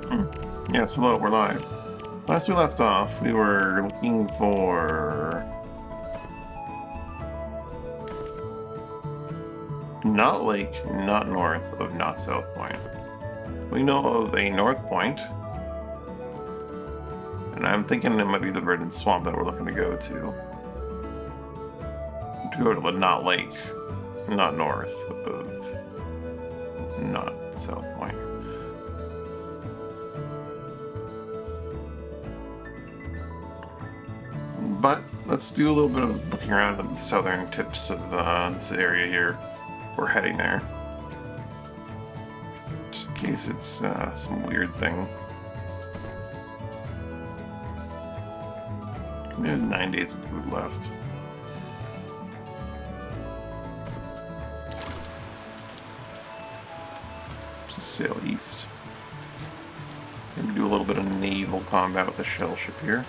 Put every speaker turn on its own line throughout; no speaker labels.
Hmm. Yes, hello, we're live. Last we left off, we were looking for... Not Lake, not north of Not South Point. We know of a North Point, and I'm thinking it might be the Verdant Swamp that we're looking to go to. To go to the Not Lake, not north of Not South Point. But let's do a little bit of looking around at the southern tips of this area here. We're heading there. Just in case it's some weird thing. We have 9 days of food left. Just sail east. Maybe do a little bit of naval combat with the shell ship here.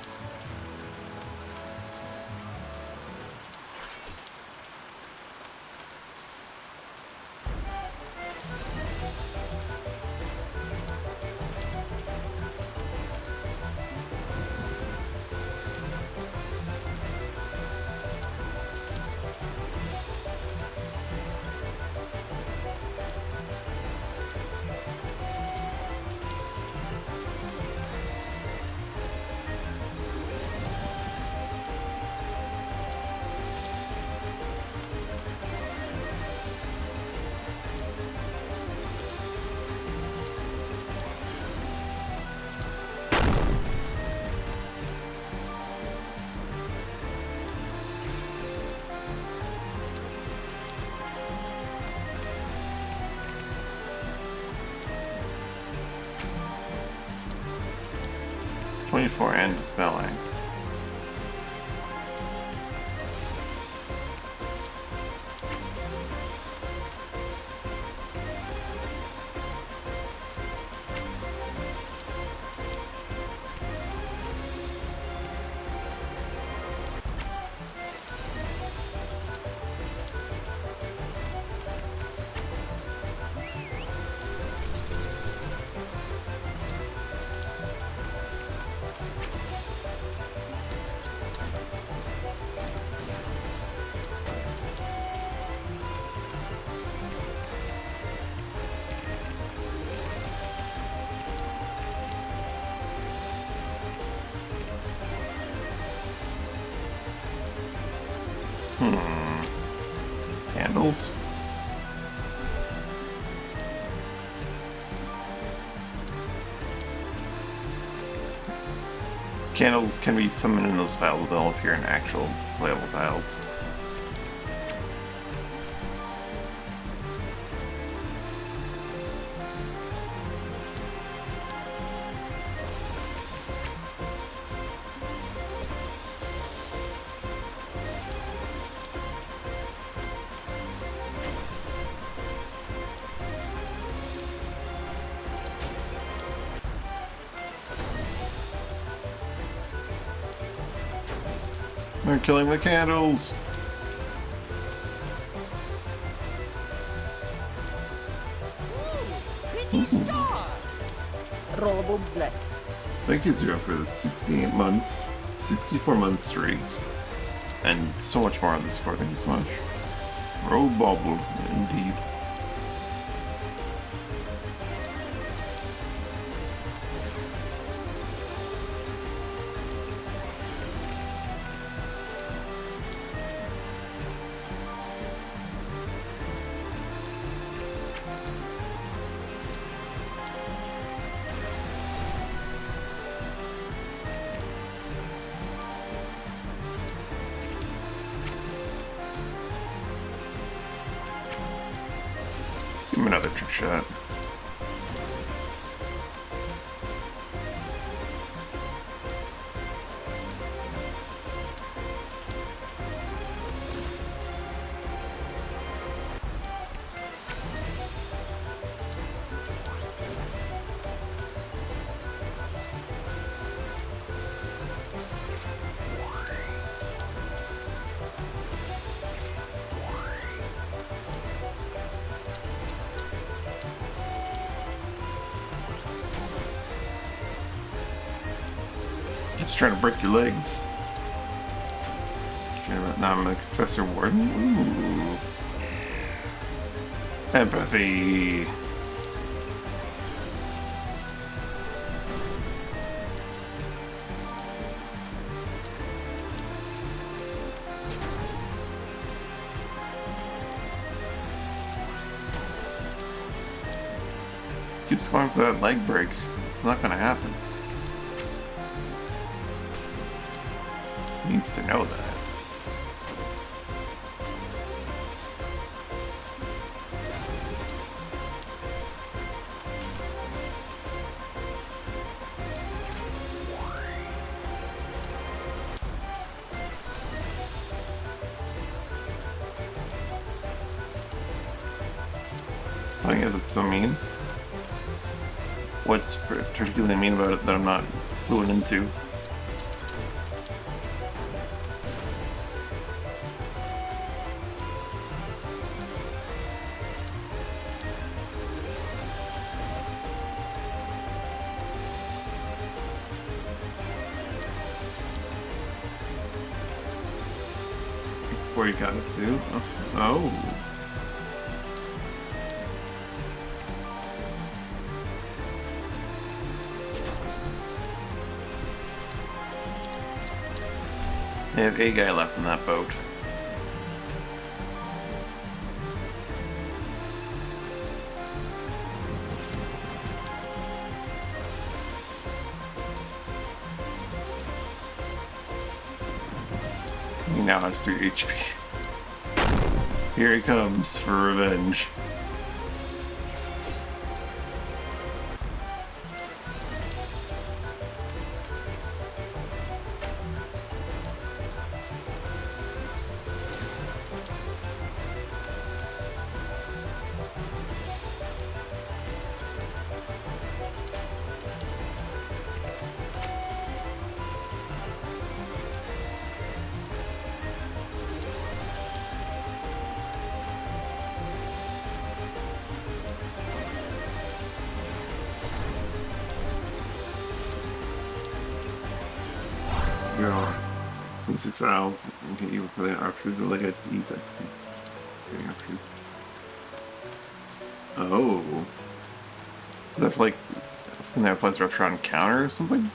.24 and dispelling. Candles? Candles can be summoned in those styles, but they'll appear in actual playable tiles. They're killing the candles!
Pretty star. Rollable blood.
Thank you, Zero, for the 68 months, 64 month streak, and so much more on the support. Thank you so much. Roll bubble, indeed. Give him another trick shot. Just trying to break your legs. Now I'm a Professor Warden. Ooh. Empathy. Keeps going for that leg break. It's not gonna happen. He needs to know that. I guess it's so mean. What's particularly mean about it that I'm not fluent into? Before you got it too? Oh. They have a guy left in that boat. He now has 3 HP. Here he comes for revenge. Yeah. 26 rounds, even for the archers, like I eat that's getting archers. Oh. Is that for like something that applies to restaurant counter or something?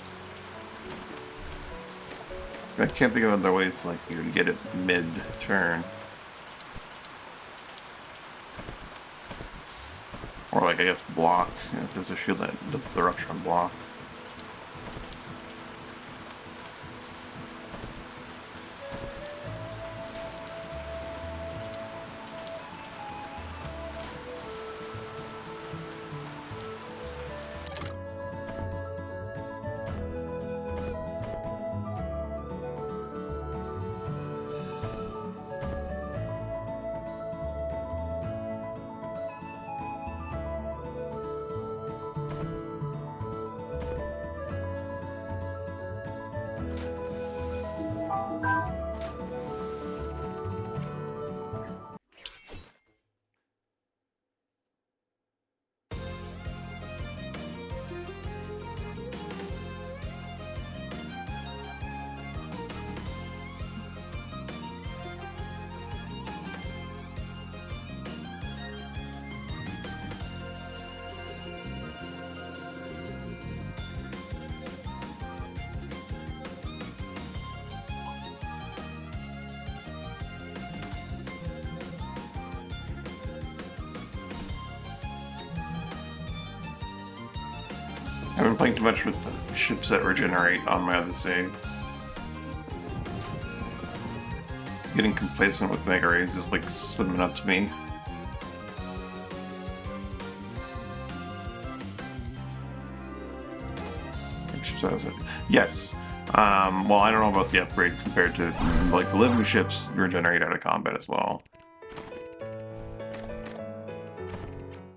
I can't think of other ways like you would get it mid-turn. Or like I guess block, if there's a shield that does the restaurant block. I've been playing too much with the ships that regenerate on my other save. Getting complacent with Mega Rays is like swimming up to me. Yes. Well, I don't know about the upgrade compared to like the living ships regenerate out of combat as well.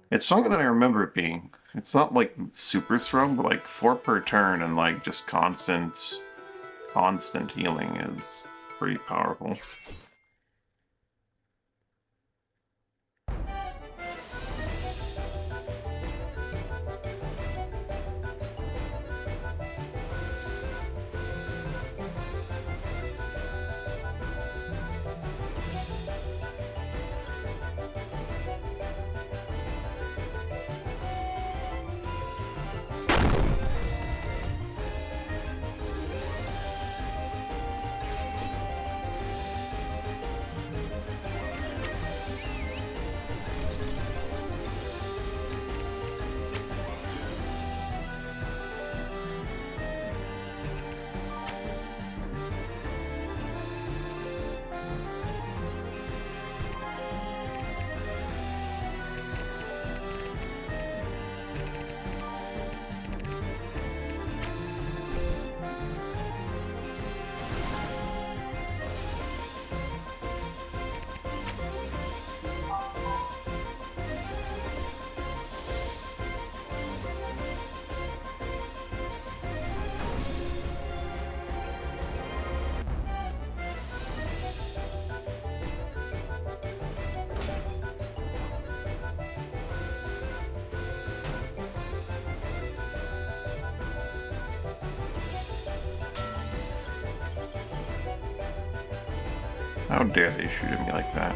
It's stronger than I remember it being. It's not like super strong, but like 4 per turn and like just constant healing is pretty powerful. How dare they shoot at me like that?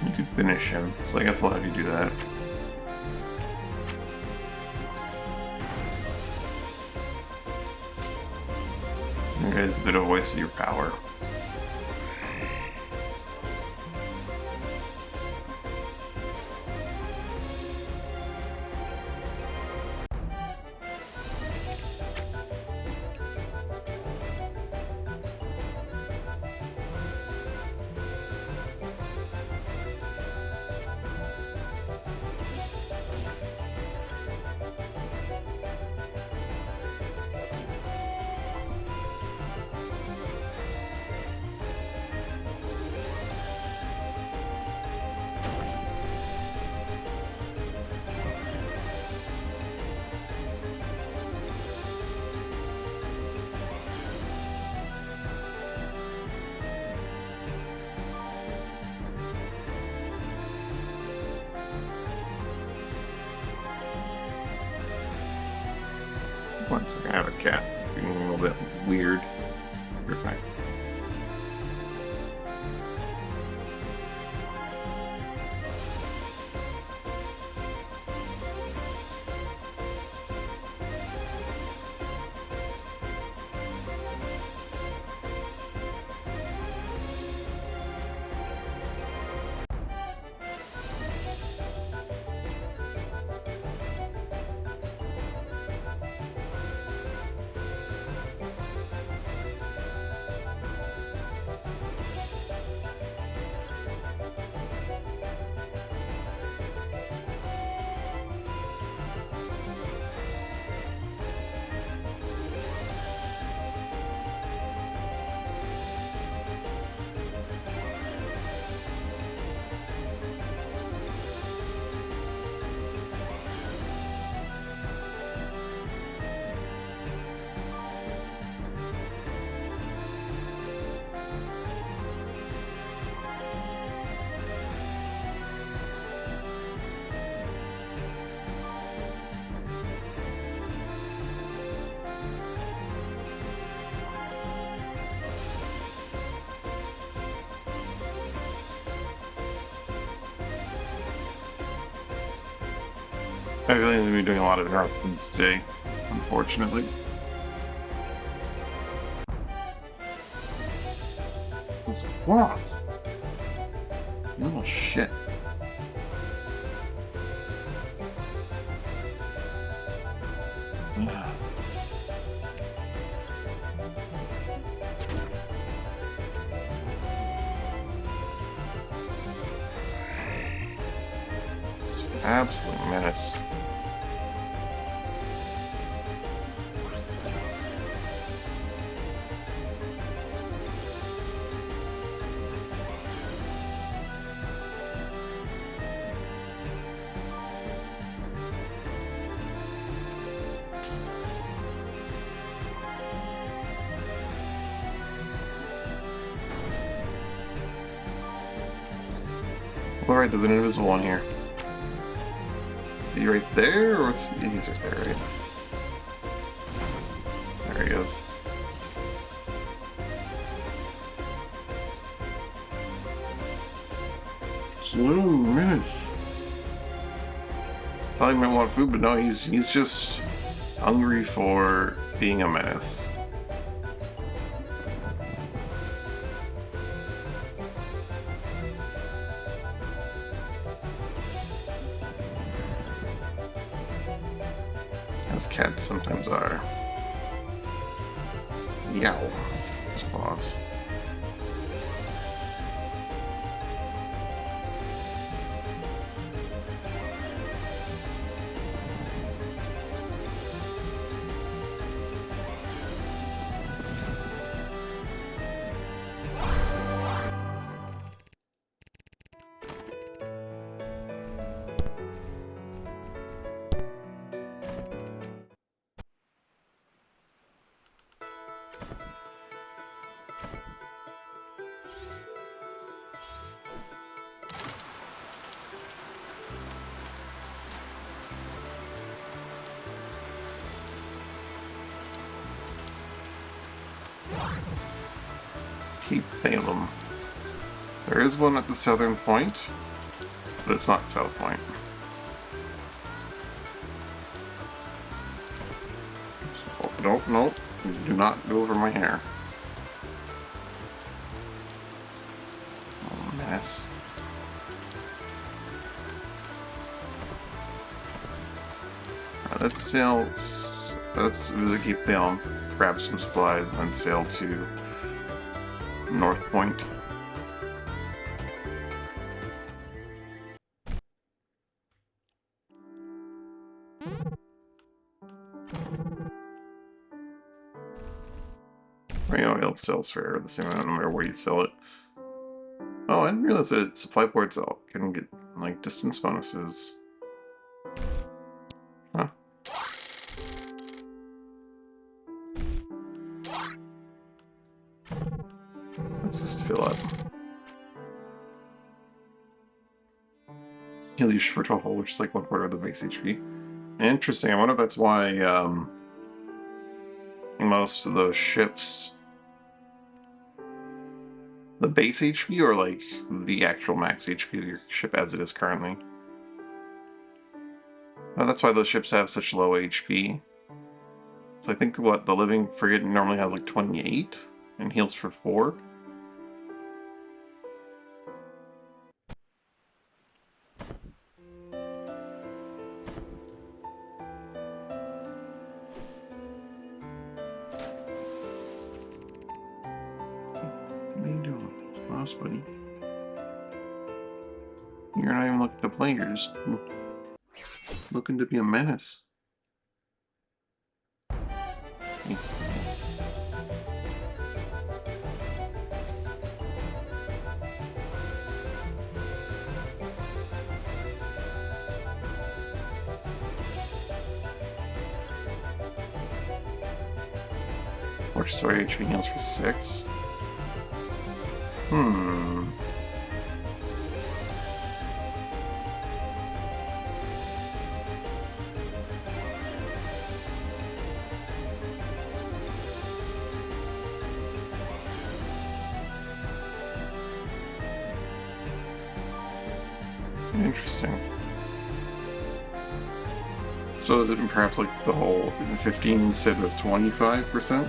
You could finish him, so I guess I'll have you do that. You guys, a bit of a waste of your power. One second, I have a cat being a little bit weird. Okay. I really going to be doing a lot of interruptions today, unfortunately. Those claws! You little shit. It's an absolute menace. Alright, there's an invisible one here. Is he right there, or is he... He's right there, right? There he is. It's a little menace. Thought he might want food, but no, he's just hungry for being a menace. As cats sometimes are. Yow. Claws. Cape Thalum. There is one at the southern point, but it's not South Point. Oh, no, do not go over my hair. Oh, mess. Let's sail. Let's visit Cape Thalum, grab some supplies, and then sail to North Point. Oil sells for the same amount no matter where you sell it. Oh, I didn't realize that supply ports can get like distance bonuses. Huh. Let's just fill up. Heal your for 12 hull, which is like 1/4 of the base HP. Interesting. I wonder if that's why most of those ships, the base HP or like the actual max HP of your ship as it is currently. Oh, that's why those ships have such low HP. So I think what the Living Frigate normally has like 28 and heals for 4. What are you doing? Boss, buddy. You're not even looking to play, you're just looking to be a menace. Which story HP heals for 6? Interesting. So is it perhaps like the whole 15 instead of 25%?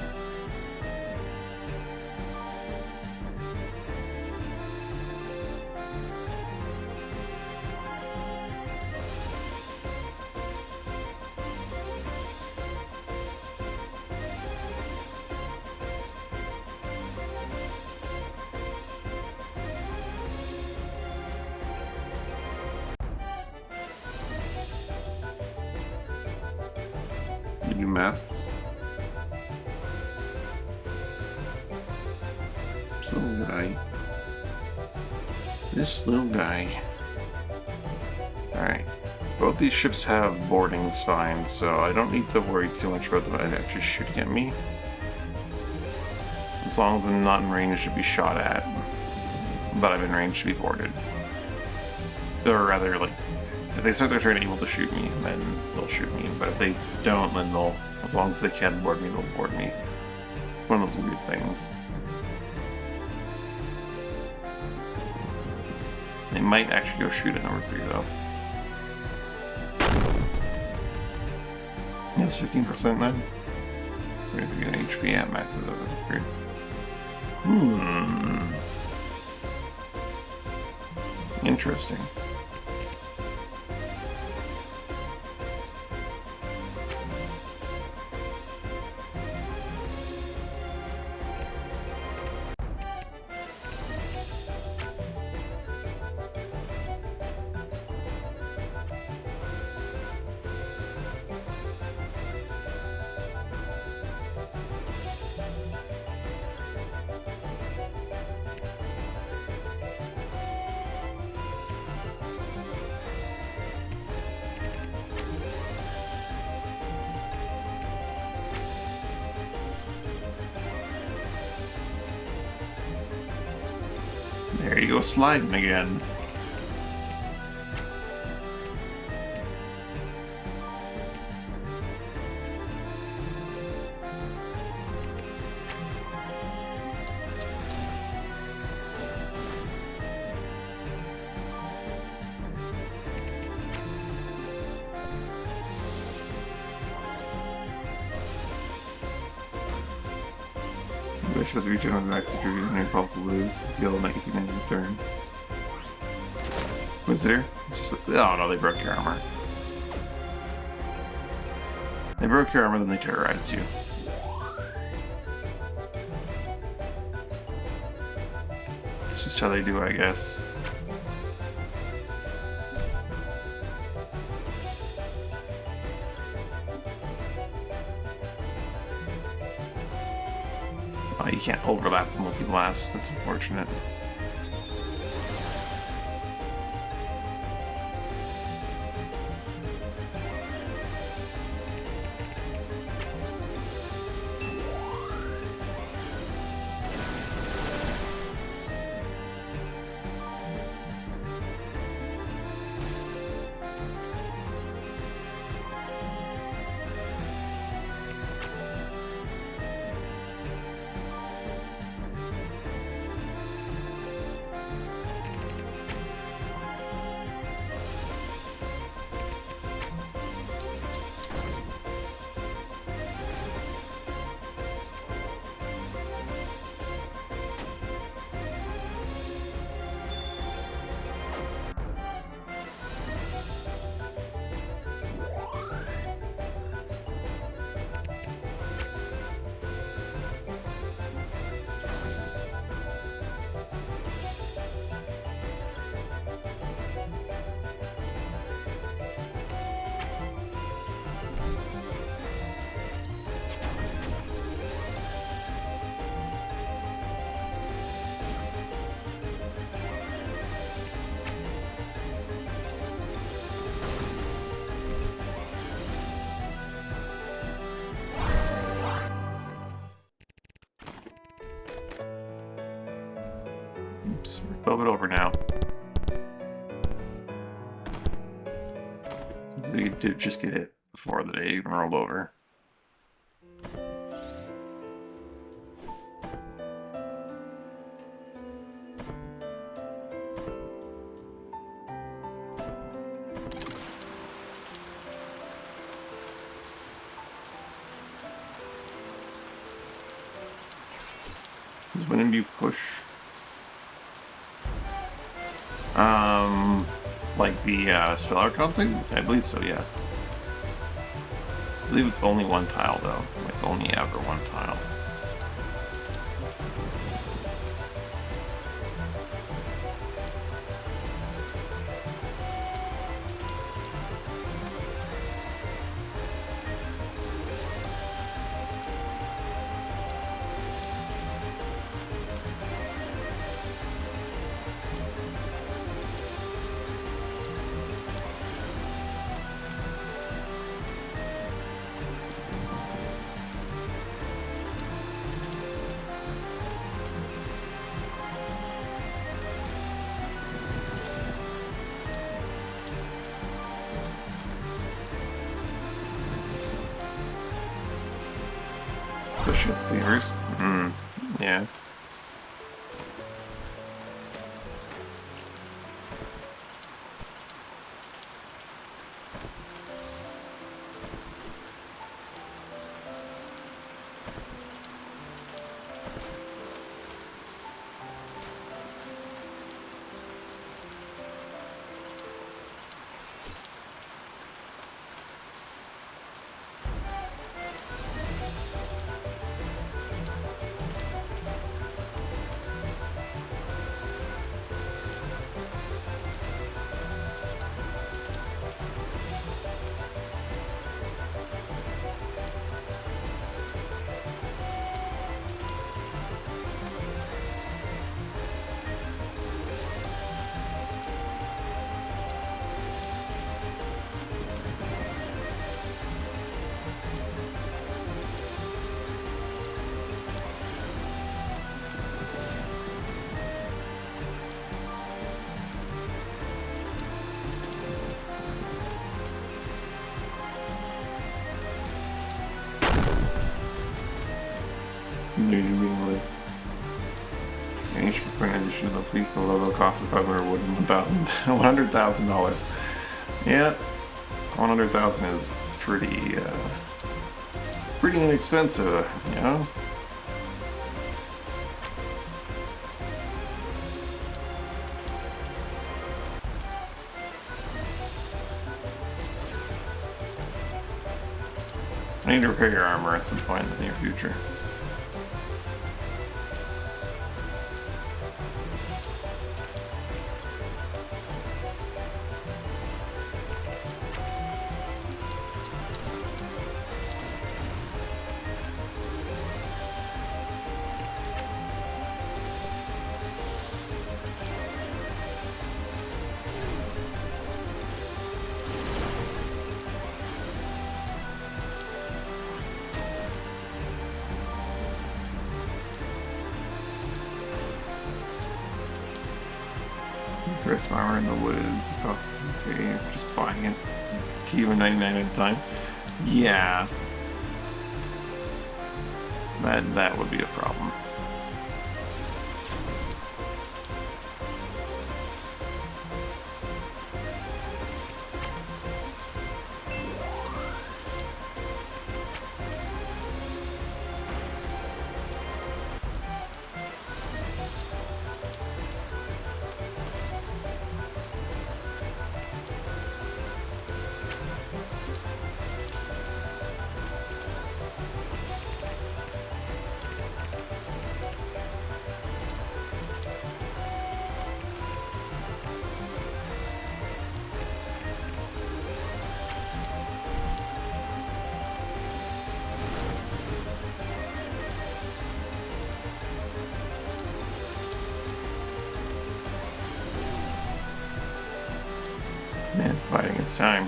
You maths. This little guy. This little guy. Alright. Both these ships have boarding spines, so I don't need to worry too much about them actually shooting at me. As long as I'm not in range to be shot at. But I'm in range to be boarded. Or rather, like, if they start their turn able to shoot me, then they'll shoot me. But if they don't, then they'll, as long as they can board me, they'll board me. It's one of those weird things. They might actually go shoot at number 3, though. That's 15% then? So we have to get an HP at max of the Interesting. There you go, sliding again. Push with region of max attribute and impulse lose. Heal 19 in return. Was there? Just oh no, they broke your armor. They broke your armor, then they terrorized you. It's just how they do, I guess. Oh, you can't overlap the multi-blast. That's unfortunate. Oops, we're 12 it over now. So you did just get it before the day even rolled over. When do you push? Like the spell archon thing? I believe so, yes. I believe it's only one tile though. Like only ever one tile. Push its levers. Yeah. Each print edition of the fleet logo costs $100,000. Yeah, 100,000 is pretty inexpensive, you know. I need to repair your armor at some point in the near future. Rest my armor in the wood is cost. Okay, just buying it. Keep a 99 at a time. Yeah. That would be a problem. Man, it's biding its time.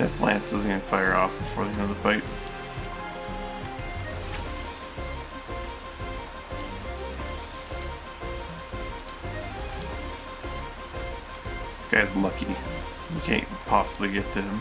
If Lance doesn't even fire off before the end of the fight. This guy's lucky. You can't possibly get to him.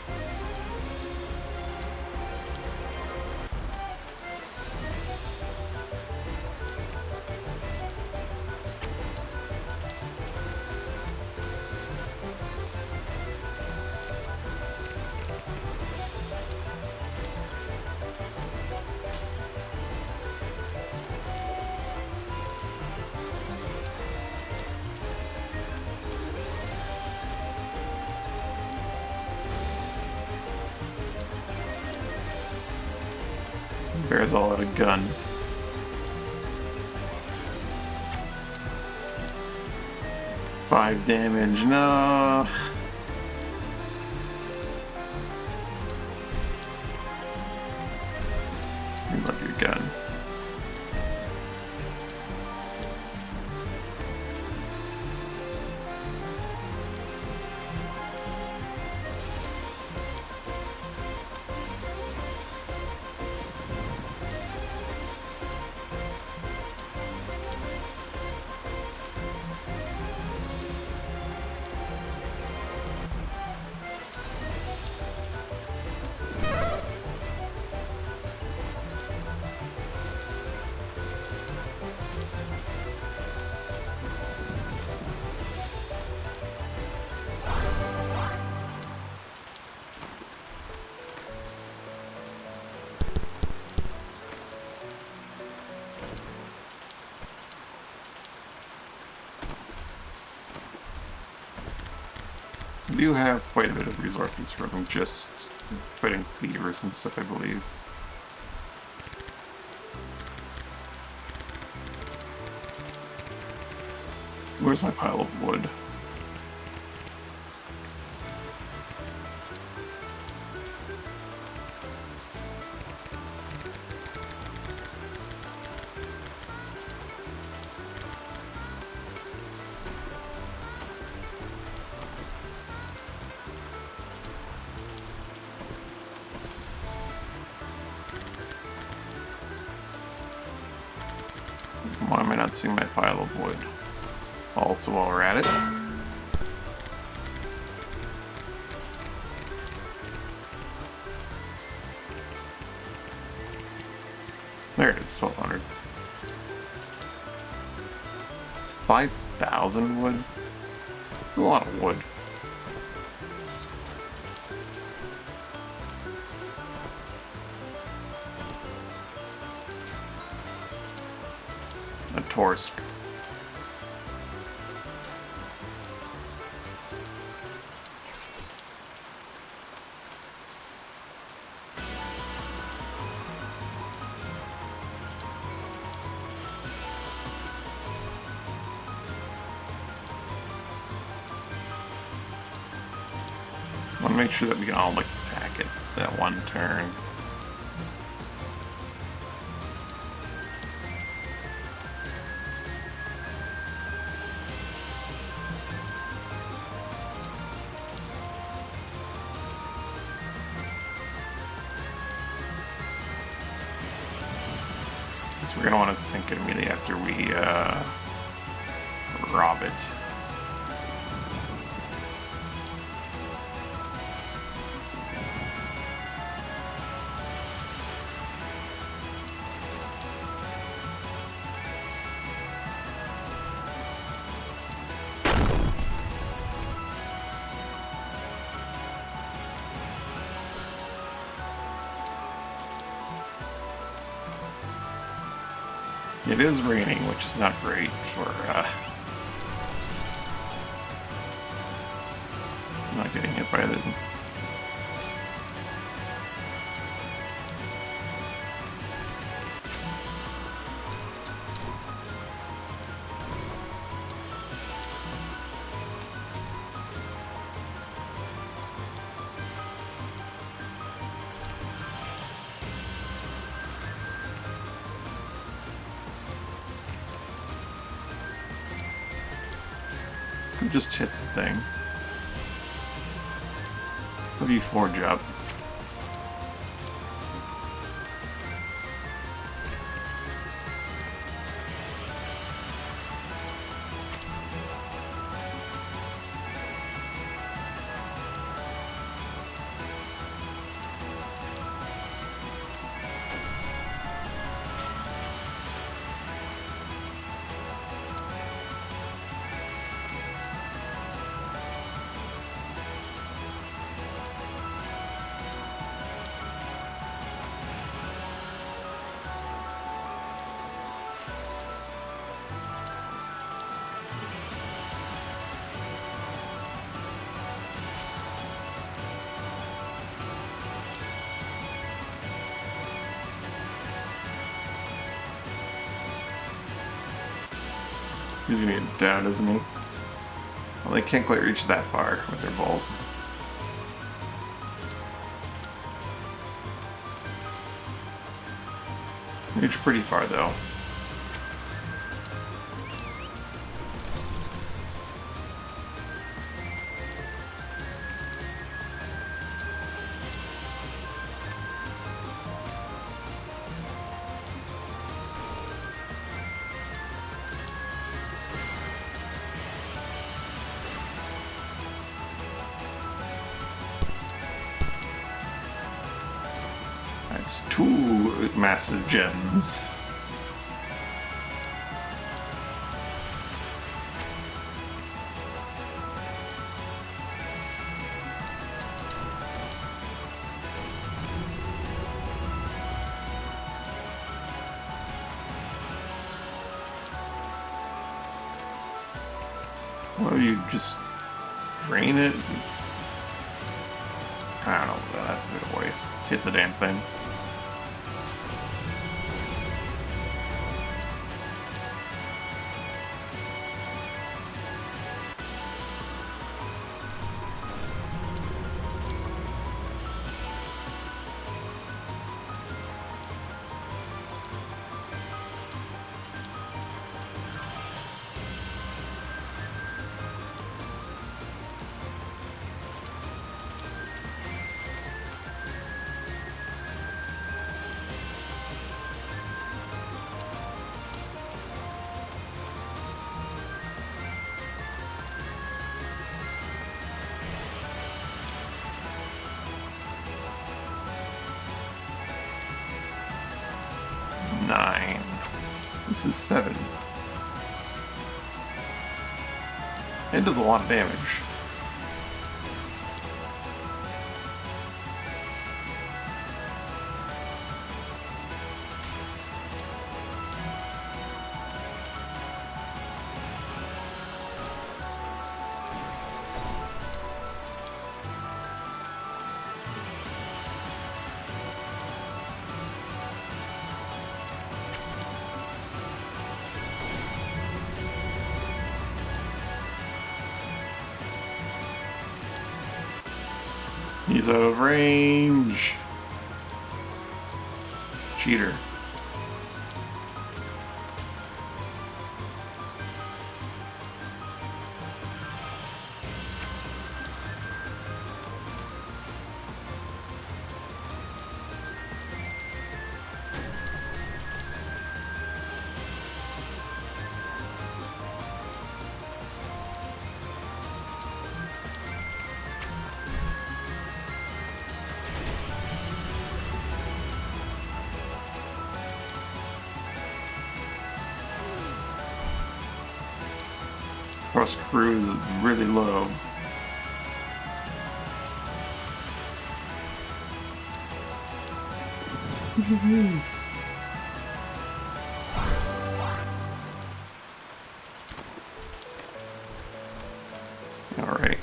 Bear's all out of gun. Five damage, no. Reload your gun. We do have quite a bit of resources from just fighting cleavers and stuff, I believe. Where's my pile of wood? Why am I not seeing my pile of wood? Also, while we're at it, there it is, 1200. It's 5,000 wood. It's a lot of wood. A Torsk. I want to make sure that we can all like attack it that one turn. So we're gonna want to sink it immediately after we rob it. It is raining, which is not great for not getting hit by the. Just hit the thing. What do you forge up? He's gonna get down, isn't he? Well, they can't quite reach that far with their bolt. Reach pretty far though. That's 2 massive gems. Well, you just drain it? I don't know, that's a bit of a waste. Hit the damn thing. Nine. This is 7. It does a lot of damage. He's out of range. Cheater. Cross crew is really low. All right.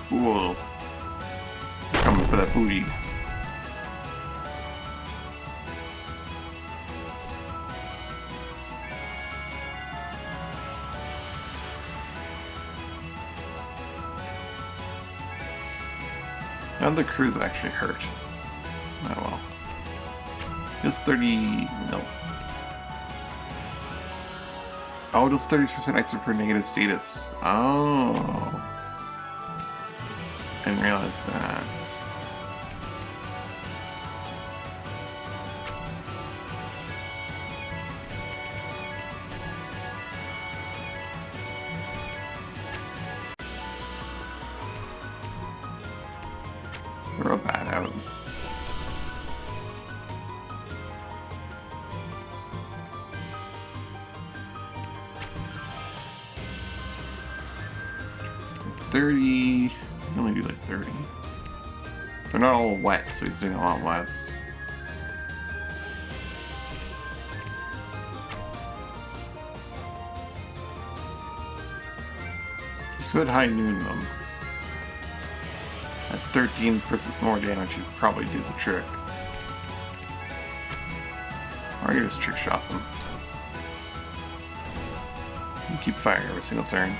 Fool. They're coming for that booty. And the crew's actually hurt. Oh well. It's 30... no. Oh, it does 30% extra per negative status. Oh. Didn't realize that. Throw a bat out. $30. You only do like 30. They're not all wet, so he's doing a lot less. You could high noon them. At 13% more damage, you'd probably do the trick. Or you just trick shot them. You keep firing every single turn.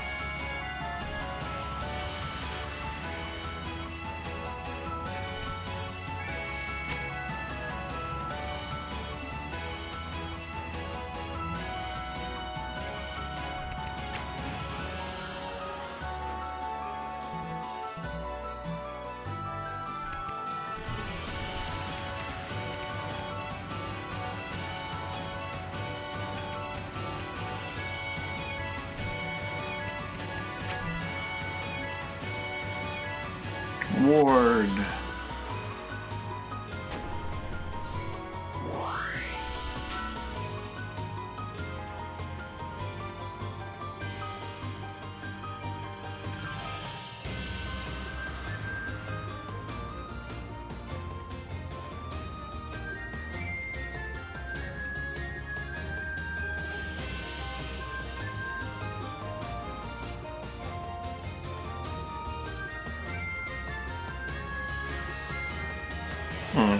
Ward.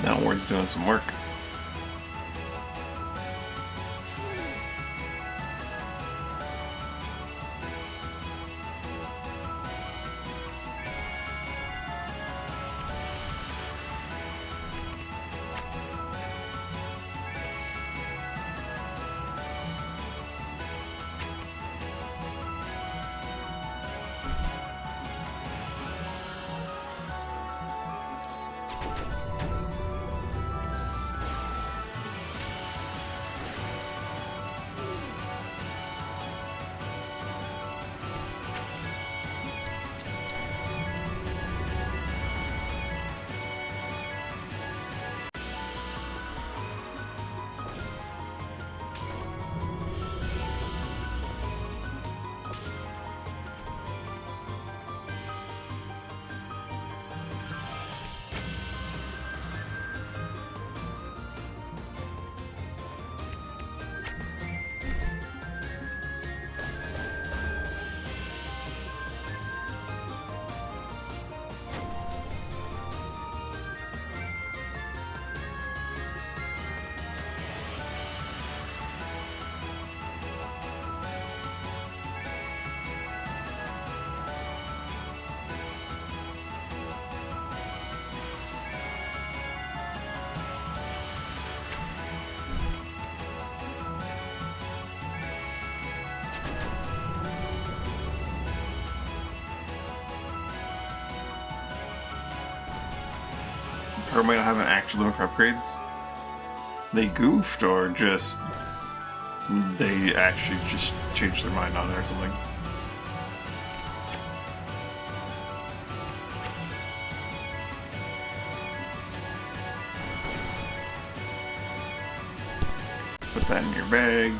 Now Ward's doing some work. Or might not have an actual limit for upgrades. They goofed, or just they actually just changed their mind on it or something. Put that in your bag.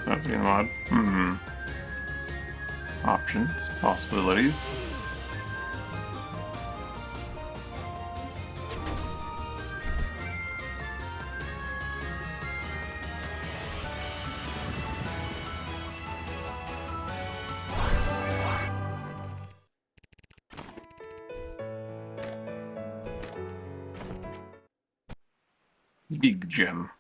Okay, mod. Options, possibilities. Big gem.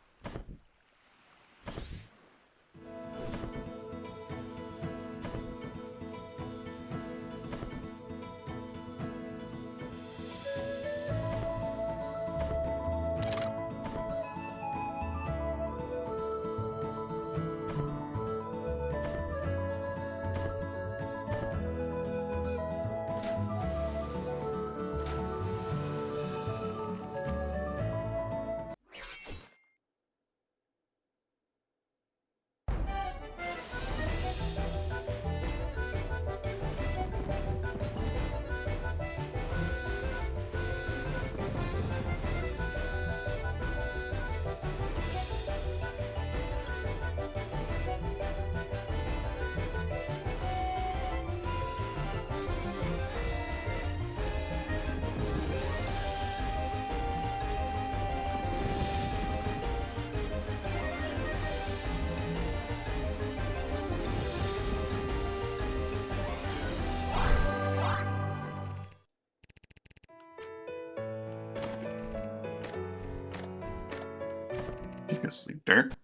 You can sleep dirt.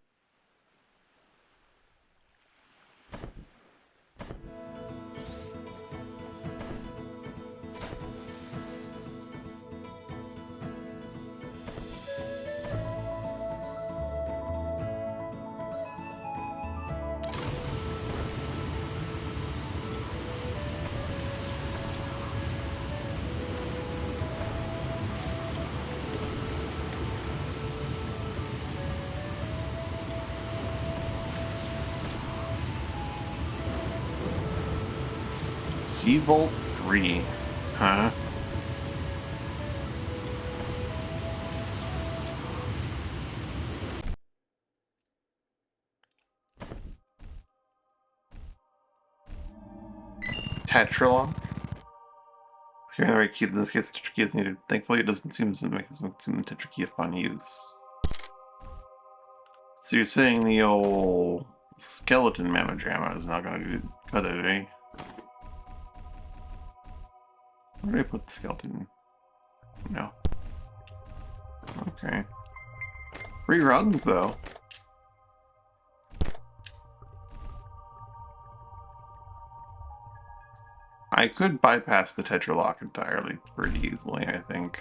Sea Vault 3. Huh? Tetralock? Hearing the right key, in this case, the Tetra key is needed. Thankfully, it doesn't seem to make the Tetra key upon use. So you're saying the old skeleton mammogram is not going to cut it, eh? Where did I put the skeleton? No. Okay. Free runs, though. I could bypass the Tetralock entirely pretty easily, I think.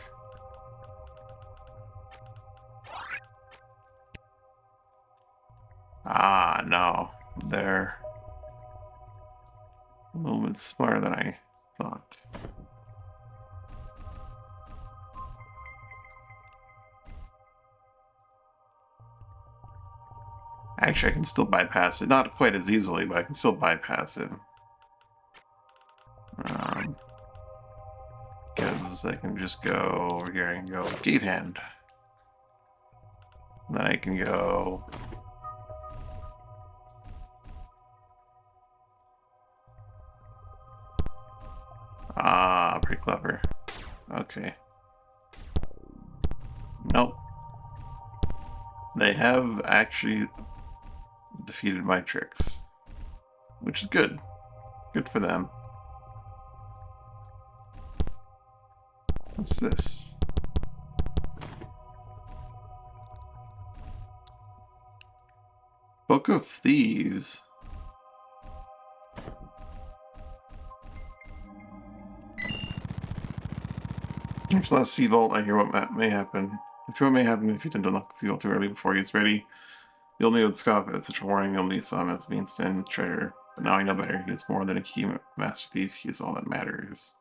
Ah, no. They're a little bit smarter than I thought. Actually, I can still bypass it. Not quite as easily, but I can still bypass it. Because I can just go over here and go Gate Hand. Then I can go... Ah, pretty clever. Okay. Nope. They have actually defeated my tricks. Which is good. Good for them. What's this? Book of Thieves. After last Seabolt, I hear what may happen. I fear what may happen if you tend to unlock the Seabolt too early before he is ready. The old me would scoff at such a warning. The old me saw him as being stand treasure. But now I know better. He is more than a key master thief. He is all that matters.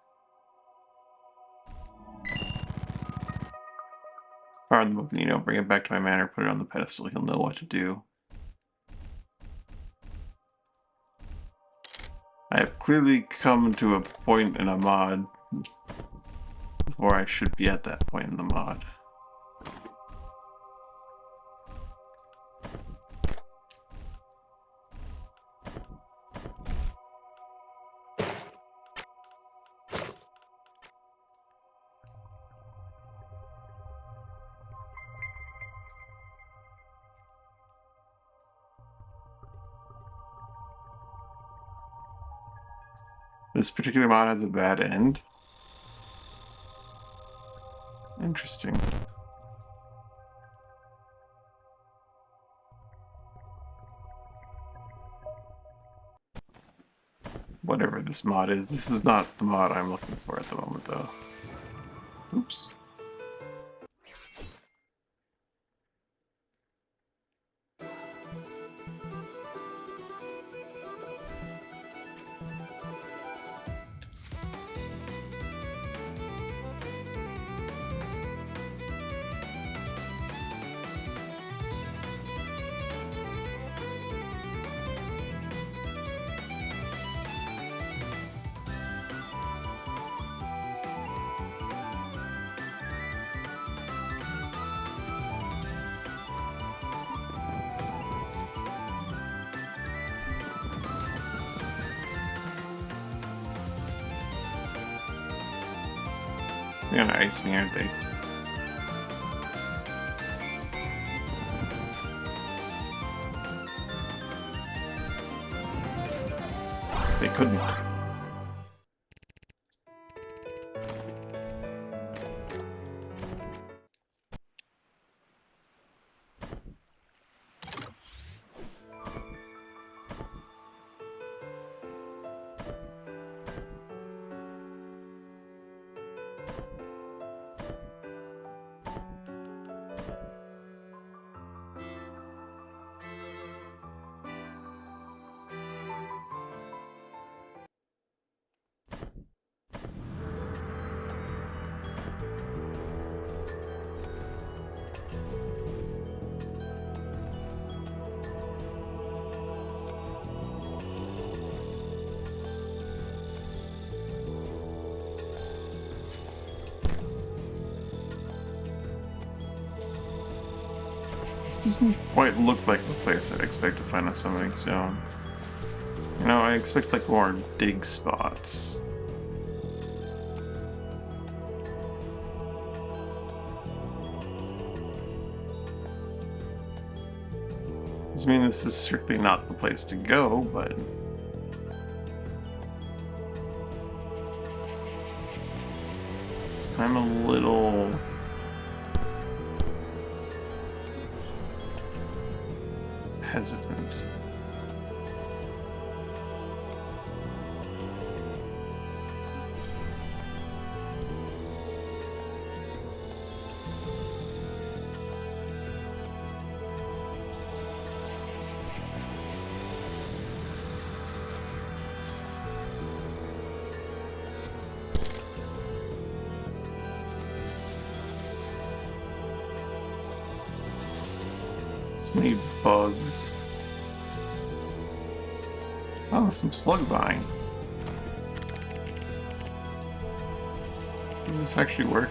Pardon the book, bring it back to my manor, put it on the pedestal. He'll know what to do. I have clearly come to a point in a mod where I should be at that point in the mod. This particular mod has a bad end. Interesting. Whatever this mod is, this is not the mod I'm looking for at the moment, though. Oops. They're gonna ice me, aren't they? They couldn't. This doesn't quite look like the place I'd expect to find a summoning stone. You know, I expect like more dig spots. I mean, this is strictly not the place to go, but... I'm a little... hesitant. So many bugs. Oh, some slug vine. Does this actually work?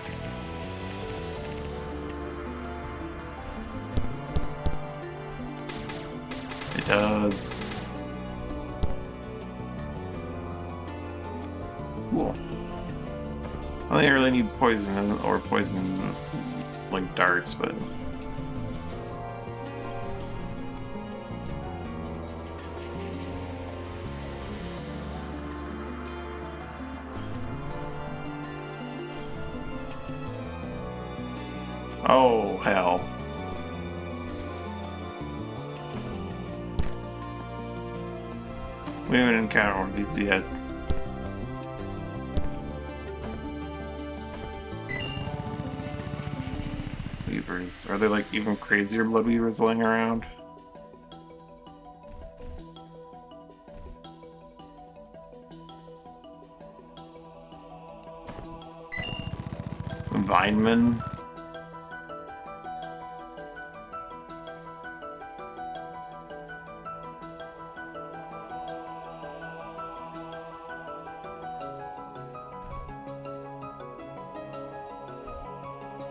It does. Cool. I don't think I really need poison or poison like darts, but oh, hell. We haven't encountered one of these yet. Weavers. Are there like even crazier Blood Weavers laying around? Vineman?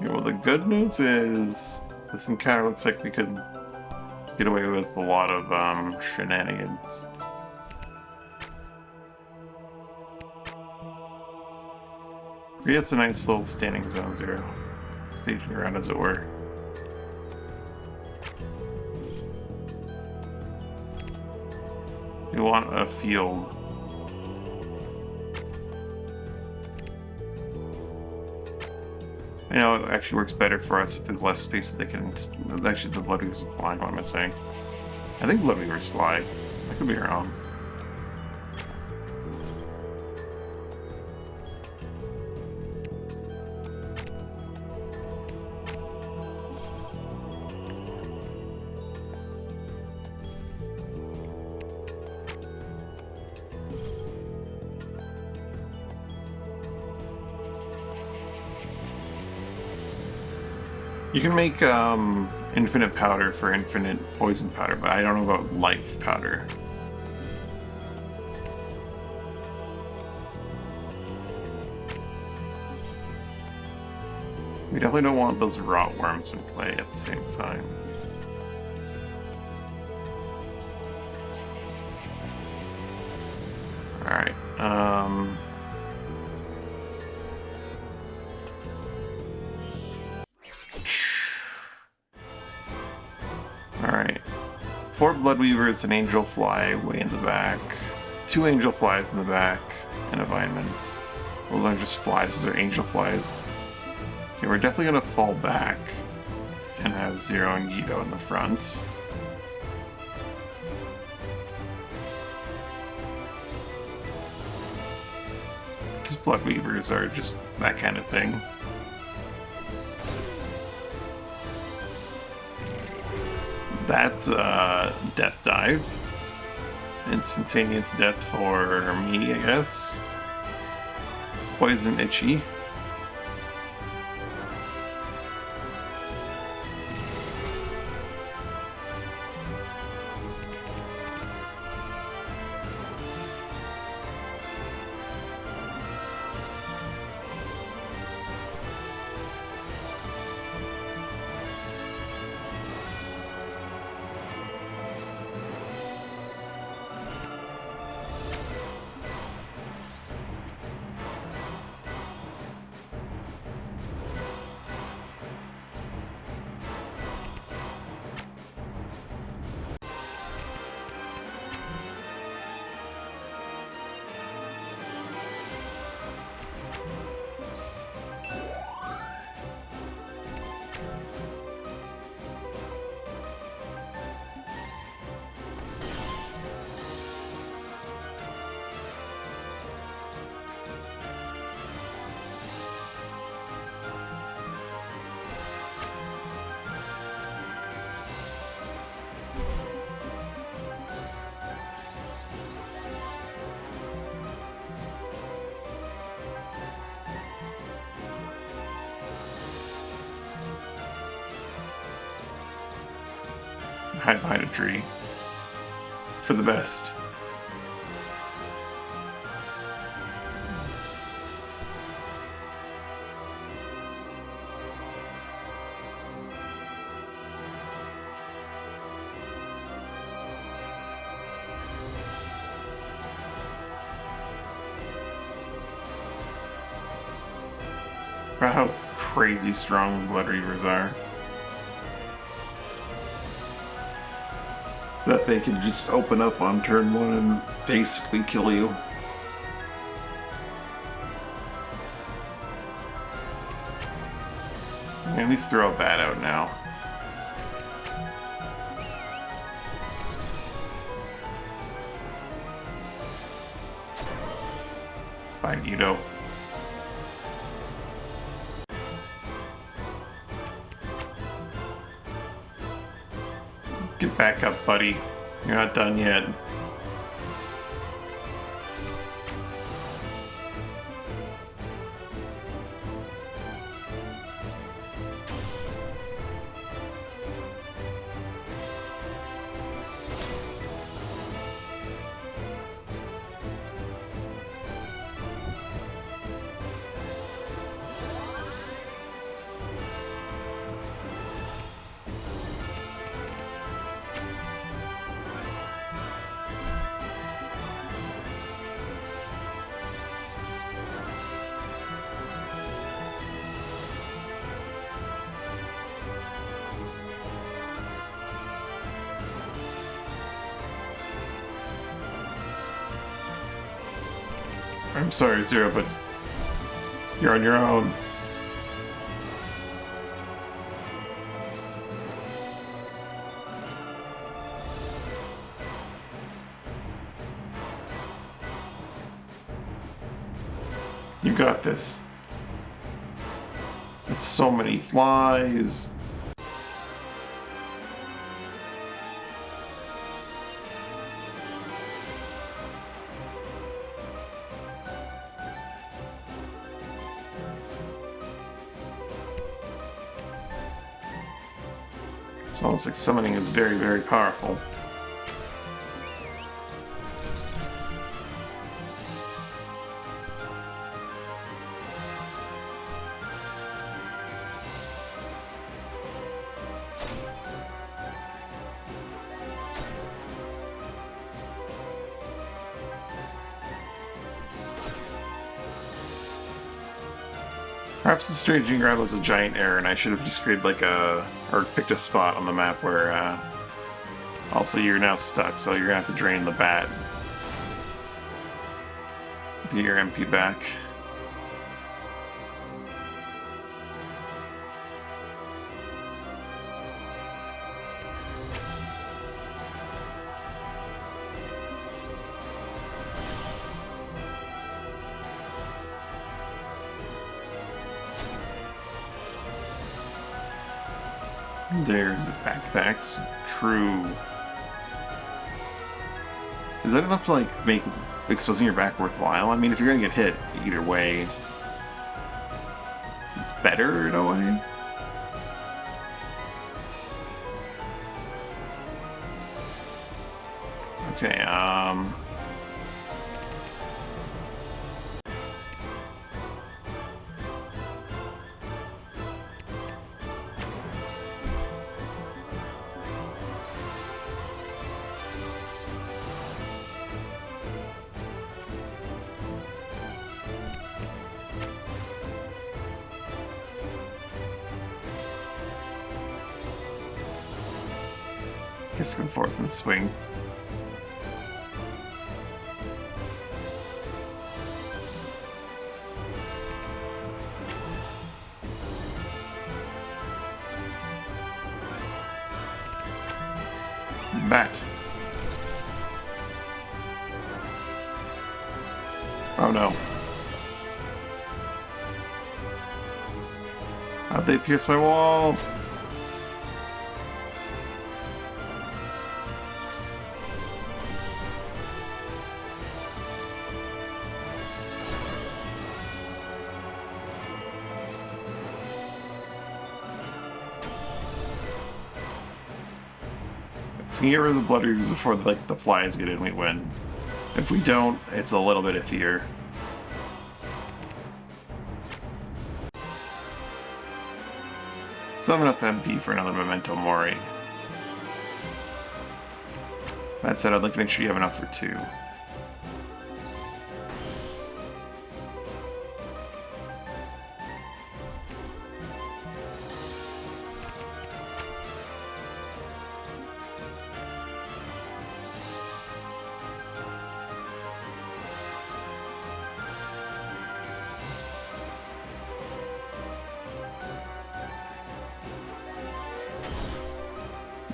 Yeah, well, the good news is this encounter looks like we could get away with a lot of shenanigans. Creates a nice little standing zone zero. Staging around, as it were. We want a field. You know, it actually works better for us if there's less space that they can... Actually, the Blood Weavers are flying, what am I saying? I think Blood Weavers fly. I could be wrong. You can make infinite powder for infinite poison powder, but I don't know about life powder. We definitely don't want those rot worms in play at the same time. Alright, Alright. 4 Blood Weavers, an Angel Fly way in the back, 2 Angel Flies in the back, and a Vineman. Those aren't just flies, those are Angel Flies. Okay, we're definitely gonna fall back and have Zero and Guido in the front. Because Blood Weavers are just that kind of thing. That's Death Dive. Instantaneous death for me, I guess. Poison Itchy. Hide behind a tree. For the best. About how crazy strong Blood Reavers are. That they can just open up on turn 1 and basically kill you. At least throw a bat out now. Bye, Guido. Back up, buddy. You're not done yet. I'm sorry, Zero, but you're on your own. You got this. There's so many flies. It's almost like summoning is very, very powerful. Perhaps the staging ground was a giant error, and I should have just created like or picked a spot on the map where, also you're now stuck, so you're gonna have to drain the bat. Get your MP back. There's his back attacks. True. Is that enough to like make exposing your back worthwhile? I mean, if you're gonna get hit either way, it's better in a way. Okay, guess go forth and swing. Bat. Oh no. How'd they pierce my wall? If we get rid of the blood oozes before like the flies get in, we win. If we don't, it's a little bit iffier. Still have enough MP for another Memento Mori. That said, I'd like to make sure you have enough for 2.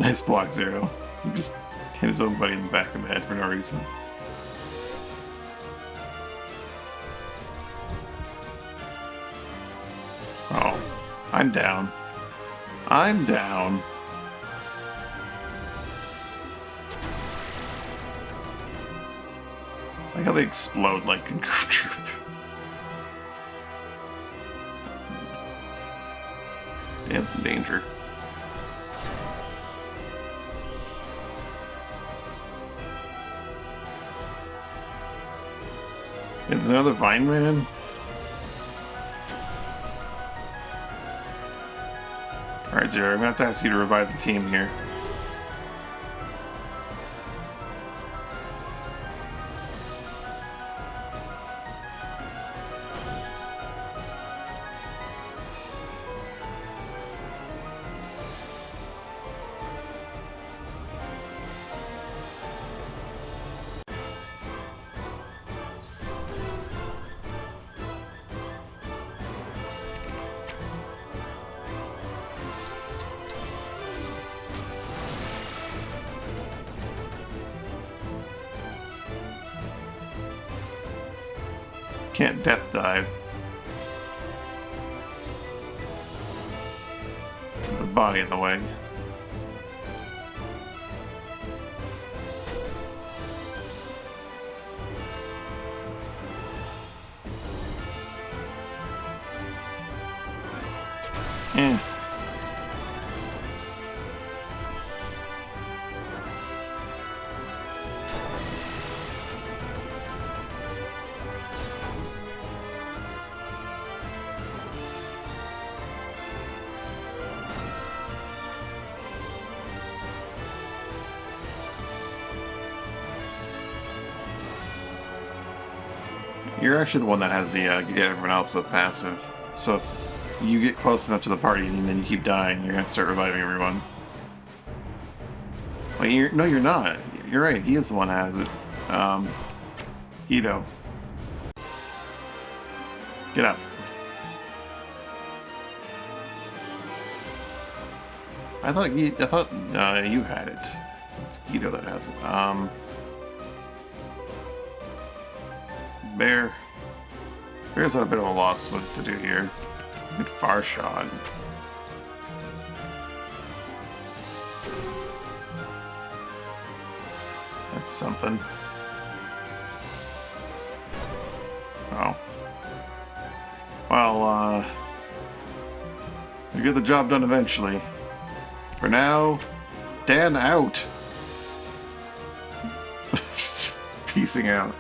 Nice block, Zero. He just hit his own buddy in the back of the head for no reason. Oh, I'm down. I'm down. I like how they explode like in Groove Troop. Dan's in danger. There's another Vine Man. Alright, Zero, I'm gonna have to ask you to revive the team here. Can't death dive. There's a body in the way. Eh. You're actually the one that has the get everyone else a passive. So if you get close enough to the party and then you keep dying, you're gonna start reviving everyone. Wait, no, you're not. You're right. He is the one that has it. Ito. Get up. I thought you had it. It's Ito that has it. Bear's at a bit of a loss what to do here. Good far shot. That's something. Oh. Well, you get the job done eventually. For now, Dan out. Just piecing out.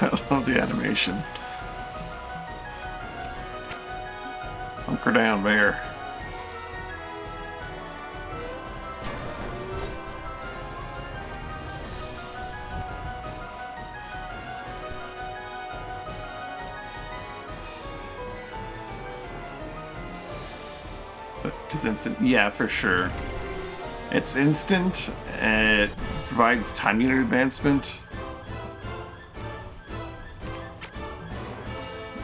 I love the animation. Hunker down, Bear. Because instant, yeah, for sure. It's instant, it provides time unit advancement.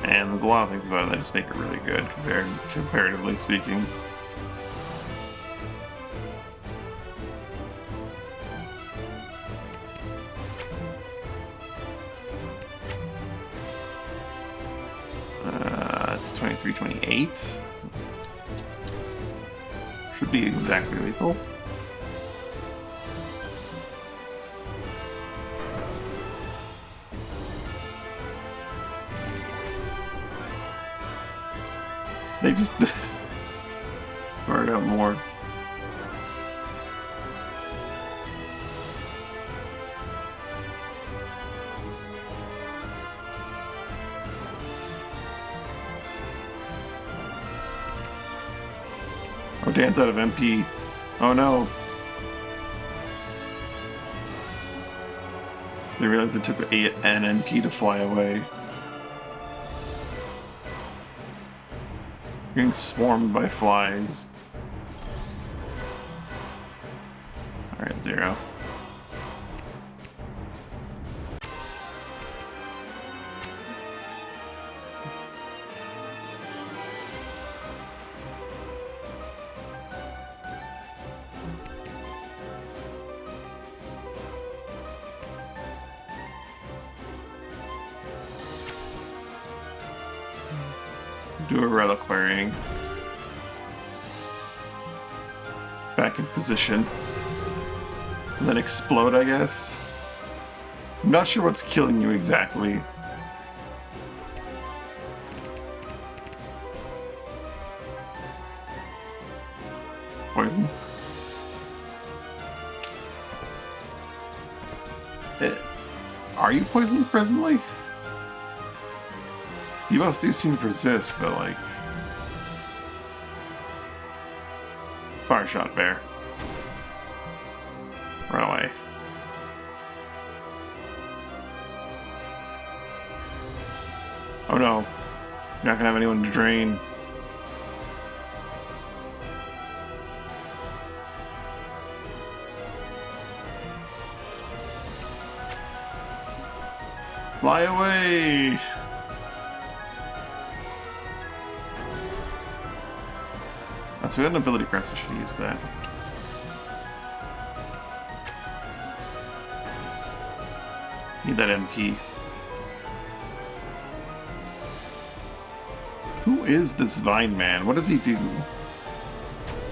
And there's a lot of things about it that just make it really good, comparatively speaking. That's 23, 28. Should be exactly lethal. They just fired out more. Oh, Dan's out of MP. Oh no. They realized it took an MP to fly away. Getting swarmed by flies. Alright, Zero. Do a reliquary. Back in position. And then explode, I guess. I'm not sure what's killing you exactly. Poison. Are you poisoned presently? You must do seem to resist, but like... Fire shot, bear. Run away. Oh no. You're not gonna have anyone to drain. Fly away! So we had an ability crest, I should have used that. Need that MP. Who is this Vine Man? What does he do?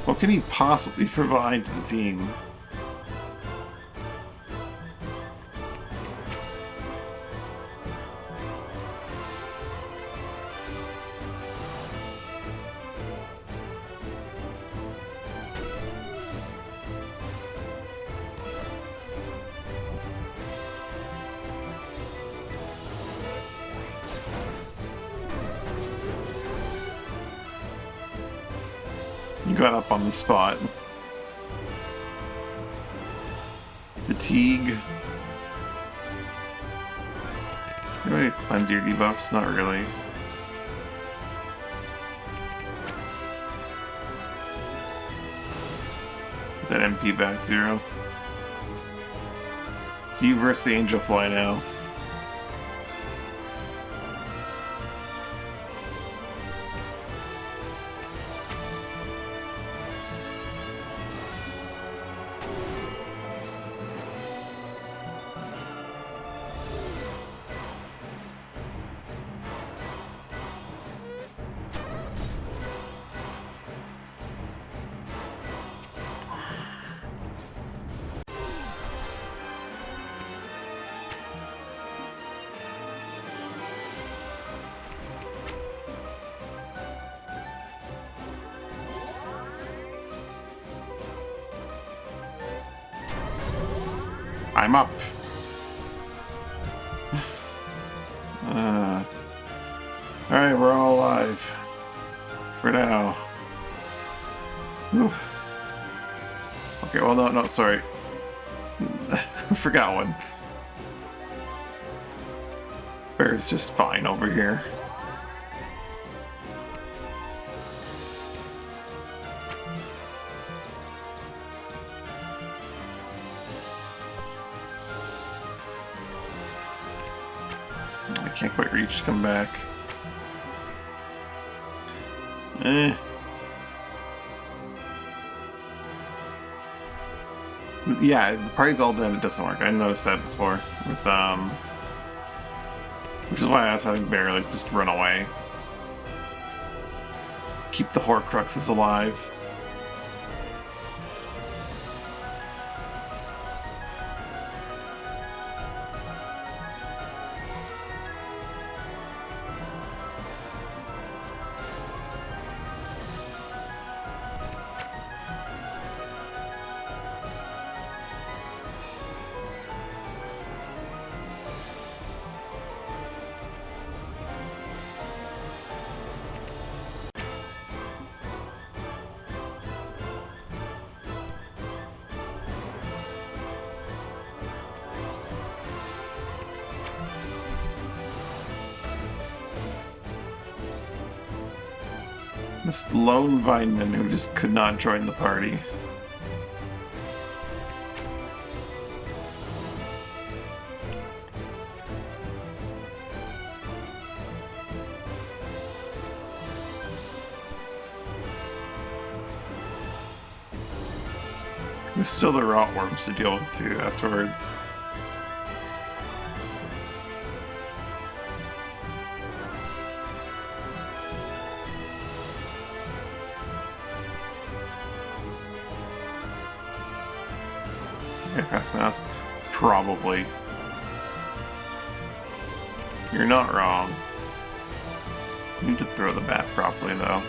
What can he possibly provide to the team? You got up on the spot. Fatigue. Do I cleanse your debuffs? Not really. Put that MP back 0. So you versus the Angel Fly now. I'm up. Alright, we're all alive. For now. Oof. Okay, well, no, sorry. Forgot one. Bear's just fine over here. I can't quite reach to come back. Yeah, the party's all dead, it doesn't work. I noticed that before. With, which is why I was having Bear, like, just run away. Keep the Horcruxes alive. This lone Vineman who just could not join the party. There's still the rotworms to deal with too afterwards. Aircraft Nas? Probably. You're not wrong. You need to throw the bat properly, though.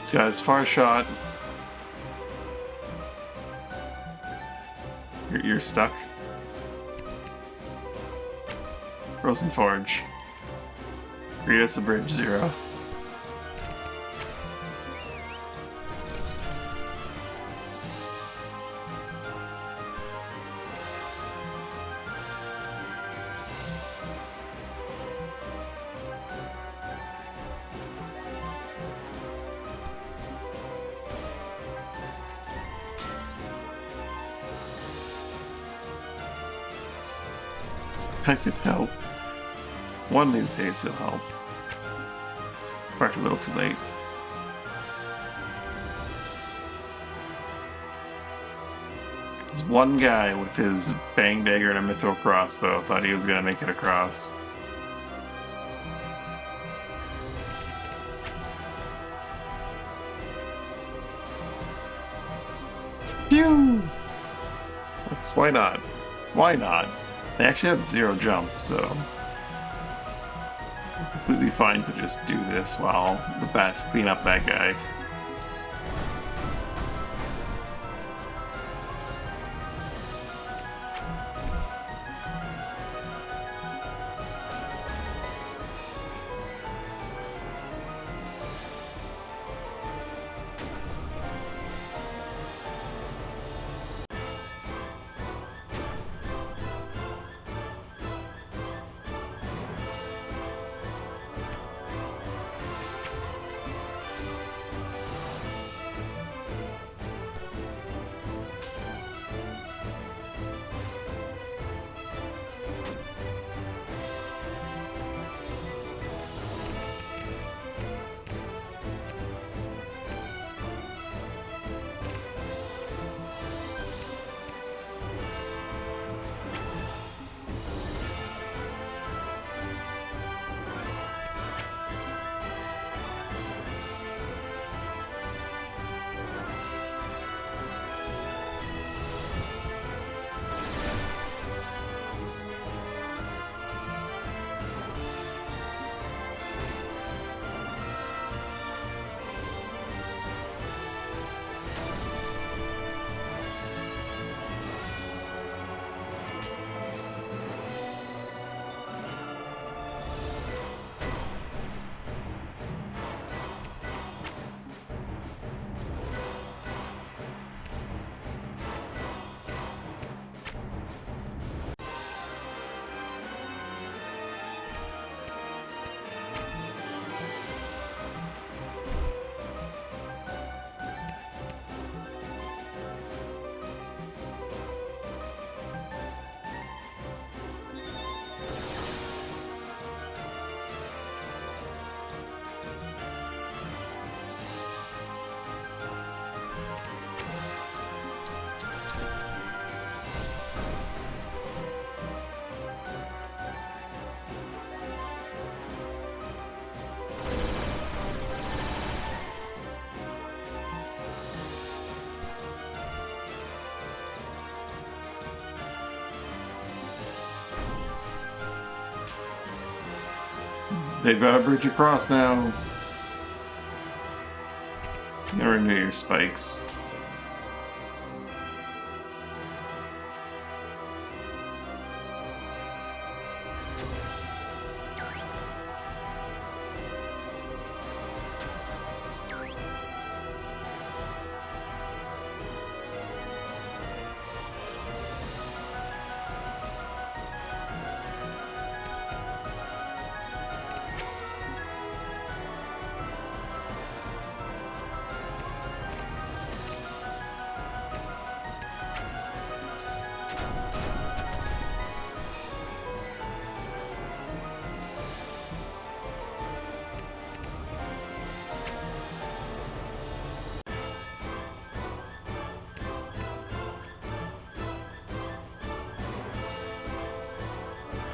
This guy's far shot. You're stuck. Frozen Forge. Read us a bridge 0. I can help. One of these days he'll help. It's probably a little too late. There's one guy with his bang dagger and a mithril crossbow thought he was gonna make it across. Phew! Why not? Why not? They actually have 0 jump, so completely fine to just do this while the bats clean up that guy. They've got a bridge across now. Never knew your spikes.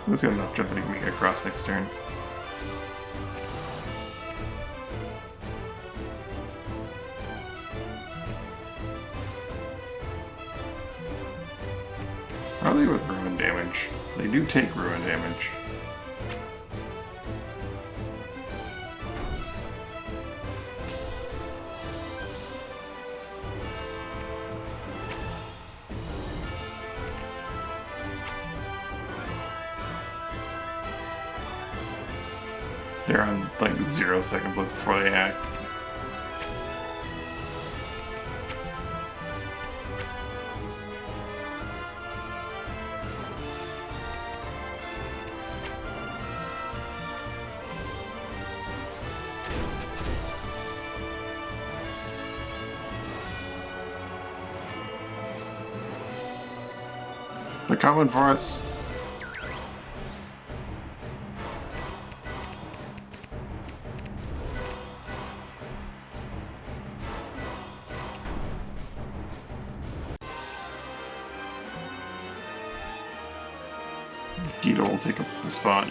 Let's get enough jump that he can make it across next turn. How are they with ruin damage? They do take ruin damage. They're on like 0 seconds left before they act. They're coming for us. Guido will take up the spot.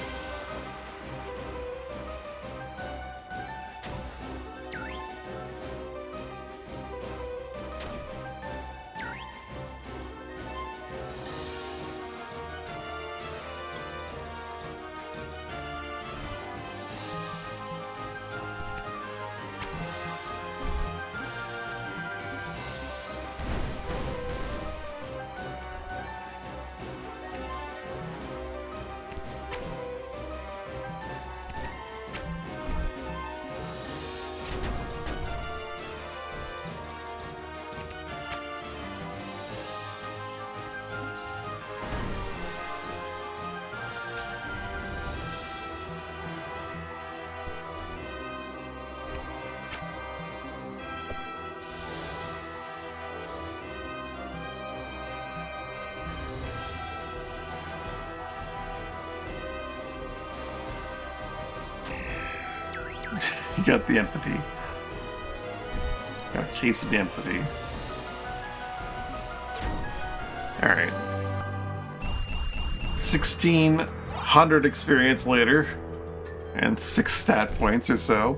You got the empathy. Got a case of the empathy. Alright. 1,600 experience later. And 6 stat points or so.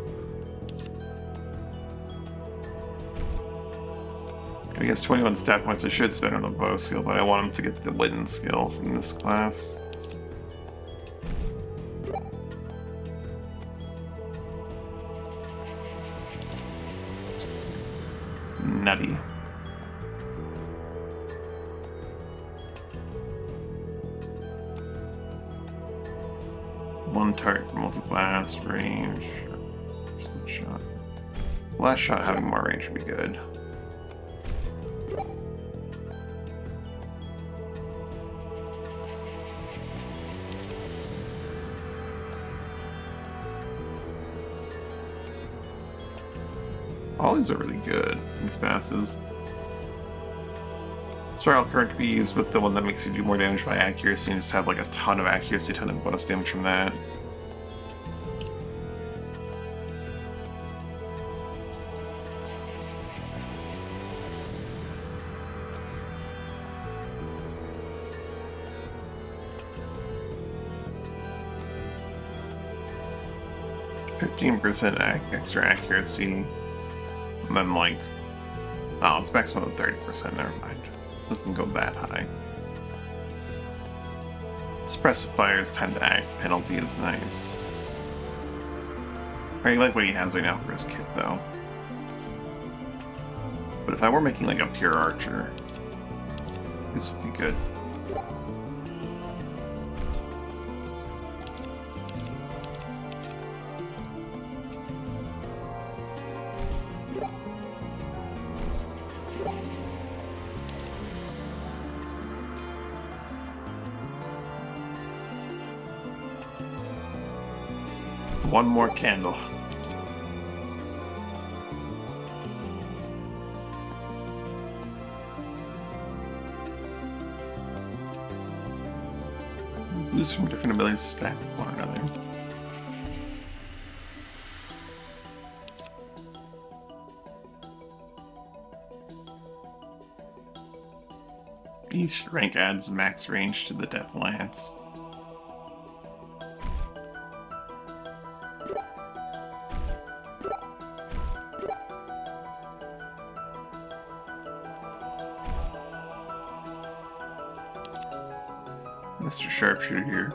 I guess 21 stat points I should spend on the bow skill, but I want him to get the Witten skill from this class. Nutty. One target multi-blast range. Shot. Last shot having more range would be good. All these are really good, these passes. Spiral Current could be used with the one that makes you do more damage by accuracy and just have like a ton of accuracy, a ton of bonus damage from that. %, extra accuracy. And then like, oh, it's maximum of 30%, never mind. Doesn't go that high. Specifier's time to act penalty is nice. I like what he has right now for his kit though. But if I were making like a pure archer, this would be good. One more candle. Boosts from different abilities stack with one another. Each rank adds max range to the Death Lance. Mr. Sharpshooter here.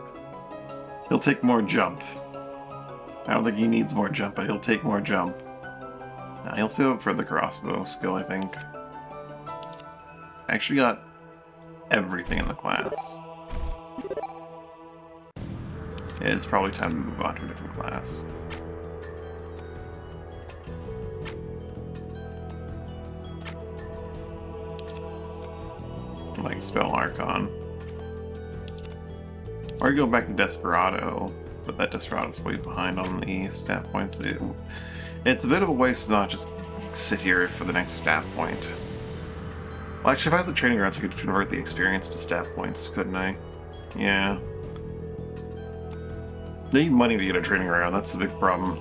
He'll take more jump. I don't think he needs more jump, but he'll take more jump. He'll save up for the crossbow skill, I think. Actually got everything in the class. It's probably time to move on to a different class. Like Spell Archon. Or go back to Desperado, but that Desperado's way behind on the stat points. It's a bit of a waste to not just sit here for the next stat point. Well, actually, if I had the training grounds, I could convert the experience to stat points, couldn't I? Yeah. I need money to get a training ground, that's the big problem.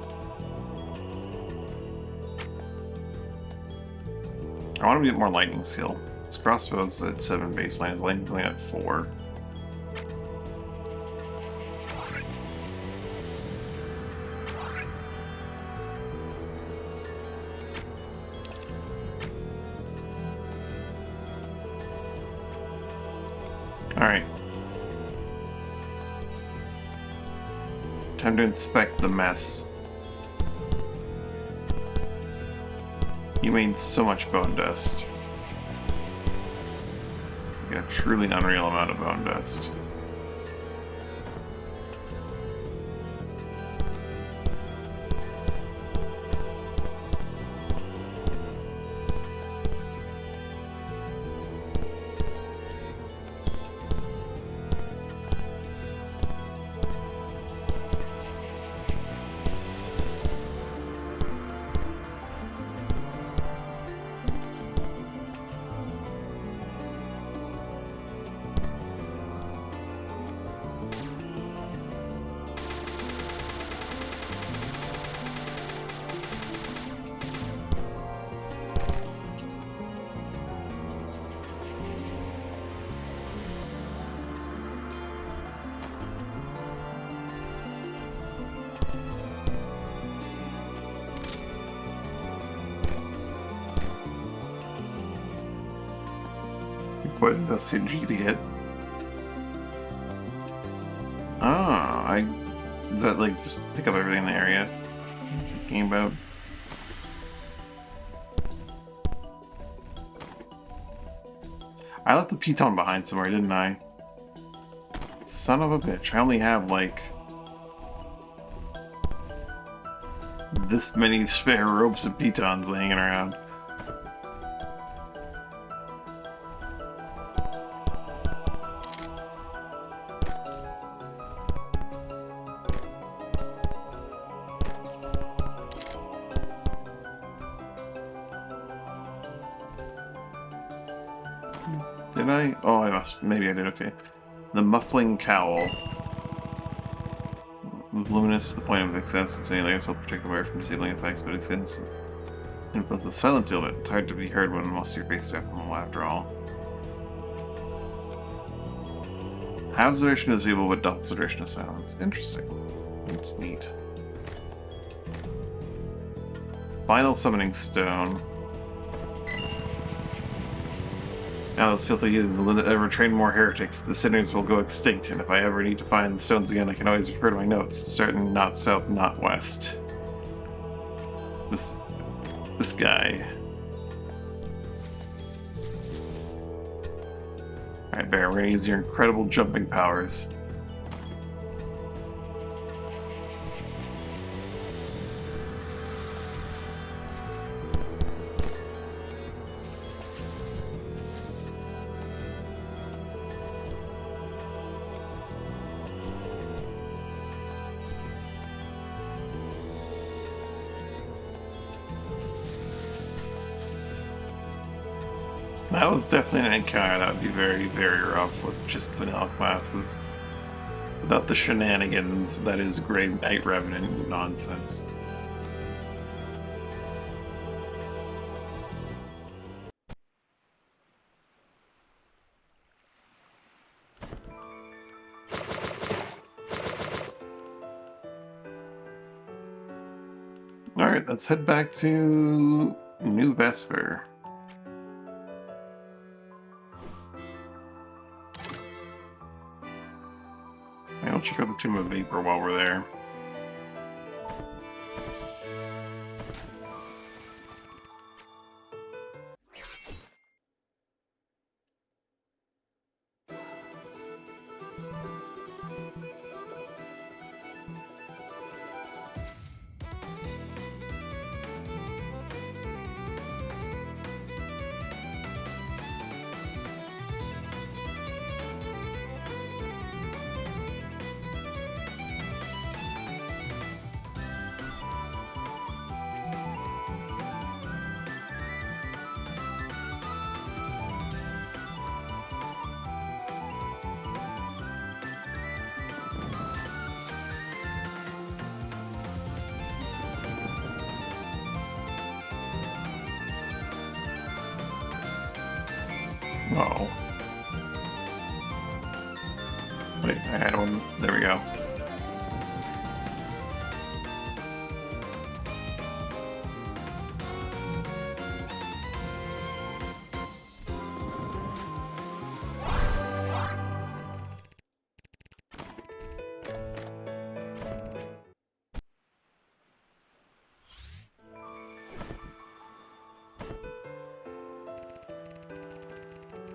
I want him to get more lightning skill. His crossbow's at 7 baseline, his lightning's only at 4. Alright. Time to inspect the mess. You made so much bone dust. You got a truly unreal amount of bone dust. Poison dust hit G to hit. Ah, does that like just pick up everything in the area? Thinking about. I left the Piton behind somewhere, didn't I? Son of a bitch! I only have like this many spare ropes of Pitons laying around. Did I? Oh, I must. Maybe I did. Okay. The Muffling Cowl. Luminous to the point of excess. It's any layers will protect the wearer from disabling effects, but extends influence the silence seal bit. It's hard to be heard when most of your face is abnormal after all. Halves duration is disabled, but doubles the duration of silence. Interesting. That's neat. Final Summoning Stone. Now those filthy heathens will ever train more heretics. The sinners will go extinct, and if I ever need to find the stones again, I can always refer to my notes, starting not south, not west. This guy. Alright, Bear, we're gonna use your incredible jumping powers. That was definitely an encounter that would be very, very rough with just vanilla classes. Without the shenanigans that is Grey Knight Revenant nonsense. Alright, let's head back to New Vesper. check out the Tomb of Vapor while we're there. Oh. Wait, I had one. There we go.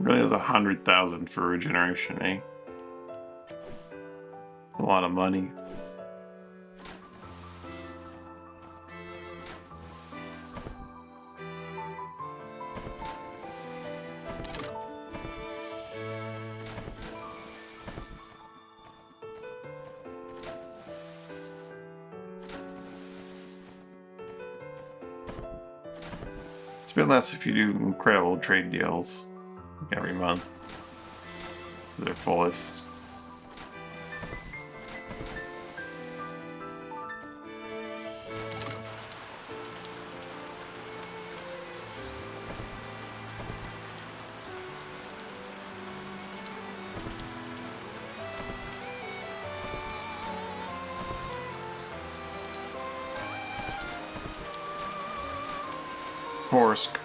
Really has 100,000 for regeneration, eh? A lot of money. It's a bit less if you do incredible trade deals every month to their fullest. Horsk.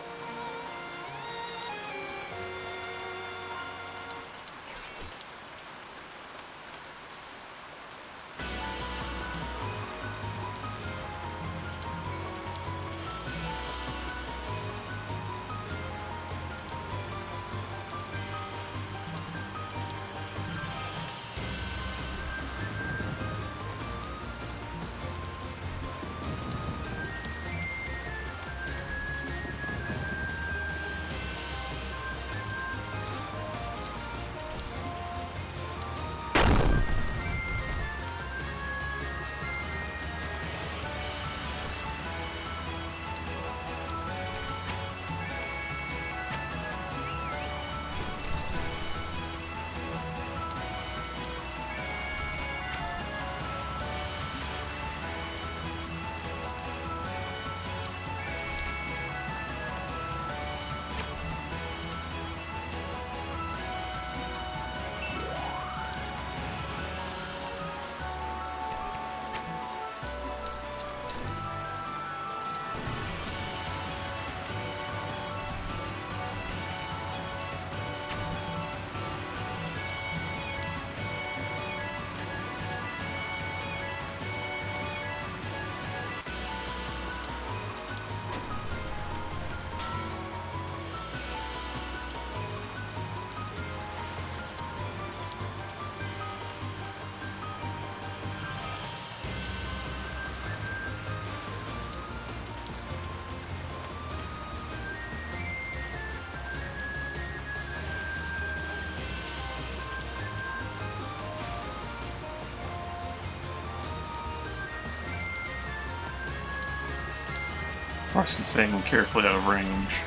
Horsk is staying carefully out of range.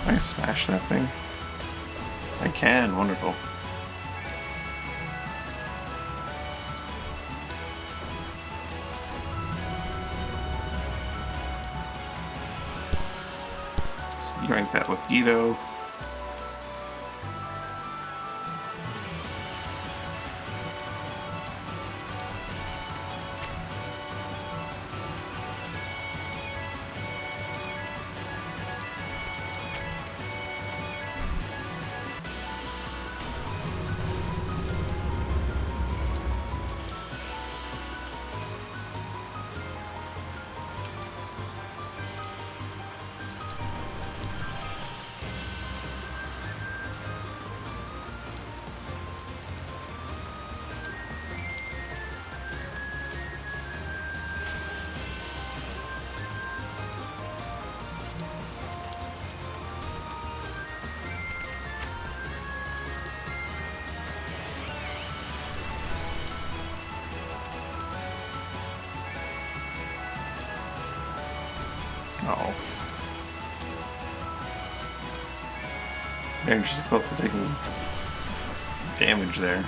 Can I smash that thing? I can, wonderful. So you rank that with Ito. Oh. Maybe she's close to taking damage there.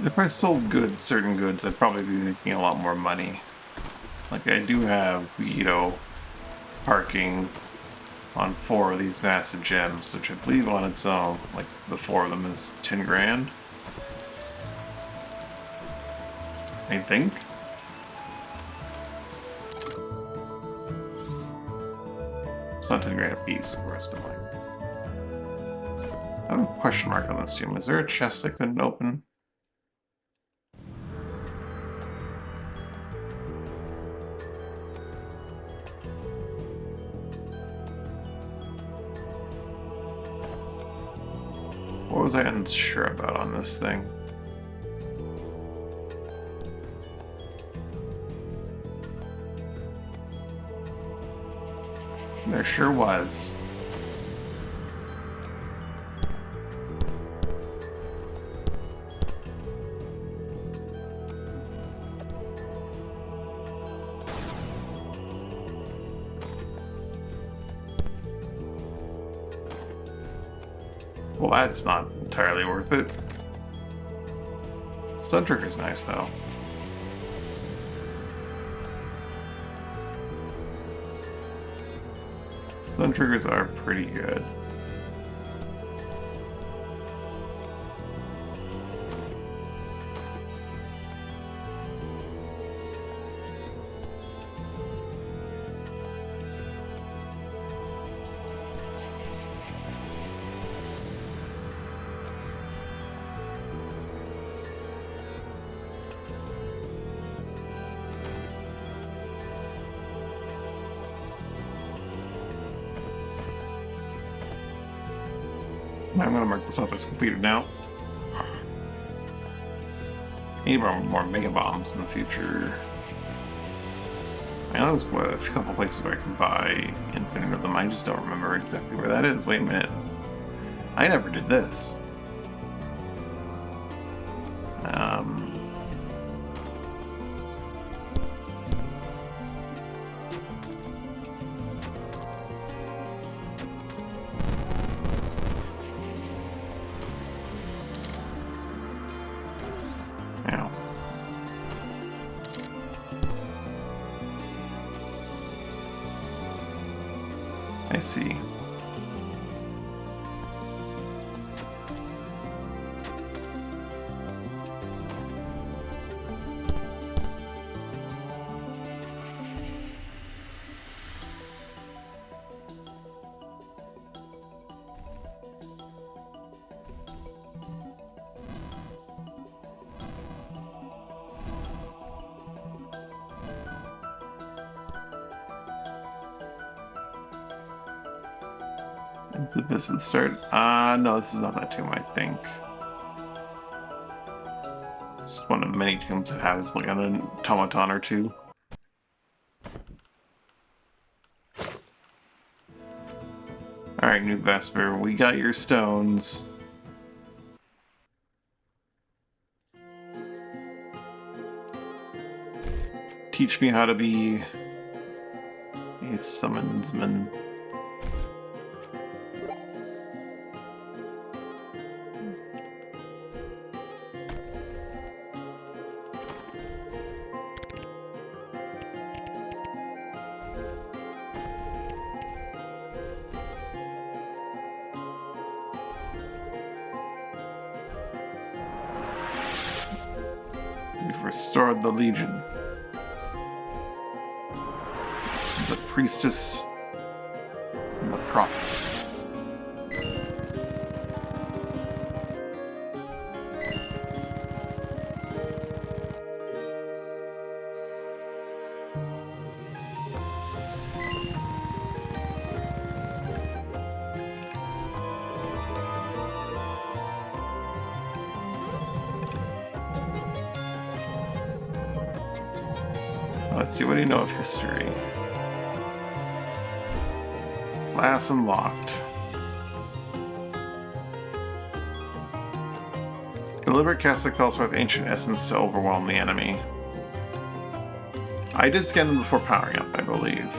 If I sold certain goods, I'd probably be making a lot more money. Like, I do have, parking on 4 of these massive gems, which I believe on its own, like, the 4 of them is 10 grand. I think? It's not 10 grand a piece, of course, but like... I have a question mark on this tomb. Is there a chest I couldn't open? What was I unsure about on this thing? There sure was. Well, that's not entirely worth it. Stun trigger's nice, though. Stun triggers are pretty good. I'm gonna mark this off as completed now. I need more mega bombs in the future. I know there's a couple places where I can buy infinite of them. I just don't remember exactly where that is. Wait a minute. I never did this. Ow. I see. The visit start. No, this is not that tomb, I think. Just one of the many tombs that has like an automaton or two. Alright, New Vesper, we got your stones. teach me how to be a summonsman. We've restored the Legion. The Priestess and the Prophet. Let's see, what do you know of history? Class unlocked. Deliberate casting calls forth ancient essence to overwhelm the enemy. I did scan them before powering up, I believe.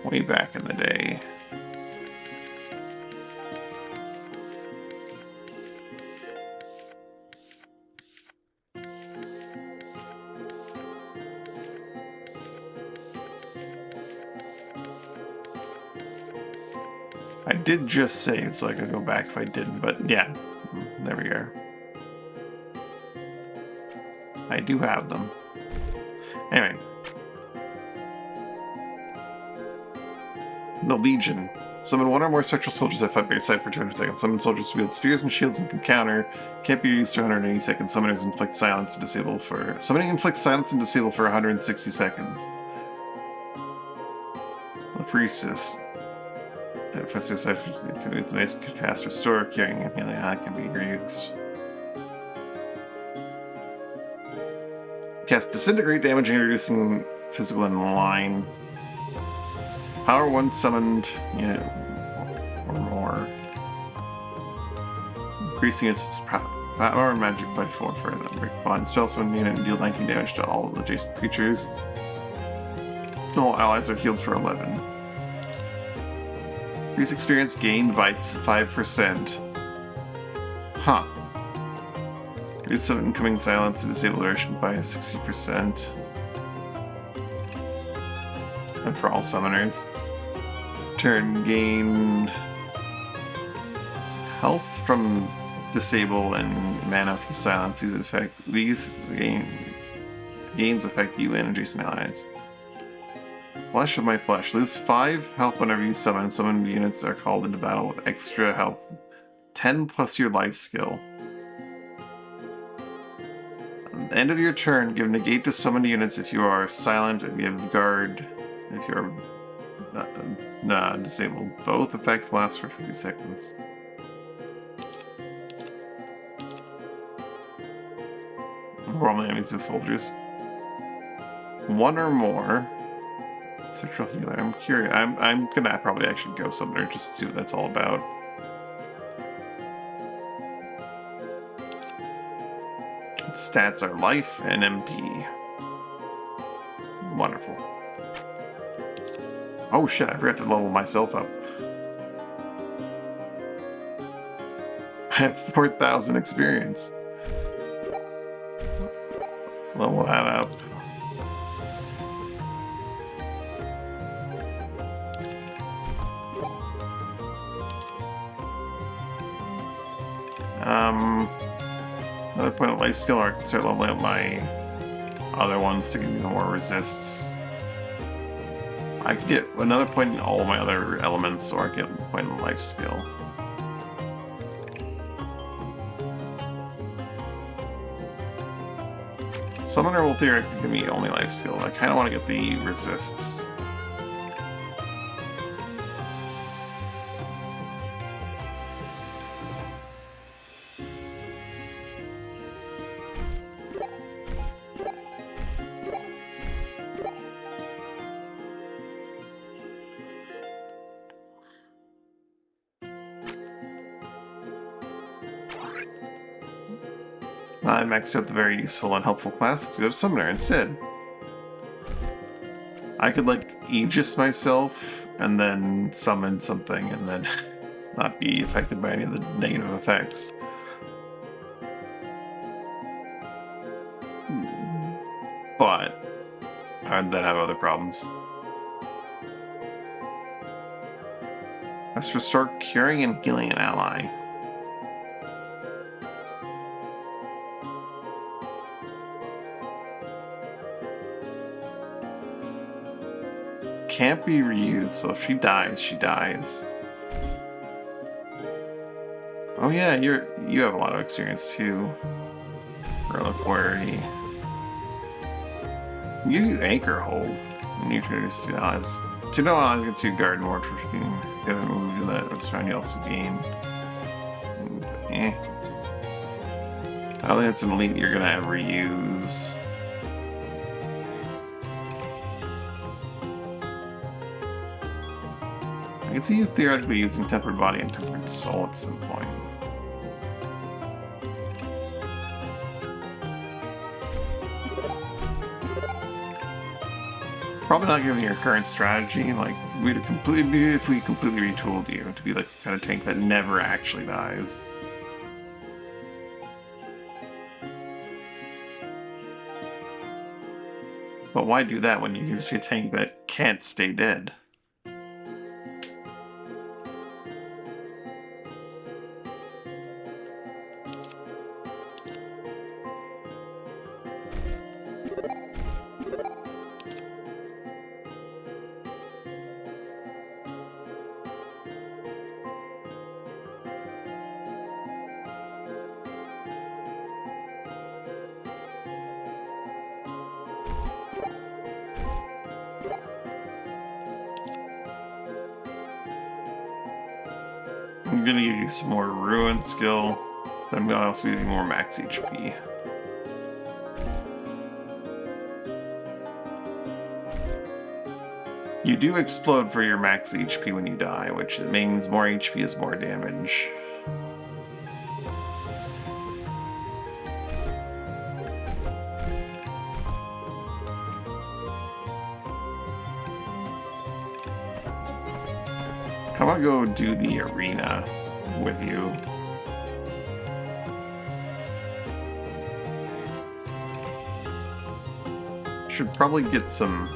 Way back in the day. I did just save, so I could go back if I didn't, but yeah, there we are. I do have them. Anyway. The Legion. Summon one or more spectral soldiers that fight by your side for 200 seconds. Summon soldiers who wield spears and shields and can counter. Can't be used for 180 seconds. Summoners inflict silence and disable for... Summoning inflicts silence and disable for 160 seconds. The Priestess. First deciphers activates the base could cast Restore, carrying and healing can be reused. Cast Disintegrate, damaging and reducing physical in line. Power one summoned unit or more. Increasing its power and magic by 4 further. Break bond spell summon unit and deal 19 damage to all adjacent creatures. All allies are healed for 11. Increase experience gained by 5%. Huh. Reduce some incoming silence and disable duration by 60%. And for all summoners. Turn gain health from disable and mana from silence. These gains affect you and adjacent allies. Flesh of my flesh. Lose 5 health whenever you summon. Summoned units are called into battle with extra health. 10 plus your life skill. At the end of your turn, give negate to summoned units if you are silent, and give guard if you are disabled. Both effects last for 50 seconds. Overwhelm the enemies with soldiers. One or more. Central healer. I'm curious. I'm gonna probably actually go summoner just to see what that's all about. Its stats are life and MP. Wonderful. Oh shit, I forgot to level myself up. I have 4,000 experience. Level that up. Another point of life skill, or I can start leveling up my other ones to give me more resists. I could get another point in all my other elements, or I could get a point in life skill. Summoner will theoretically give me only life skill. I kind of want to get the resists. I maxed out the very useful and helpful class. Let's go to Summoner instead. I could, like, Aegis myself and then summon something and then not be affected by any of the negative effects. But I would then have other problems. Let's restore curing and healing an ally. Can't be reused, so if she dies, she dies. Oh yeah, you have a lot of experience too. Reliquary. You use Anchor Hold when you introduce two allies. To know allies get to Garden Ward for 15. The other move to that was trying to also gain. Eh. I don't think it's an elite you're gonna ever use. I can see you theoretically using Tempered Body and Tempered Soul at some point. Probably not given your current strategy. Like, we'd completely, if we completely retooled you to be like some kind of tank that never actually dies. But why do that when you can just be a tank that can't stay dead? I'm gonna give you some more Ruin skill, but I'm gonna also give you more max HP. You do explode for your max HP when you die, which means more HP is more damage. How about go do the arena with you? Should probably get some...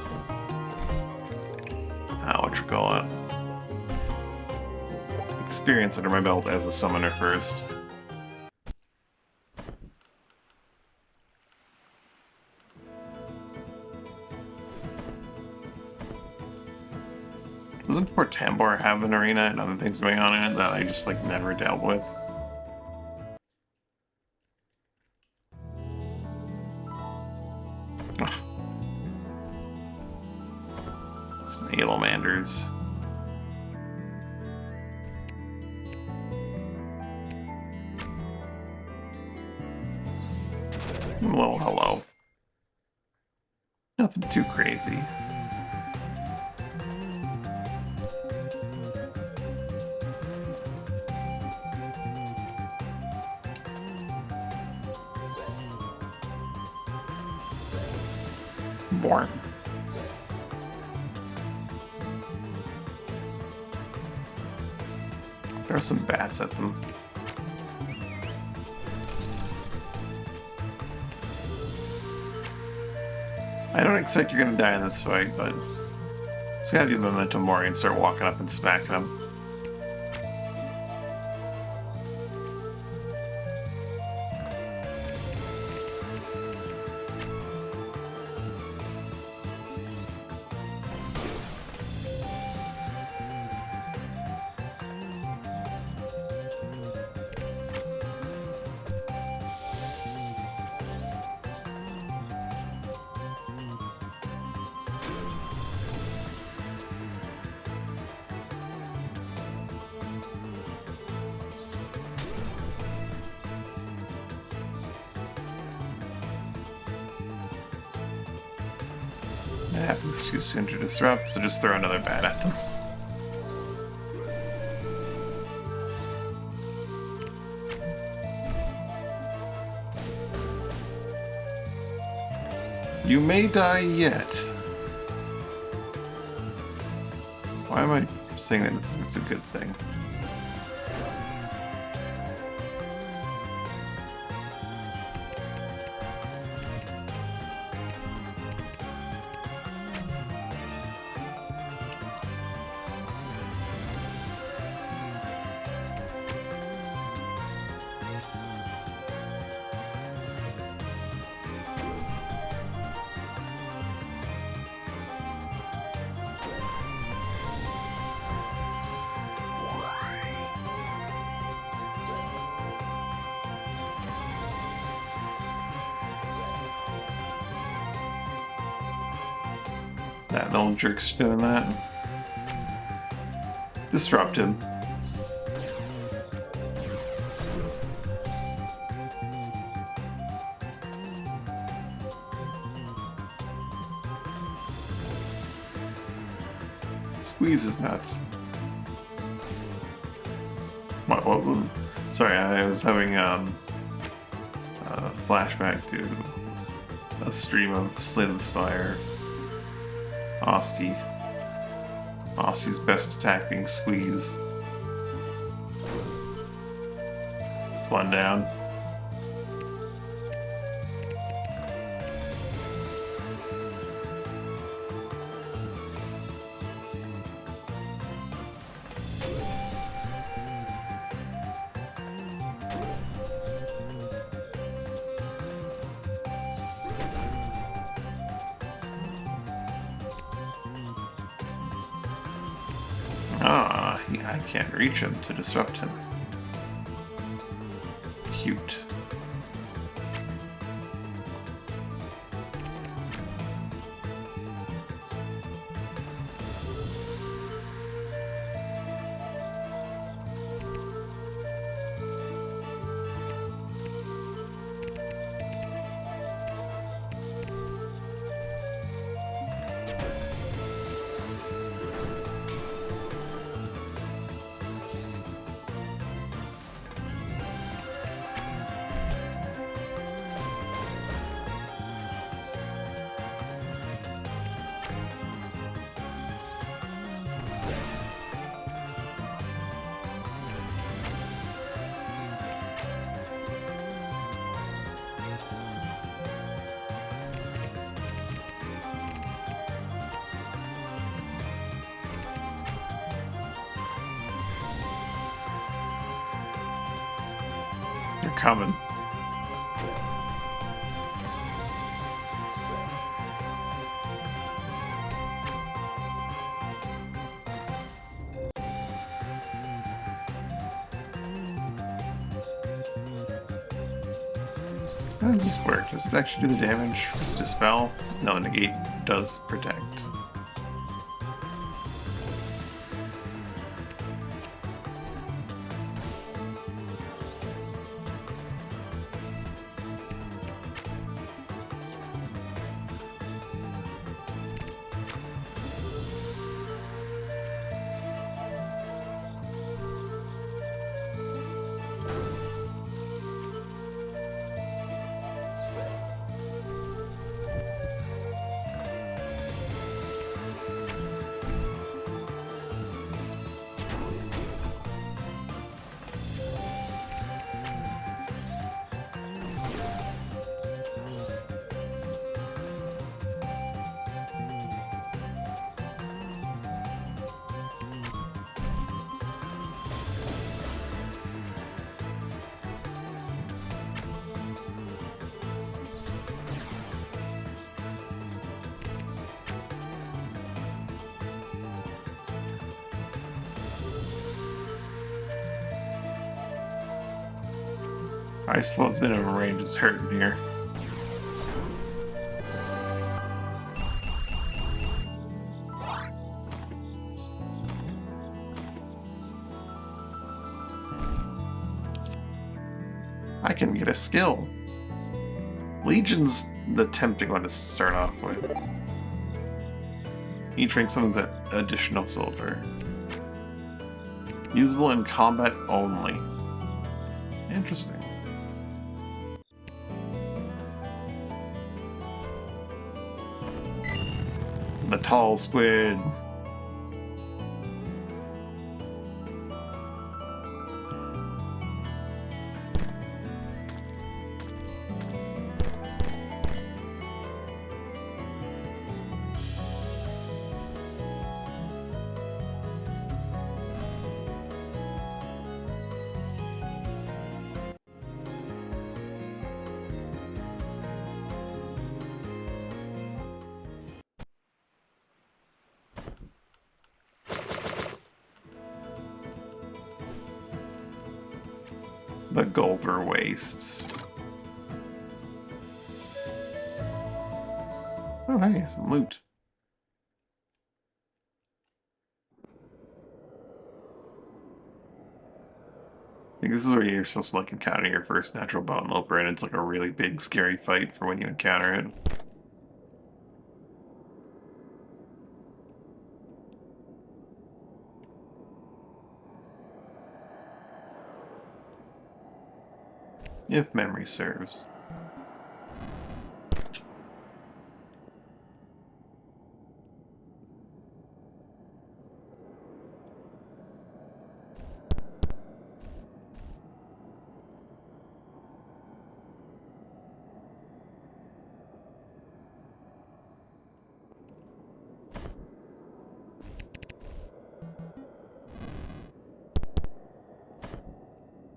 what you call it? Experience under my belt as a summoner first. Doesn't Port Tambor have an arena and other things going on in it that I just like never dealt with? Ugh. Some Aelamanders. Well, hello. Nothing too crazy. Born. There are some bats at them. I don't expect you're gonna die in this fight, but it's gotta do Memento Mori and start walking up and smacking them. It happens too soon to disrupt, so just throw another bat at them. You may die yet. Why am I saying that it's a good thing? That little jerk's doing that. Disrupt him. Squeeze his nuts. What? Sorry, I was having a flashback to a stream of Slay the Spire. Osty's best attack being Squeeze. It's one down. I can't reach him to disrupt him. Cute. You're coming. How does this work? Does it actually do the damage? Does it dispel? No, the negate does protect. Ice Flow's minimum range is hurting here. I can get a skill. Legion's the tempting one to start off with. Each rank summons that additional soldier. Usable in combat only. Interesting. The tall squid. The Gulver Wastes. Oh, hey, some loot. I think this is where you're supposed to like encounter your first natural bone loper, and it's like a really big, scary fight for when you encounter it. If memory serves.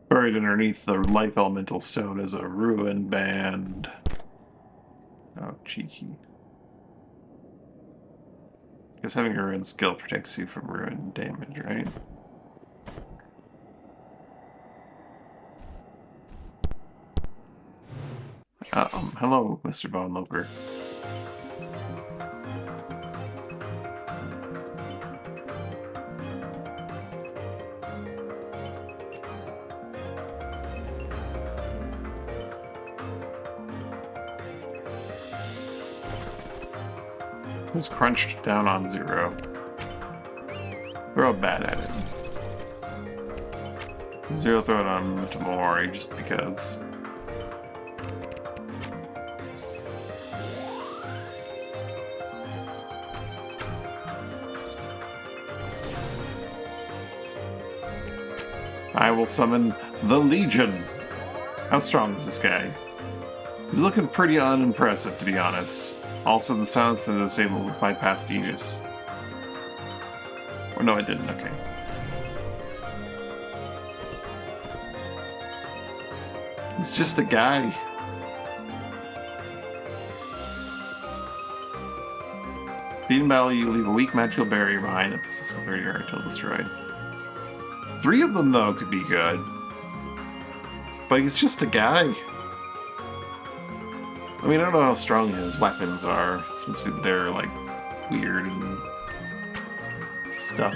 Buried underneath the life elemental stone is a ruin band. Oh, cheeky. Guess having a ruin skill protects you from ruin damage, right? Hello, Mr. Bone Loper. He's crunched down on 0. They're all bad at it. 0 throw it on Tamori just because. I will summon the Legion. How strong is this guy? He's looking pretty unimpressive, to be honest. Also, the silence and the disable will bypass Aegis. Or no, I didn't. Okay. He's just a guy. Beat in battle, you leave a weak magical barrier behind that possesses with 30 until destroyed. 3 of them, though, could be good. But he's just a guy. I mean, I don't know how strong his weapons are, since they're, like, weird and stuff.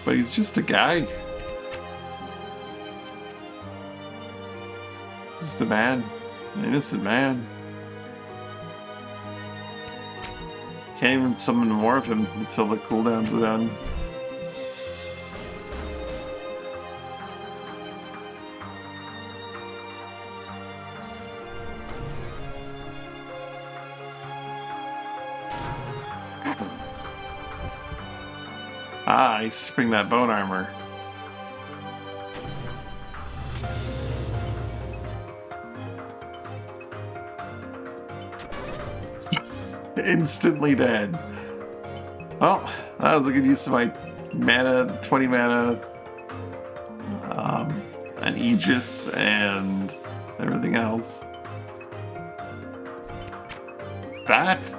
But he's just a guy. Just a man. An innocent man. Can't even summon more of him until the cooldowns are done. Ah, he's stripping that bone armor. Instantly dead. Well, that was a good use of my mana, 20 mana, an Aegis, and everything else. That?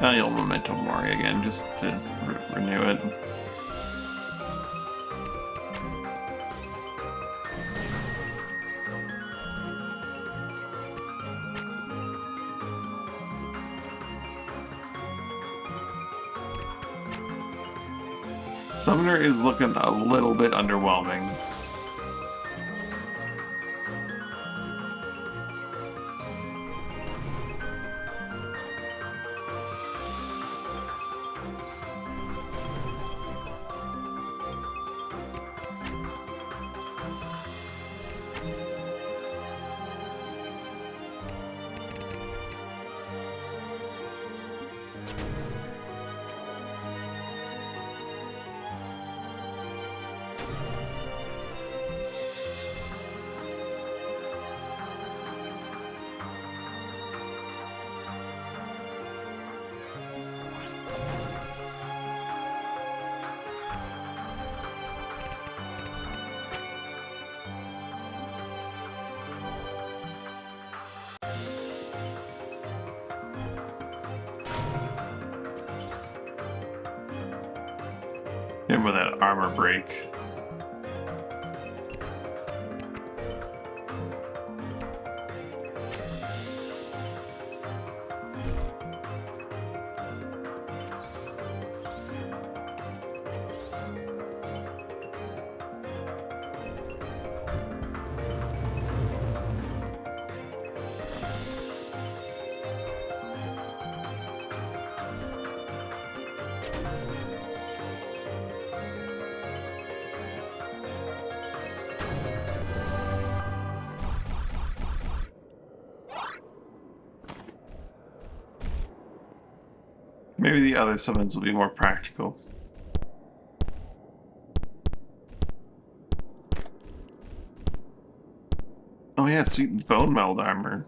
You'll Memento Mori again, just to renew it. Summoner is looking a little bit underwhelming. Him with that armor break. Maybe the other summons will be more practical. Oh yeah, sweet bone meld armor.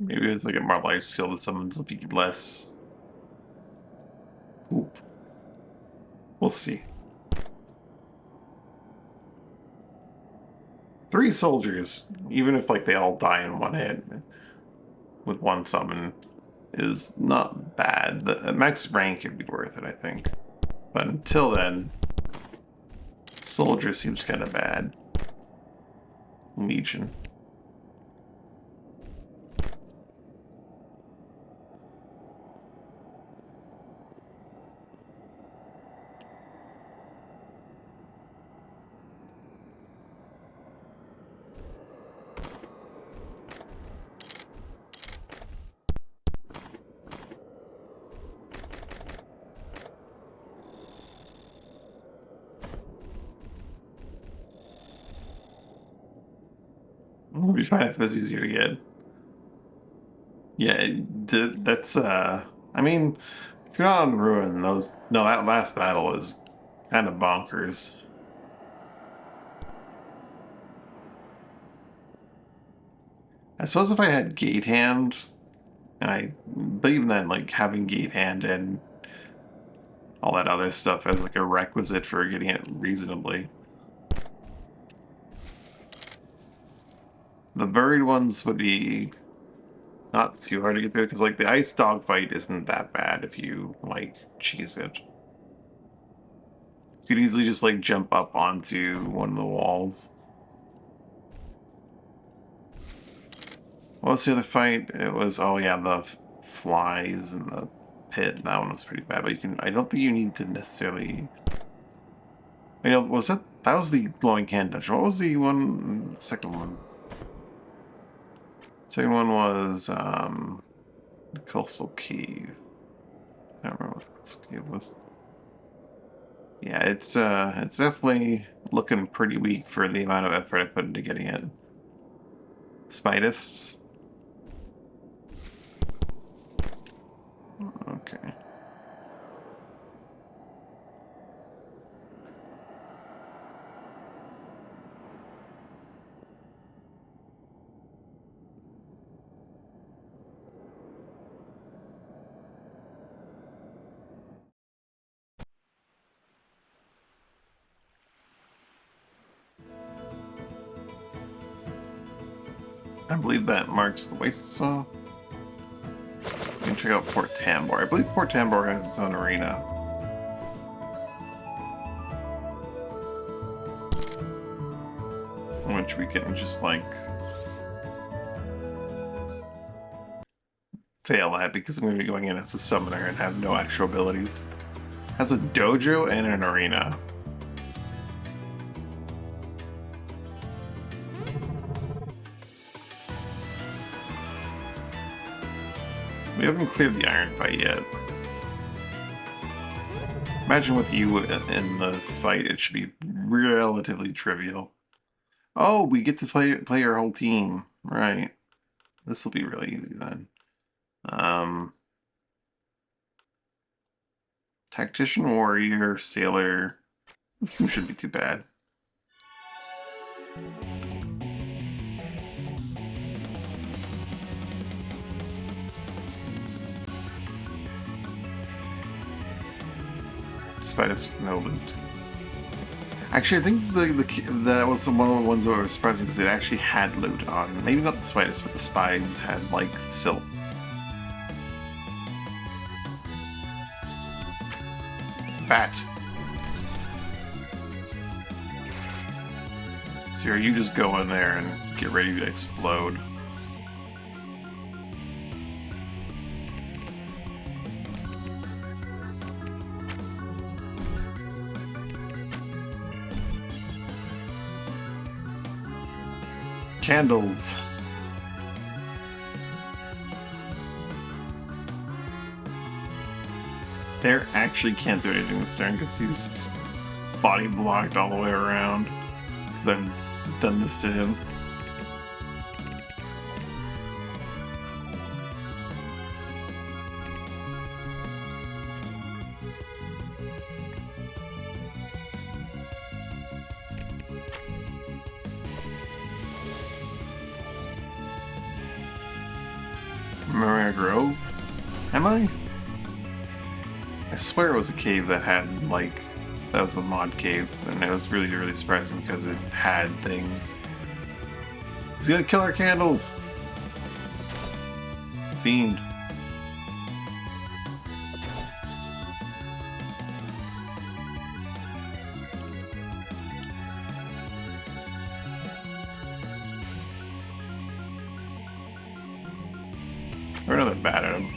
Maybe it's like a more life skill that summons will be less. Ooh. We'll see. 3 soldiers, even if like they all die in one hit with one summon, is not bad. The max rank could be worth it, I think. But until then, soldier seems kind of bad. Legion. It'll be fine if it was easier to get. Yeah, that's, I mean, if you're not on Ruin, those, no, that last battle is kind of bonkers. I suppose if I had Gate Hand, but even then, like having Gate Hand and all that other stuff as like a requisite for getting it reasonably. The buried ones would be not too hard to get through because like the ice dog fight isn't that bad if you like cheese it. You could easily just like jump up onto one of the walls. What was the other fight? It was, oh yeah, the flies in the pit. That one was pretty bad, but I don't think you need to necessarily, was that was the glowing hand dungeon. What was the second one? Second one was, the coastal cave. I don't remember what the coastal cave was. Yeah, it's definitely looking pretty weak for the amount of effort I put into getting it. Spideists. Okay. I believe that marks the waste saw. You can check out Port Tambor. I believe Port Tambor has its own arena. Which we can just like fail at because I'm going to be going in as a summoner and have no actual abilities. Has a dojo and an arena. We haven't cleared the iron fight yet. Imagine with you in the fight, it should be relatively trivial. Oh, we get to play our whole team. Right. This will be really easy then. Tactician, warrior, sailor. This one shouldn't be too bad. Despite its no loot. Actually, I think that was one of the ones that were surprising because it actually had loot on. Maybe not the spiders, but the spies had like silk. Bat. So you just go in there and get ready to explode. Candles. There actually can't do anything this turn because he's just body blocked all the way around. Because I've done this to him. Maria Grove? Am I? I swear it was a cave that had, like, that was a mod cave, and it was really, really surprising because it had things. He's gonna kill our candles! Fiend. Or another bat at him.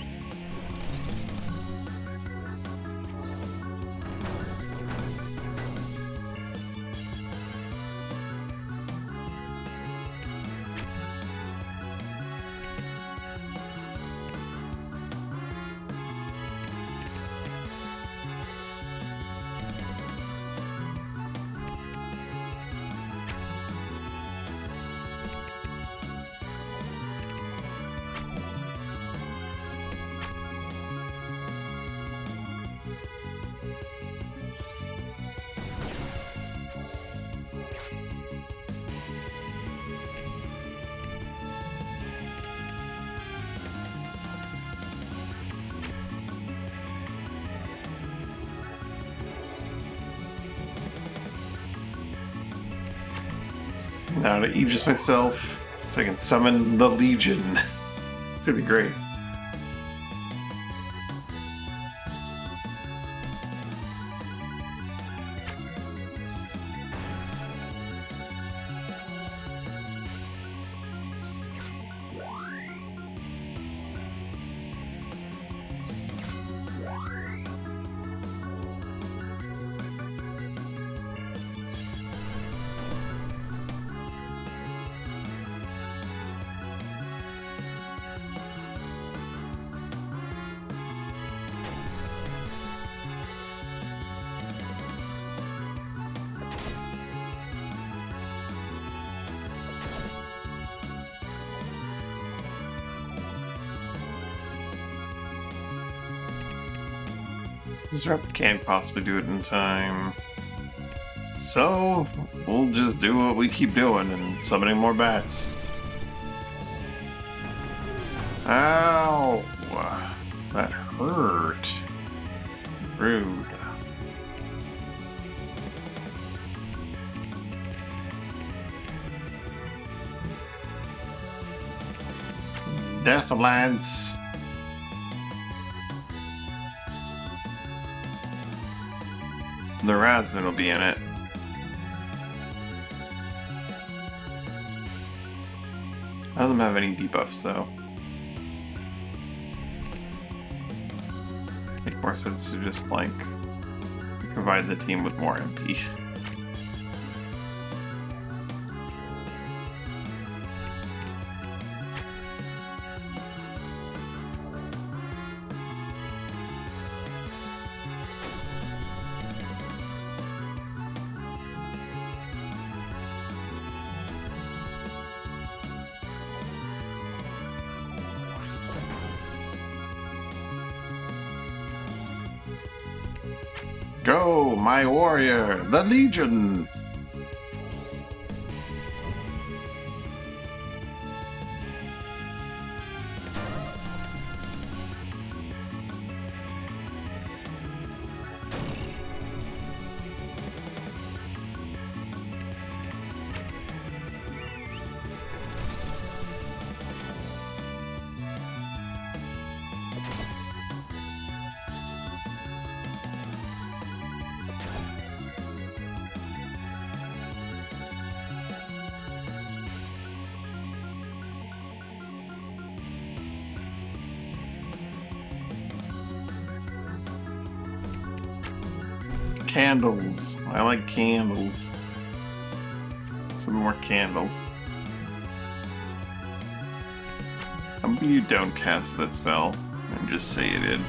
Now to Aegis myself so I can summon the Legion. It's gonna be great. This rep can't possibly do it in time. So, we'll just do what we keep doing and summoning more bats. Ow! That hurt. Rude. Death Lance. The Rasman will be in it. None of them have any debuffs though. Make more sense to just like provide the team with more MP. Go, my warrior, the Legion! Candles. I like candles. Some more candles. How about you don't cast that spell and just say you did?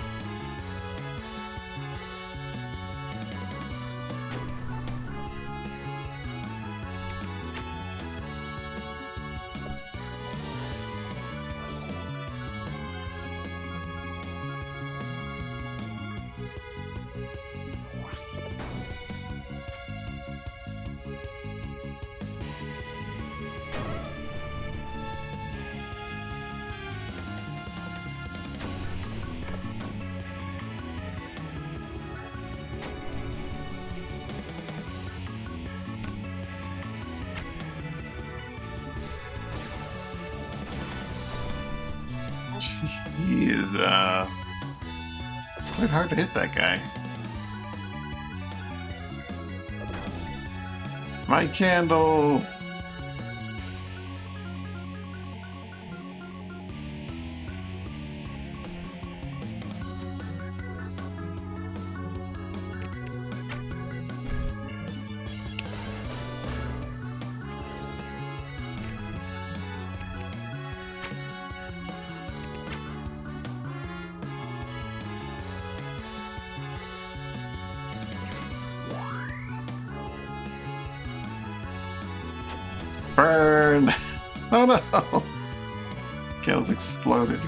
He is, quite hard to hit that guy. My candle! Burn! Oh no! Candles exploded.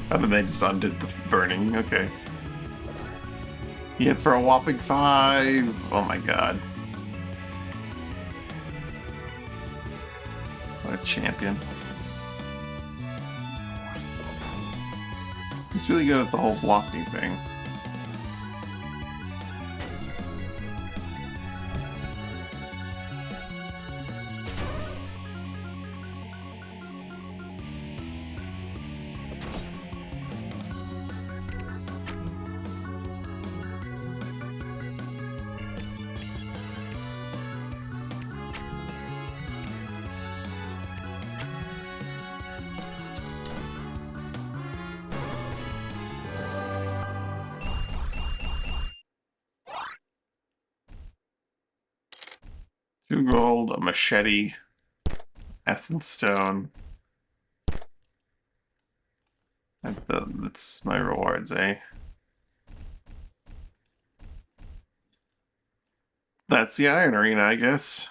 Oh, and then they just undid the burning. Okay. He hit for a whopping 5. Oh my god. What a champion. He's really good at the whole blocking thing. Two gold, a machete, essence stone. That's my rewards, eh? That's the Iron Arena, I guess.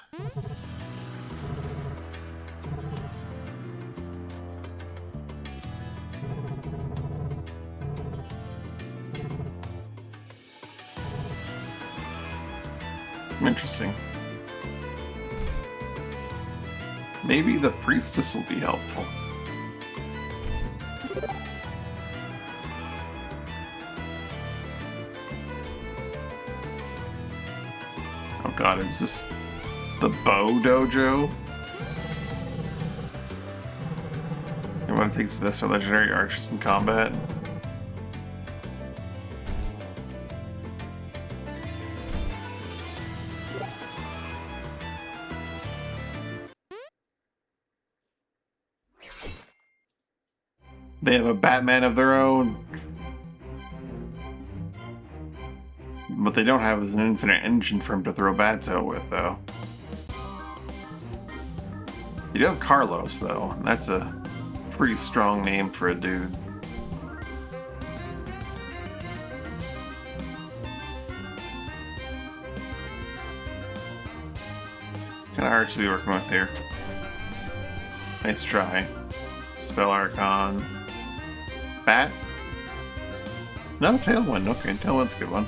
Interesting. Maybe the priestess will be helpful. Oh god, is this the bow dojo? Everyone takes the best of legendary archers in combat. They have a Batman of their own. What they don't have is an infinite engine for him to throw bats out with, though. You do have Carlos, though. That's a pretty strong name for a dude. What kind of art should we be working with here? Nice try. Spell Archon. Bat? No, Tailwind. Okay, Tailwind's a good one.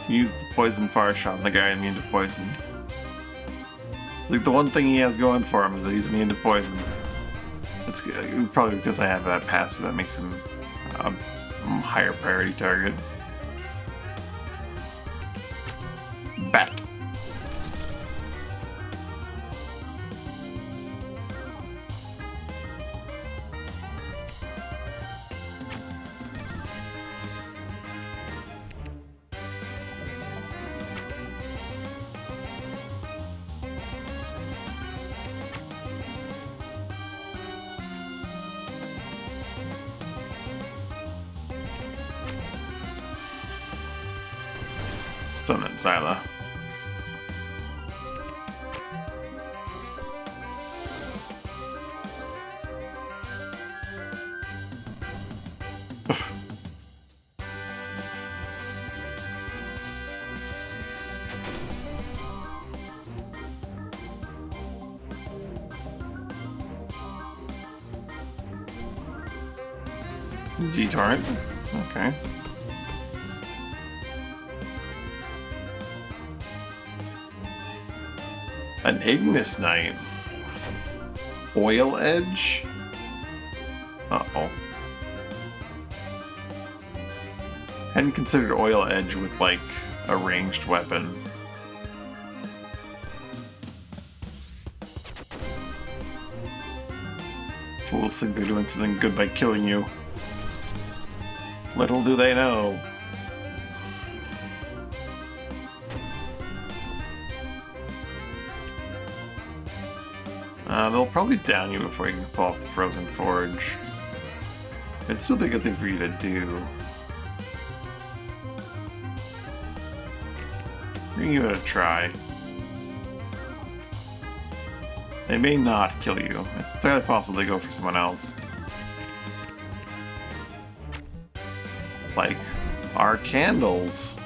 Use the poison fire shot on the guy immune to poison. Like, the one thing he has going for him is that he's immune to poison. It's probably because I have that passive that makes him a higher priority target. Bat. Stun that Xyla. Z-Torrent. Okay. An Ignis Knight. Oil Edge? Uh-oh. Hadn't considered Oil Edge with, like, a ranged weapon. Fools think they're doing something good by killing you. Little do they know. They'll probably down you before you can pull off the Frozen Forge. It'd still be a good thing for you to do. We're gonna give it a try. They may not kill you. It's entirely possible they go for someone else. Like, our candles.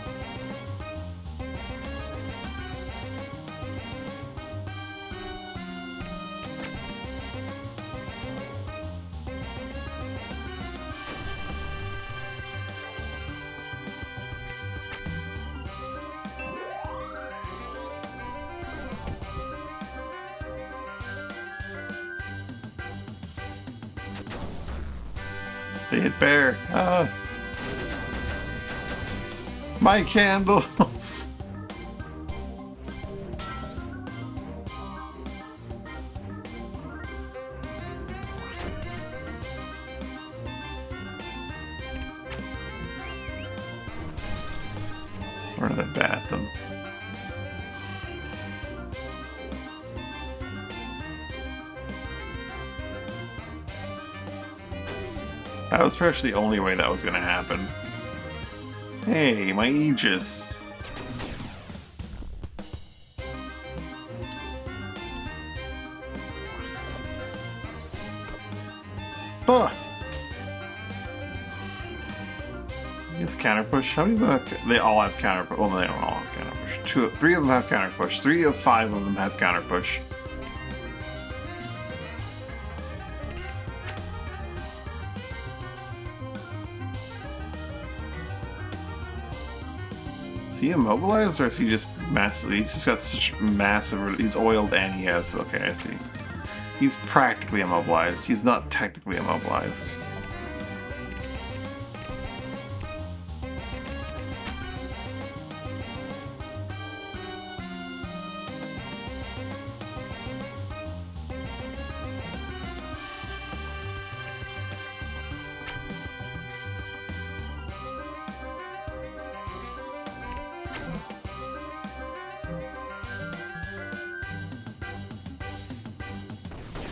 They hit bear. Ah. My candles! Or did I bat them? That was pretty much the only way that was gonna happen. Hey, my Aegis! Bah! Is counter push? How many of them have, they all have counter push? Well, they don't all have counter push. Three of them have counter push. 3 of 5 of them have counter push. Is he immobilized, or is he just massive? He's just got such massive. He's oiled and he has. Okay, I see. He's practically immobilized. He's not technically immobilized.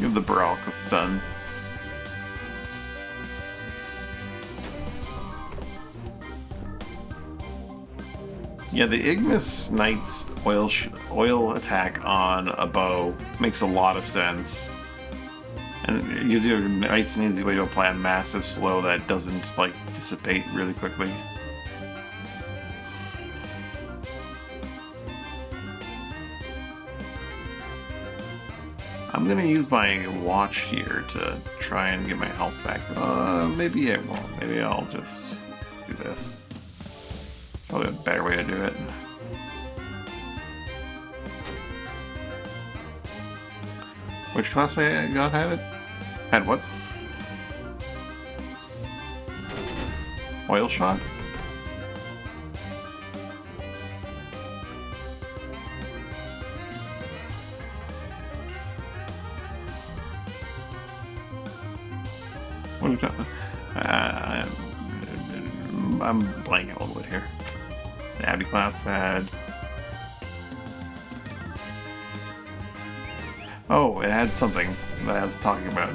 Give the Baralka stun. Yeah, the Ignis Knight's oil attack on a bow makes a lot of sense. And it gives you a nice and easy way to apply a massive slow that doesn't, like, dissipate really quickly. I'm gonna use my watch here to try and get my health back. Maybe I won't. Maybe I'll just do this. It's probably a better way to do it. Which class I got had it? Had what? Oil shot? What is that? I'm blanking a little bit here. The Abby class had... Oh, it had something that I was talking about.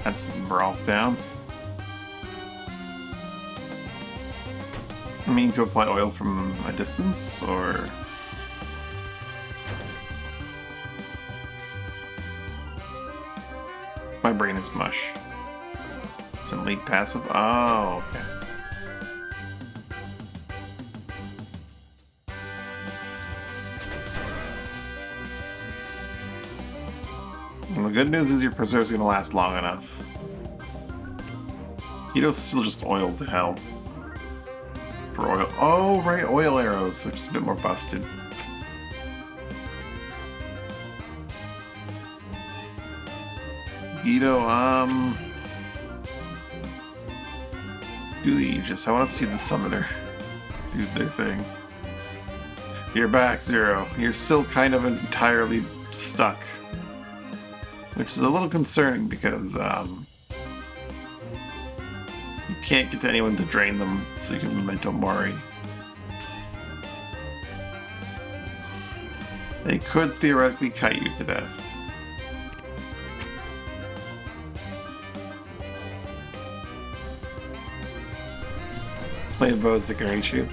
That's Brawl down. I mean, to apply oil from a distance, or... My brain is mush. It's an elite passive? Oh, okay. And the good news is your preserve's gonna last long enough. Hito's still just oiled to hell. For oil. Oh, right, oil arrows, which is a bit more busted. Guido, do the Aegis. I want to see the Summoner do their thing. You're back, Zero. You're still kind of entirely stuck. Which is a little concerning because, you can't get to anyone to drain them, so you can Memento Mori. They could theoretically kite you to death. Playing bows that can reach you.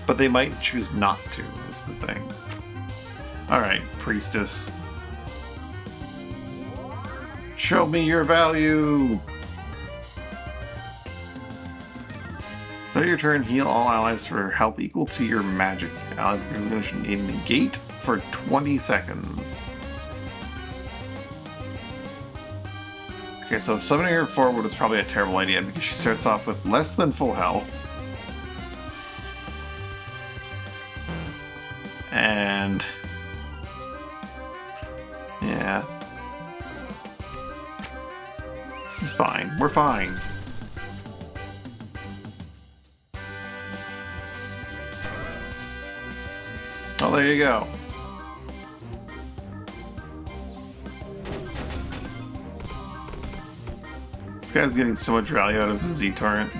But they might choose not to, is the thing. Alright, Priestess. Show me your value! Start your turn, heal all allies for health equal to your magic. Allies in negate for 20 seconds. Okay, so summoning her forward is probably a terrible idea because she starts off with less than full health. And... yeah. This is fine. We're fine. Oh, there you go. This guy's getting so much value out of his Z-Torrent.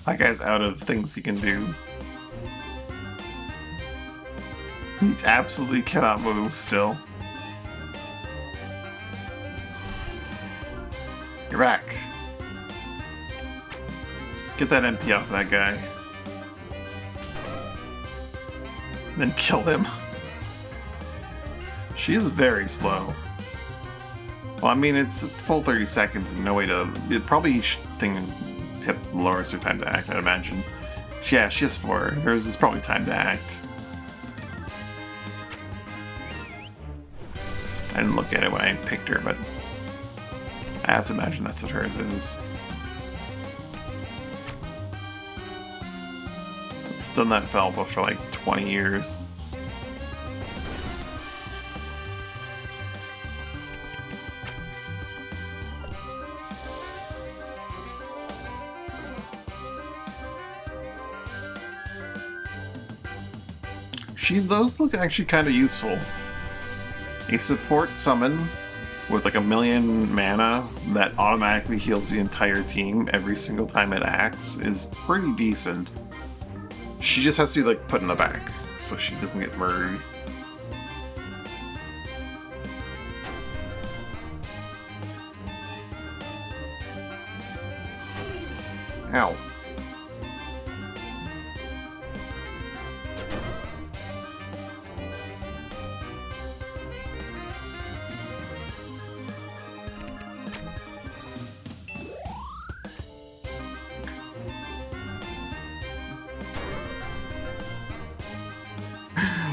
That guy's out of things he can do. He absolutely cannot move still. You're back. Get that MP off that guy. And then kill him. She is very slow. Well, I mean, it's a full 30 seconds and no way to... It probably each thing hit lowers her time to act, I'd imagine. Yeah, she has 4. Hers is probably time to act. I didn't look at it when I picked her, but I have to imagine that's what hers is. It's done that Velva for like 20 years. Those look actually kind of useful. A support summon with like 1,000,000 mana that automatically heals the entire team every single time it acts is pretty decent. She just has to be like put in the back so she doesn't get murdered. Ow.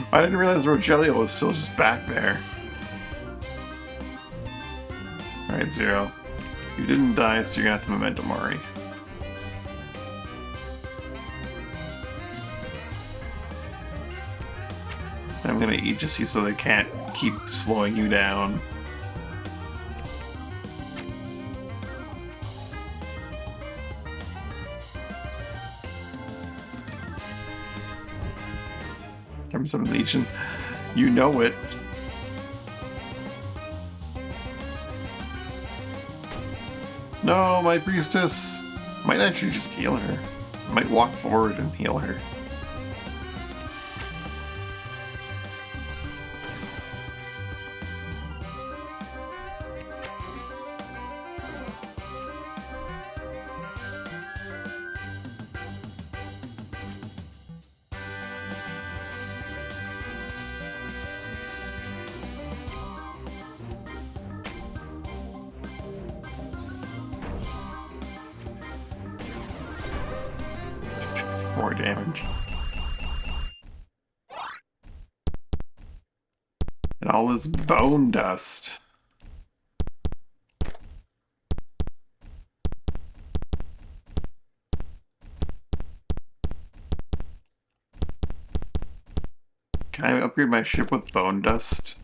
I didn't realize Rogelio was still just back there. Alright, Zero. You didn't die, so you're gonna have to Memento Mori. I'm gonna eat just you so they can't keep slowing you down. Some Legion. You know it. No, my priestess might actually just heal her. Might walk forward and heal her. More damage. And all this bone dust. Can I upgrade my ship with bone dust?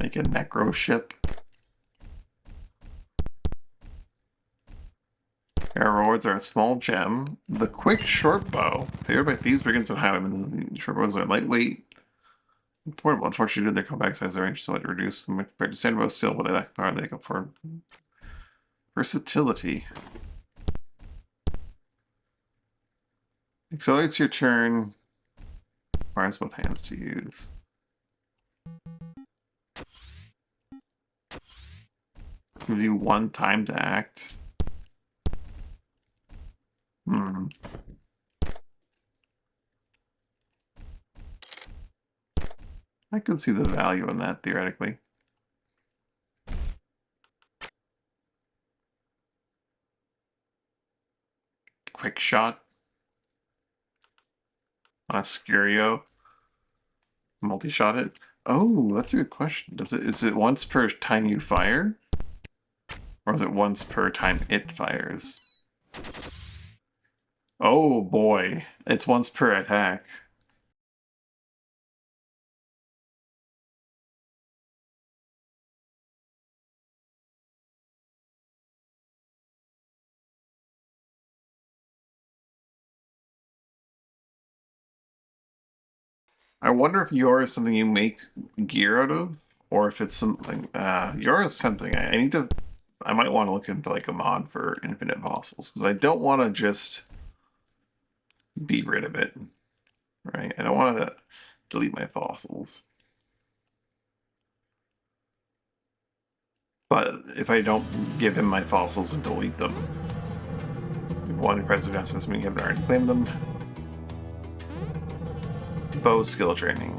Make a necro ship. Our rewards are a small gem, the quick short bow, favored by thieves, brigands, and highwaymen. The short bows are lightweight and portable. Unfortunately, their compact size, their range is somewhat reduced when compared to standard bows. Still, but they lack power. They go for versatility. Accelerates your turn. Requires both hands to use. Gives you 1 time to act. I could see the value in that, theoretically. Quick shot. Oscurio. Multi-shot it. Oh, that's a good question. Is it once per time you fire? Or is it once per time it fires? Oh boy. It's once per attack. I wonder if Yor is something you make gear out of, or if it's something. Yor is something I need to. I might want to look into like a mod for infinite fossils because I don't want to just be rid of it, right? I don't want to delete my fossils. But if I don't give him my fossils and delete them, one president says we haven't already claimed them. Bow skill training.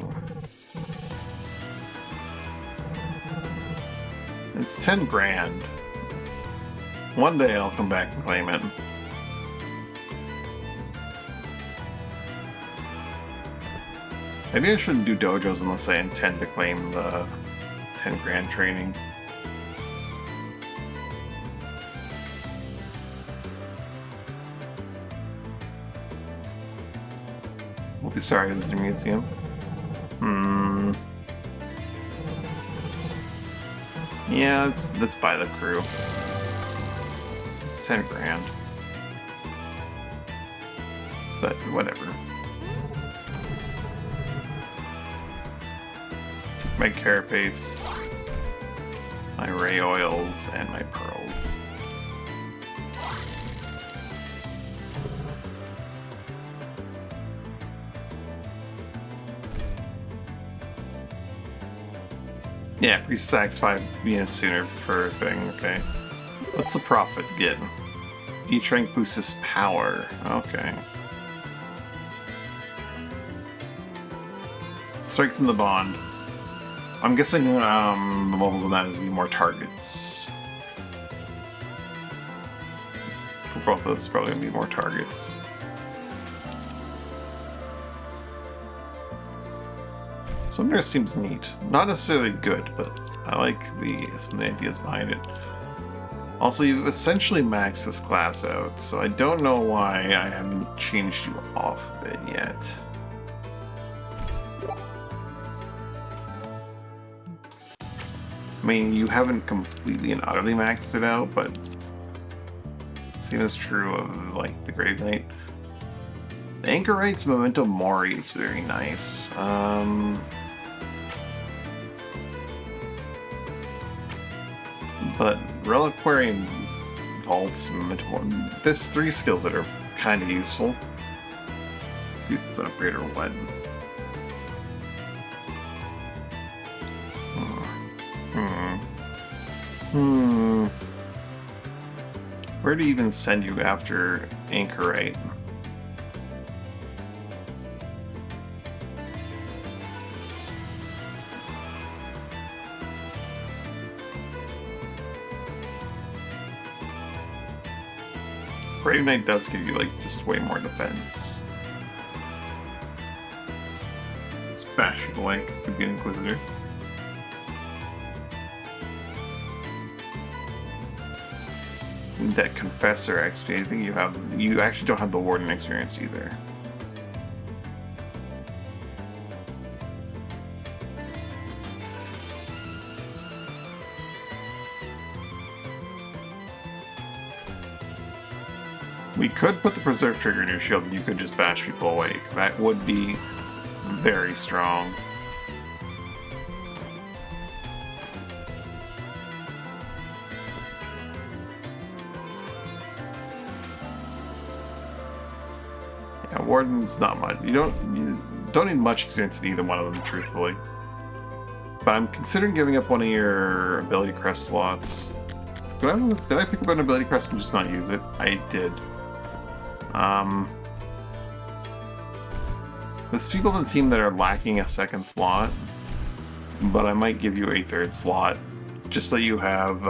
It's 10 grand. One day I'll come back and claim it. Maybe I shouldn't do dojos unless I intend to claim the 10 grand training. Multi-star items in museum. Yeah, let's buy the crew. It's 10 grand. But whatever. Take my carapace, my ray oils, and my pearls. Yeah, pre-sax 5 units sooner per thing, okay. What's the profit get? Each rank boosts his power. Okay. Strengthen the bond. I'm guessing the levels of that is to be more targets. For both of us, probably gonna be more targets. Summoner seems neat. Not necessarily good, but I like some of the ideas behind it. Also, you've essentially maxed this class out, so I don't know why I haven't changed you off of it yet. I mean, you haven't completely and utterly maxed it out, but same is true of, like, the Grave Knight. Anchorite's Memento Mori is very nice. But Reliquary and Vaults and Memento Mori, there's 3 skills that are kind of useful. Let's see if it's an upgrade or what. Where to even send you after Anchorite? Brave Knight does give you, like, just way more defense. Let's bash it away. Could be an Inquisitor. That Confessor XP, I think you actually don't have the Warden experience either. We could put the Preserve trigger in your shield and you could just bash people away. That would be very strong. Yeah, Warden's not much. You don't need much experience in either one of them, truthfully. But I'm considering giving up one of your ability crest slots. Did I pick up an ability crest and just not use it? I did. There's people on the team that are lacking a second slot, but I might give you a third slot, just so you have,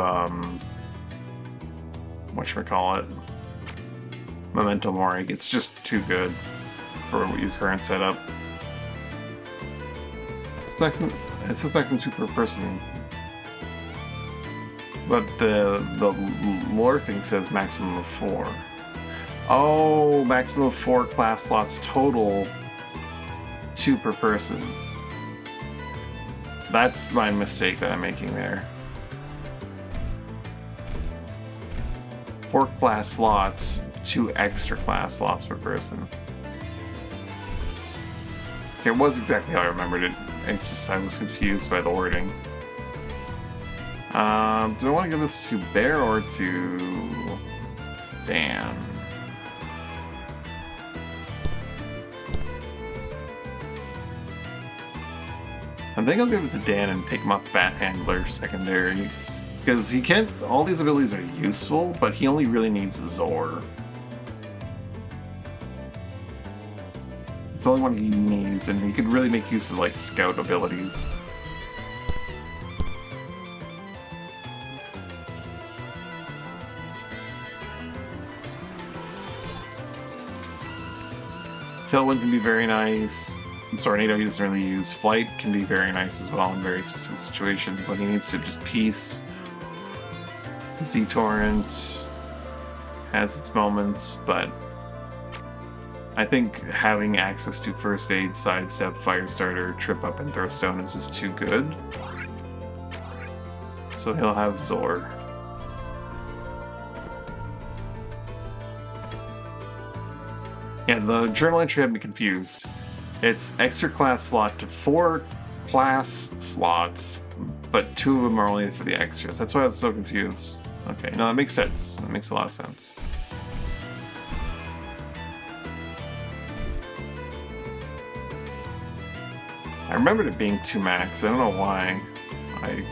whatchamacallit, Memento Mori. It's just too good. for your current setup. It says maximum 2 per person. But the lore thing says maximum of 4. Oh, maximum of 4 class slots total, 2 per person. That's my mistake that I'm making there. 4 class slots, 2 extra class slots per person. It was exactly how I remembered it. I was confused by the wording. Do I want to give this to Bear or to Dan? I think I'll give it to Dan and take him off Bat Handler secondary. Because he can't... all these abilities are useful, but he only really needs Zor. It's the only one he needs, and he could really make use of, like, scout abilities. Tailwind can be very nice. Tornado he doesn't really use. Flight can be very nice as well in very specific situations when he needs to just piece. Z-Torrent has its moments, but I think having access to First Aid, Sidestep, Firestarter, Trip Up, and Throw Stone is just too good. So he'll have Zor. Yeah, the journal entry had me confused. It's extra class slot to 4 class slots, but 2 of them are only for the extras. That's why I was so confused. Okay, no, that makes sense. That makes a lot of sense. I remembered it being 2 max. I don't know why. I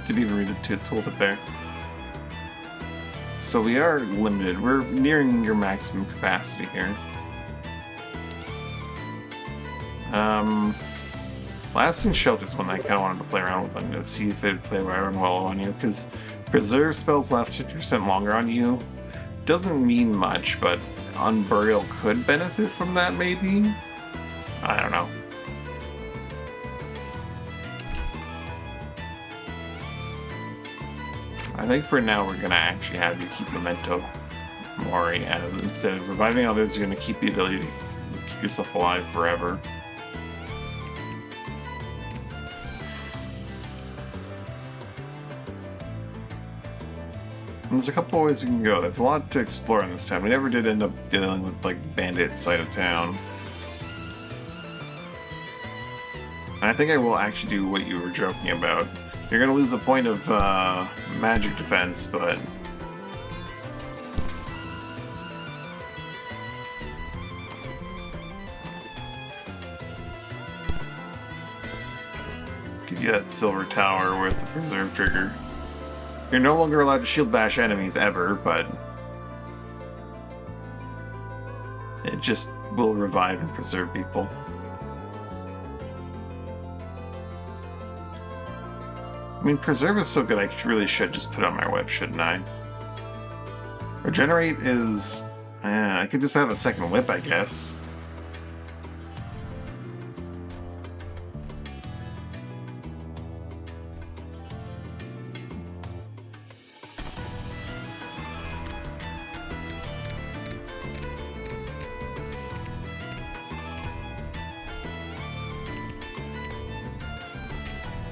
didn't even read it told it there. So we are limited. We're nearing your maximum capacity here. Lasting Shelter's one I kind of wanted to play around with and to see if it would play around well on you, because Preserve spells last 50% longer on you. Doesn't mean much, but Unburial could benefit from that, maybe? I don't know. I think for now we're going to actually have you keep Memento Mori, and instead of reviving others, you're going to keep the ability to keep yourself alive forever. And there's a couple ways we can go. There's a lot to explore in this town. We never did end up dealing with, like, bandit side of town. And I think I will actually do what you were joking about. You're gonna lose a point of magic defense, but give you that silver tower with the preserve trigger. You're no longer allowed to shield bash enemies ever, but it just will revive and preserve people. I mean, preserve is so good I really should just put on my whip, shouldn't I? Regenerate is... I could just have a second whip, I guess.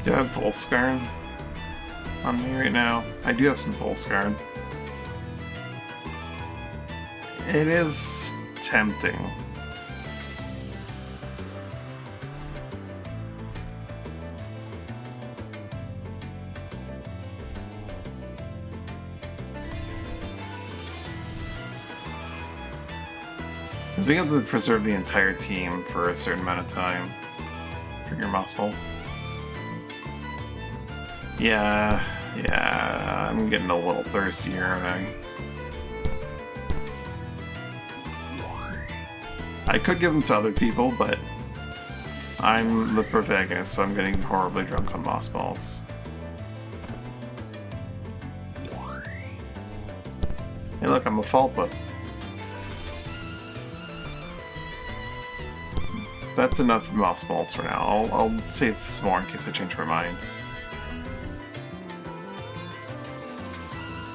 Do I have Volskarn on me right now? I do have some Volskarn. It is tempting. Because we have to preserve the entire team for a certain amount of time. Trigger moss bolts. Yeah, I'm getting a little thirsty here, aren't I? I could give them to other people, but I'm the protagonist, so I'm getting horribly drunk on moss balls. Hey look, I'm a Falpa. That's enough moss malts for now. I'll save some more in case I change my mind.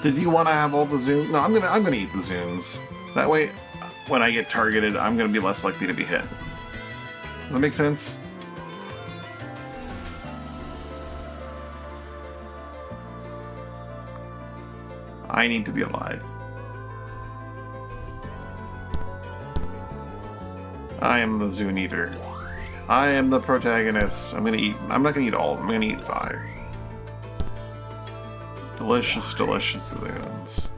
Did you want to have all the zooms? No, I'm gonna eat the zooms. That way, when I get targeted, I'm gonna be less likely to be hit. Does that make sense? I need to be alive. I am the Zune Eater. I am the protagonist. I'm not gonna eat all of them. I'm gonna eat 5. Delicious, delicious Zunes.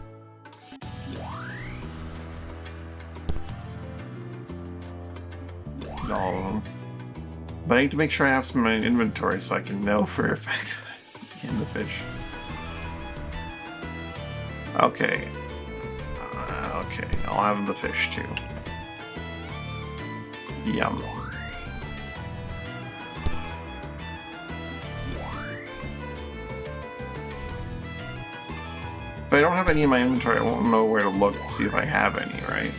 Eat all of them. But I need to make sure I have some in my inventory so I can know for a fact in the fish. Okay. Okay, I'll have the fish too. Yum. If I don't have any in my inventory, I won't know where to look to see if I have any, right?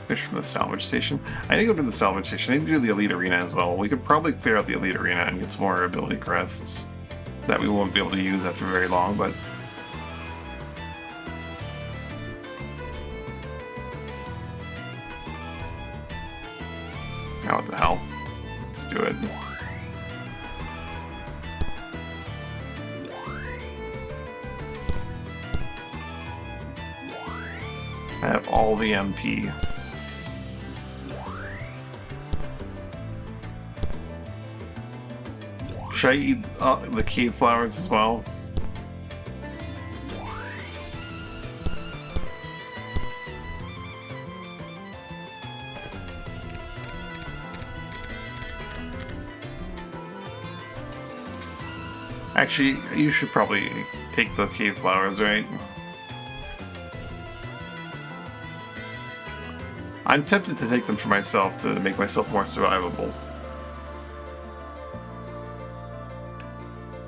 Fish from the salvage station. I need to go to the salvage station. I need to do the elite arena as well. We could probably clear out the elite arena and get some more ability crests that we won't be able to use after very long, but... Oh, what the hell? Let's do it. I have all the MP. Should I eat the cave flowers as well? Actually, you should probably take the cave flowers, right? I'm tempted to take them for myself to make myself more survivable.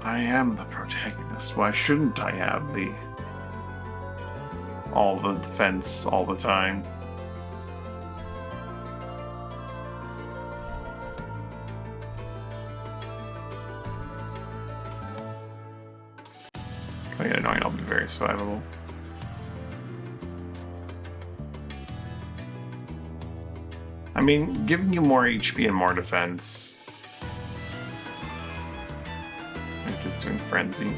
I am the protagonist. Why shouldn't I have all the defense all the time? I get annoying, I'll be very survivable. I mean, giving you more HP and more defense. I'm just doing Frenzy.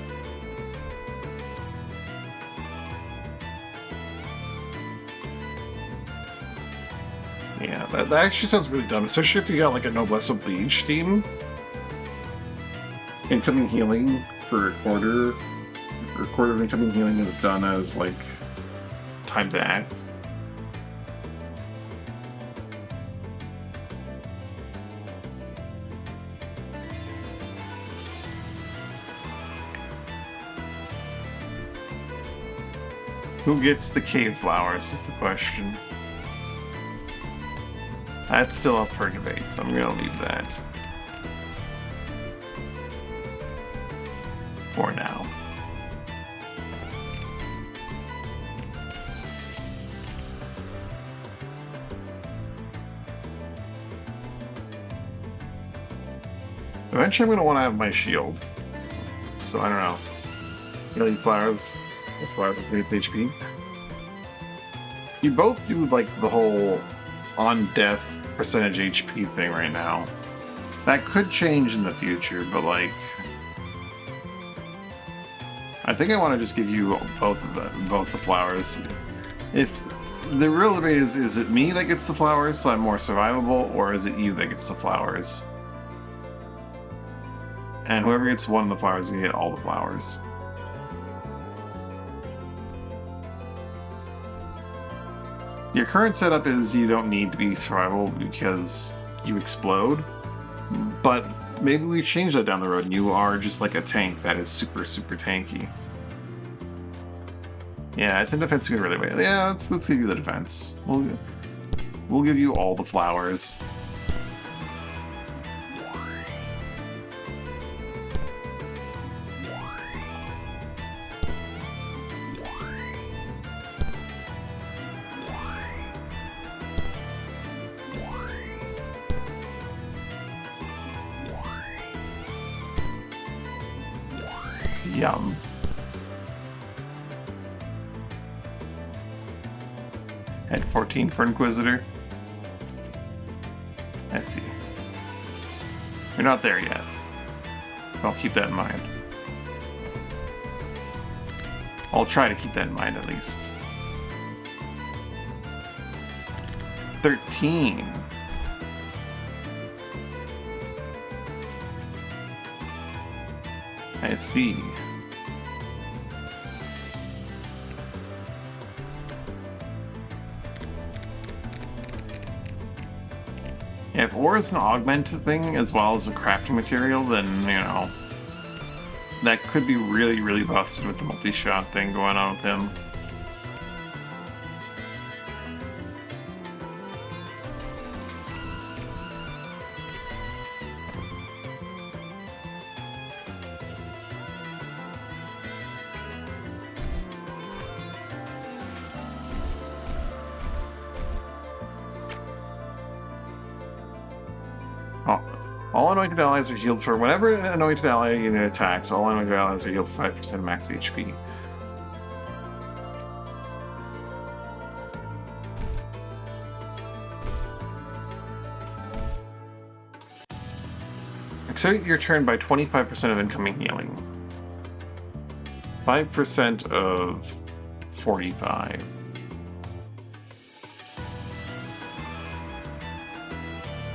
Yeah, that actually sounds really dumb, especially if you got like a Noblesse Oblige team. Incoming healing for a quarter of incoming healing is done as like time to act. Who gets the cave flowers is the question. That's still up for debate, so I'm gonna leave that for now. Eventually I'm going to want to have my shield. So I don't know. Healing flowers. That's why I have HP. You both do like the whole on death percentage HP thing right now. That could change in the future, but like I think I want to just give you both the flowers. If the real debate is it me that gets the flowers so I'm more survivable, or is it you that gets the flowers? And whoever gets one of the flowers can get all the flowers. Your current setup is you don't need to be survivable because you explode, but maybe we change that down the road and you are just like a tank that is super, super tanky. Yeah, I think defense is really way. Yeah, let's give you the defense. We'll give you all the flowers. Yum. At 14 for Inquisitor. I see. You're not there yet. I'll keep that in mind. I'll try to keep that in mind at least. 13. I see. Yeah, if ore is an augmented thing as well as a crafting material, then, you know, that could be really, really busted with the multi-shot thing going on with him. All anointed allies are healed for whenever an anointed ally unit attacks. All anointed allies are healed for 5% max HP. Accelerate your turn by 25% of incoming healing. 5% of 45.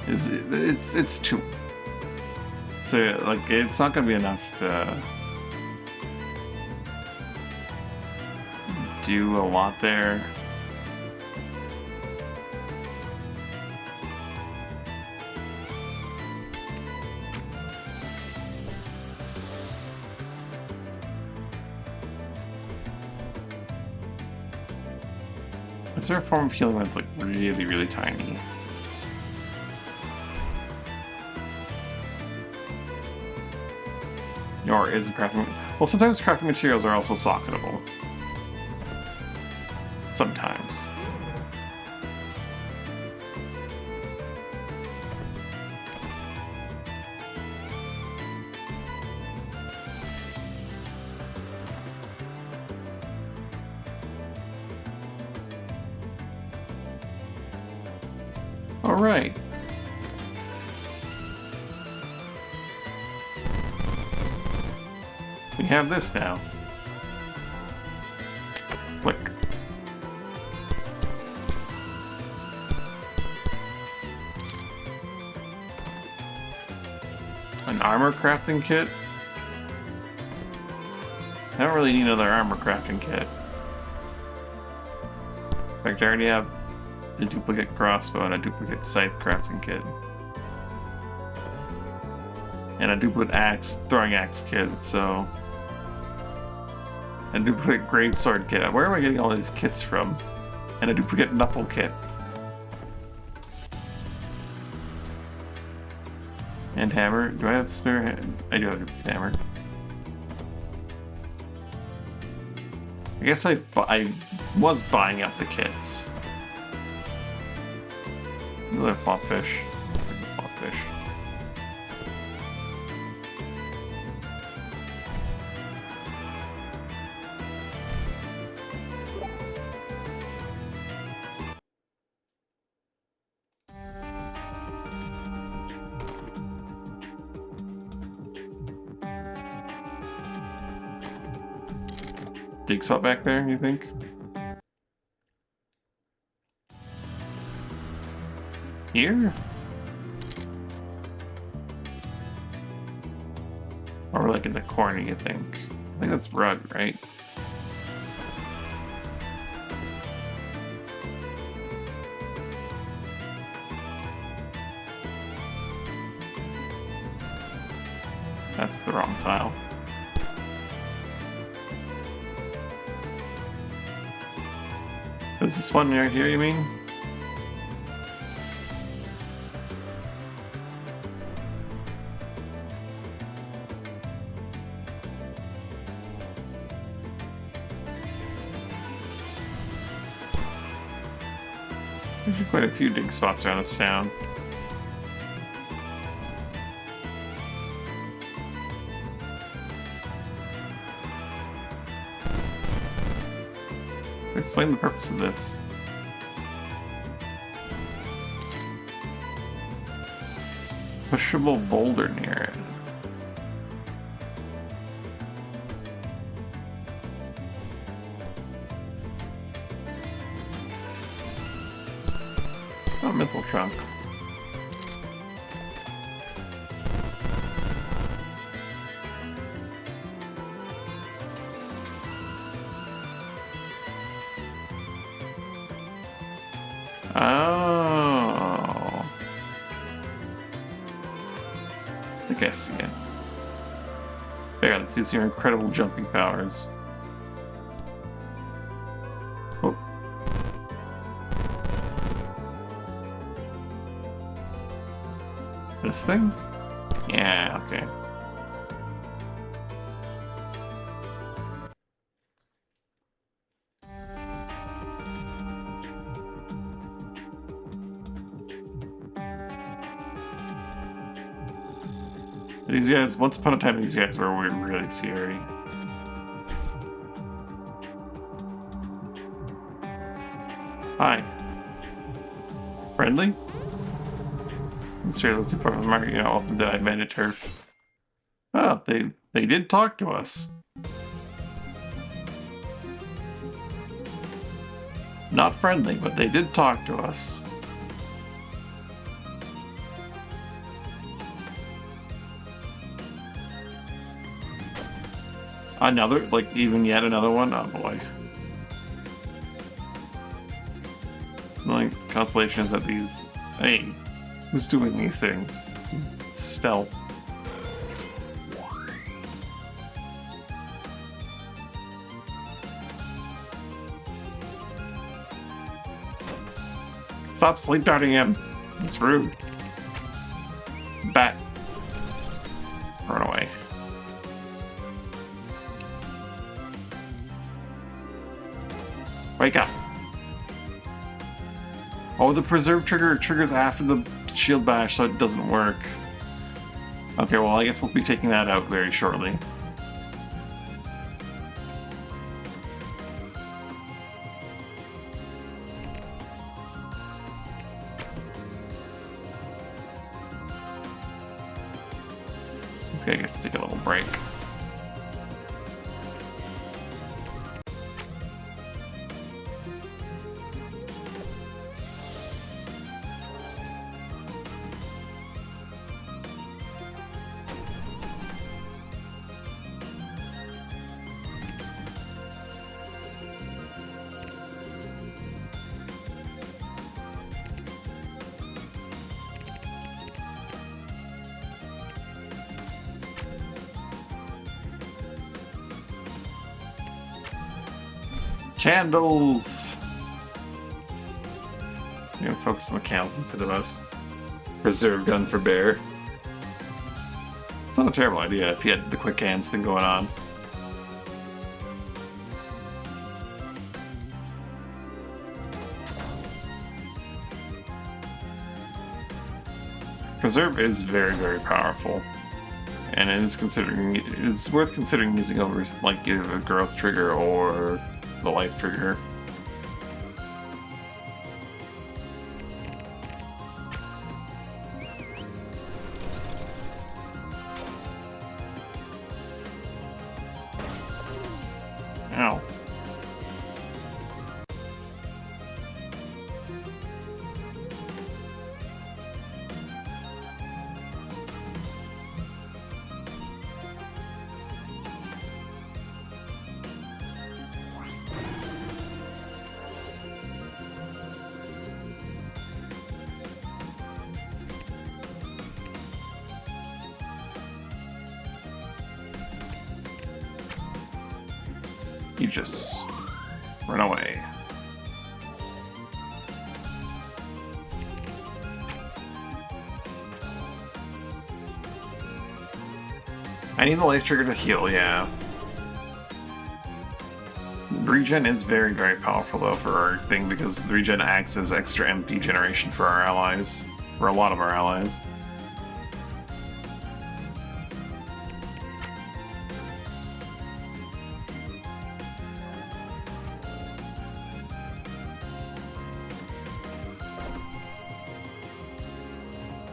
It's 2. So, like, it's not gonna be enough to do a lot there. Is there a form of healing that's, like, really, really tiny? Or is it crafting? Well, sometimes crafting materials are also socketable. Sometimes. All right. We have this now. Click. An armor crafting kit? I don't really need another armor crafting kit. In fact, I already have a duplicate crossbow and a duplicate scythe crafting kit. And a duplicate axe, throwing axe kit, so... a duplicate greatsword kit. Where am I getting all these kits from? And a duplicate knuckle kit. And hammer. Do I have spare hand? I do have a duplicate hammer. I guess I was buying up the kits. Another flopfish. Flopfish. Dig spot back there, you think? Here? Or like in the corner, you think? I think that's rug, right? That's the wrong tile. Is this one right here, you mean? There's quite a few dig spots around this town. Explain the purpose of this. Pushable boulder near it. Oh, mental trunk. Oh. I think I see it. There, let's use your incredible jumping powers. Oh. This thing? Yeah, okay. These guys, once upon a time, these guys were really scary. Hi. Friendly? Straight looking for them, you know, open the abandoned turf. Oh, they did talk to us. Not friendly, but they did talk to us. Another, like, even yet another one? Oh boy. Like, consolation is that these... Hey, who's doing these things? Stealth. Stop sleep darting him. It's rude. Bat. Run away. Wake up. Oh, the preserve trigger triggers after the shield bash, so it doesn't work. Okay, well, I guess we'll be taking that out very shortly. This guy gets to take a little break. Candles! I'm gonna focus on the candles instead of us. Preserve gun for bear. It's not a terrible idea if you had the quick hands thing going on. Preserve is very, very powerful. And it's worth considering using over like either the growth trigger or the life trigger. Ow. You just run away. I need the life trigger to heal, yeah. Regen is very, very powerful though for our thing because the regen acts as extra MP generation for our allies. For a lot of our allies.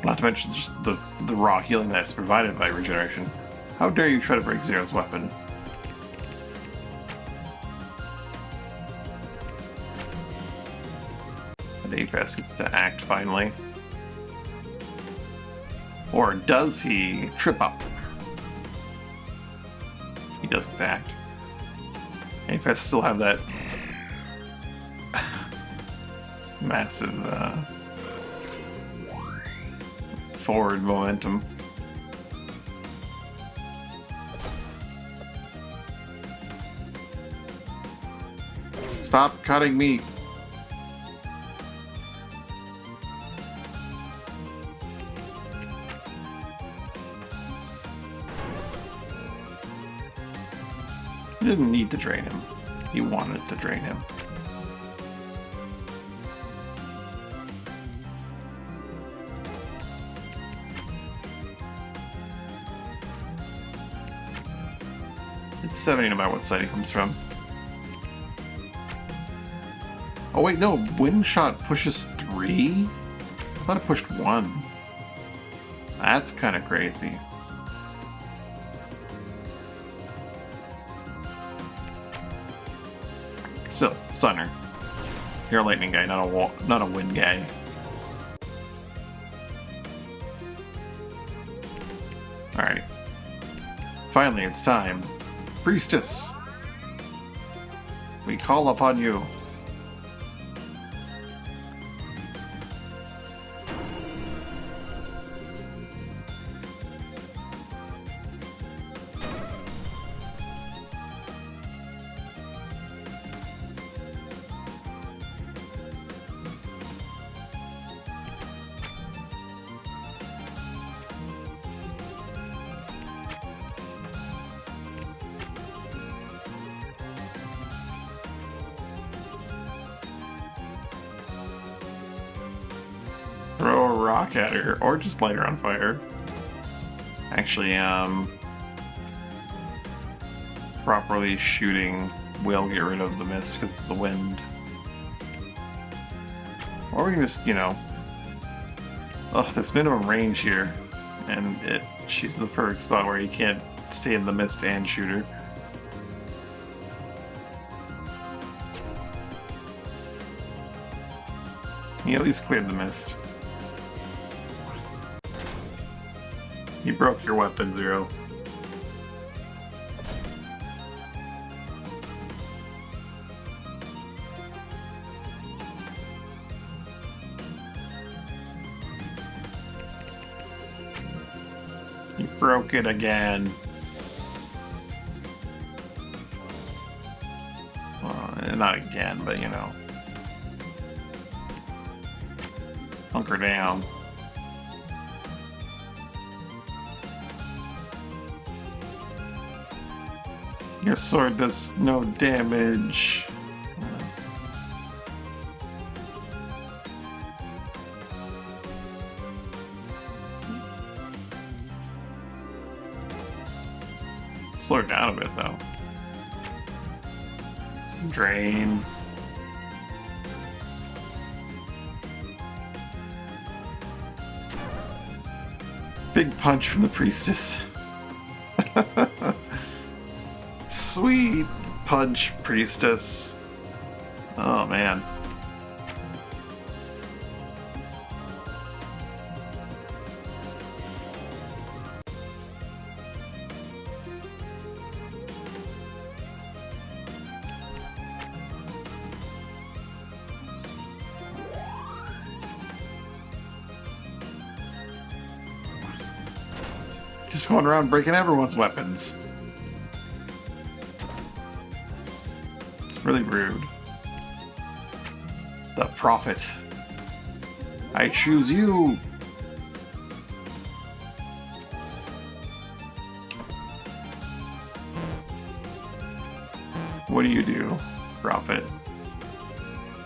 Not to mention just the raw healing that's provided by regeneration. How dare you try to break Zero's weapon? And Apex gets to act finally. Or does he trip up? He does get to act. Apex still have that massive forward momentum. Stop cutting me! You didn't need to drain him. You wanted to drain him. It's 70 no matter what side he comes from. Oh wait, no, wind shot pushes 3? I thought it pushed 1. That's kind of crazy. Still, stunner. You're a lightning guy, not a wind guy. Alright. Finally, it's time. Priestess! We call upon you. Throw a rock at her, or just light her on fire. Actually, properly shooting will get rid of the mist because of the wind. Or we can just, you know... Oh, this minimum range here. And she's in the perfect spot where you can't stay in the mist and shoot her. He at least cleared the mist. You broke your weapon, Zero. You broke it again. Well, not again, but you know. Hunker down. Your sword does no damage. Slow her down a bit, though. Drain. Big punch from the priestess. Sweet punch, priestess. Oh, man. Just going around breaking everyone's weapons. It's really rude. The Prophet. I choose you! What do, Prophet?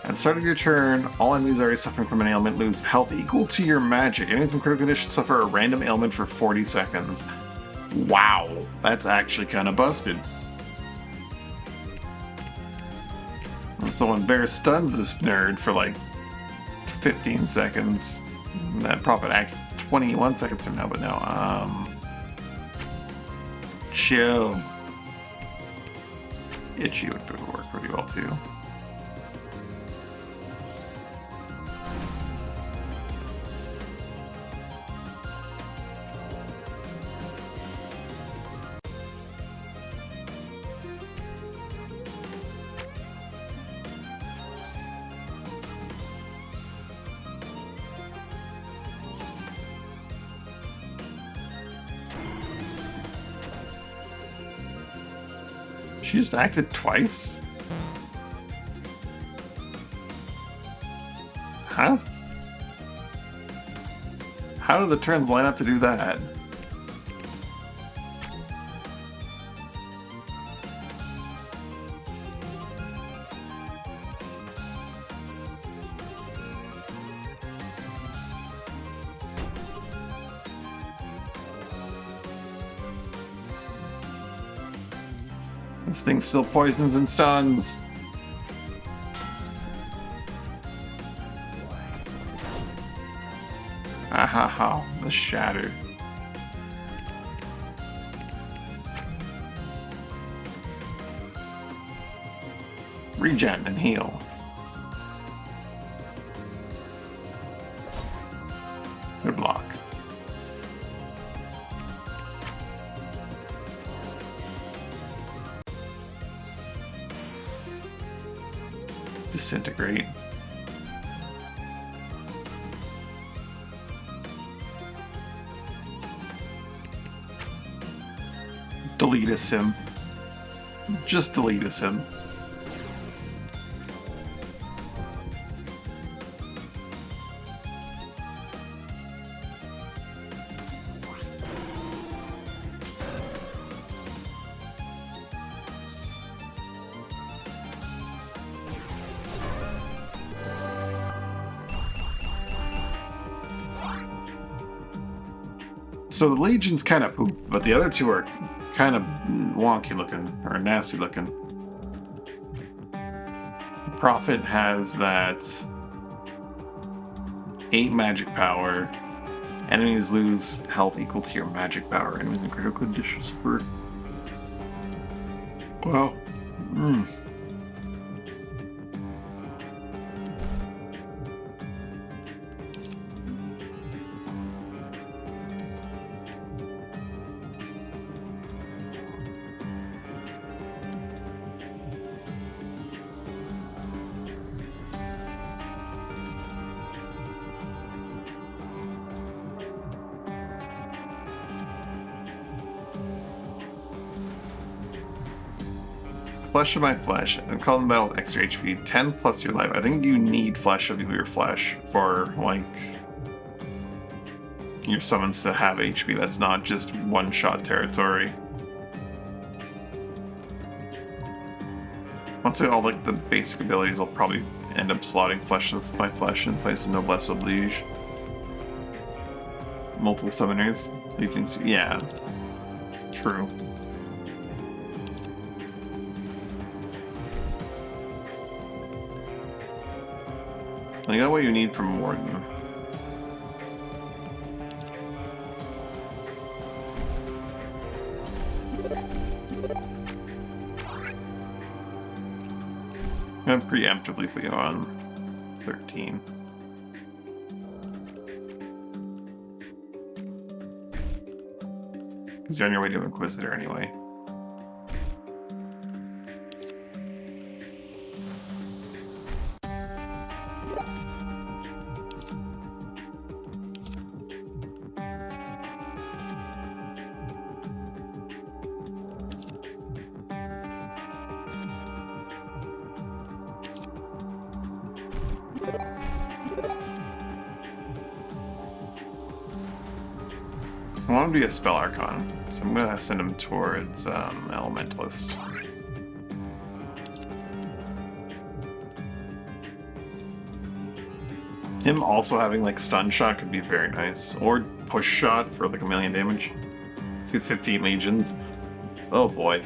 At the start of your turn, all enemies already suffering from an ailment lose health equal to your magic. Enemies in critical condition suffer a random ailment for 40 seconds. Wow, that's actually kind of busted. And so when Bear stuns this nerd for like 15 seconds, That profit acts 21 seconds from now, but no. Chill. Itchy would work pretty well too. She just acted twice? Huh? How do the turns line up to do that? This thing still poisons and stuns. Ahaha, the shatter. Regen and heal. Good block. Disintegrate. Delete us him. Just delete us him. So the Legion's kind of poop, but the other two are kind of wonky looking, or nasty looking. Prophet has that 8 magic power. Enemies lose health equal to your magic power. Enemies in critical conditions for... Wow. Flesh of my flesh, and call in battle with extra HP, 10 plus your life. I think you need flesh of your flesh for, like, your summons to have HP. That's not just one-shot territory. Once I get all, like, the basic abilities, I'll probably end up slotting flesh of my flesh in place of Noblesse Oblige. Multiple summoners. Legions, yeah. True. I got what you need from Warden. I'm gonna preemptively put you on 13. Because you're on your way to Inquisitor anyway. I want him to be a Spell Archon, so I'm gonna send him towards Elementalist. Him also having like Stun Shot could be very nice, or Push Shot for like 1,000,000 damage. Let's get 15 legions. Oh boy.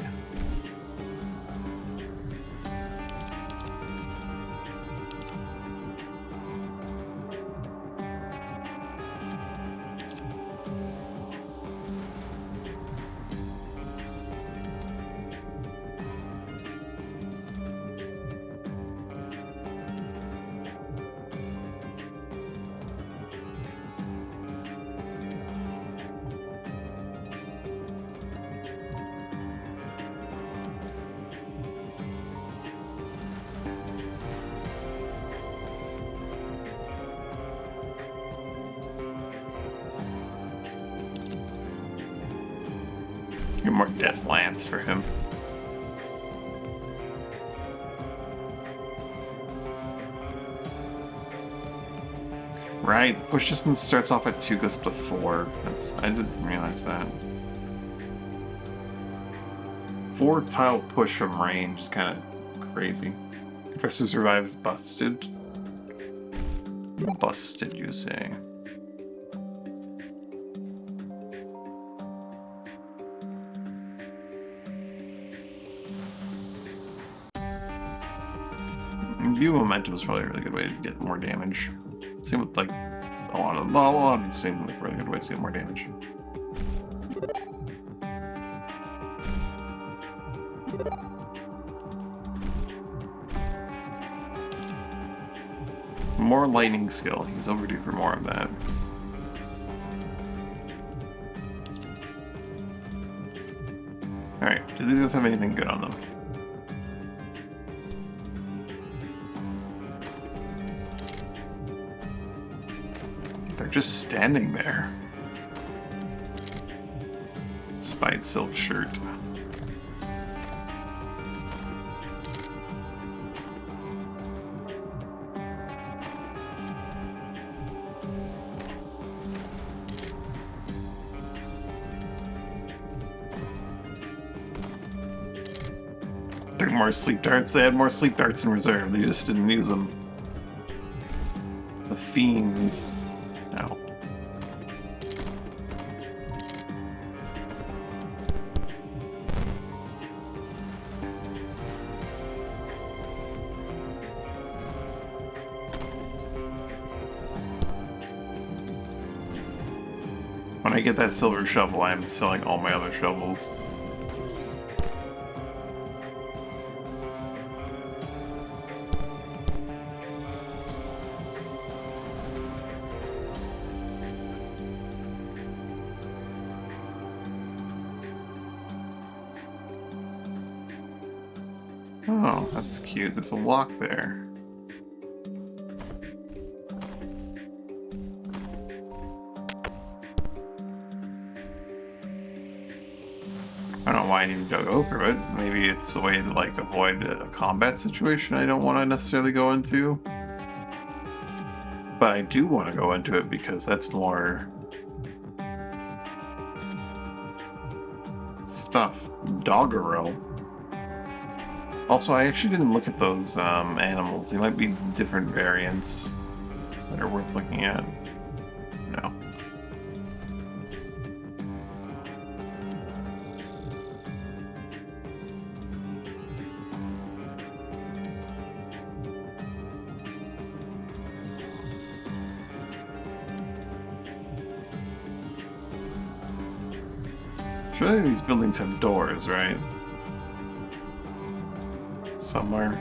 Get more Death Lance for him. Right, push distance starts off at 2, goes up to 4. I didn't realize that. 4 tile push from range is kind of crazy. Compressor survives busted. Busted, you say? View momentum is probably a really good way to get more damage. Same with like a lot of these seem like really good ways to get more damage. More lightning skill. He's overdue for more of that. Alright, do these guys have anything good on them? They're just standing there. Spite silk shirt. More sleep darts. They had more sleep darts in reserve. They just didn't use them. The fiends. No. When I get that silver shovel, I'm selling all my other shovels. Oh, that's cute. There's a lock there. I don't know why I need to go through it. Maybe it's a way to like avoid a combat situation I don't want to necessarily go into. But I do want to go into it because that's more stuff. Doggerel. Also, I actually didn't look at those animals. They might be different variants that are worth looking at. No. Surely these buildings have doors, right? Somewhere.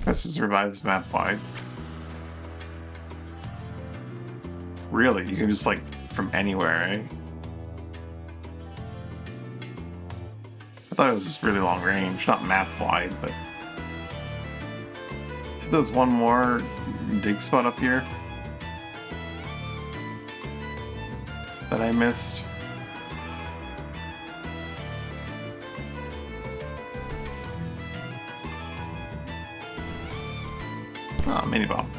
This survives map wide. Really? You can just like from anywhere, eh? I thought it was just really long range, not map wide, but. See, there's one more dig spot up here that I missed. Oh, mini bomb.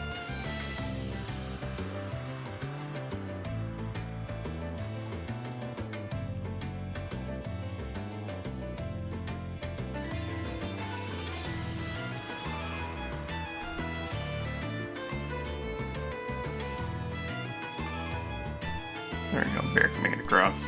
There you go, Bear can make it across.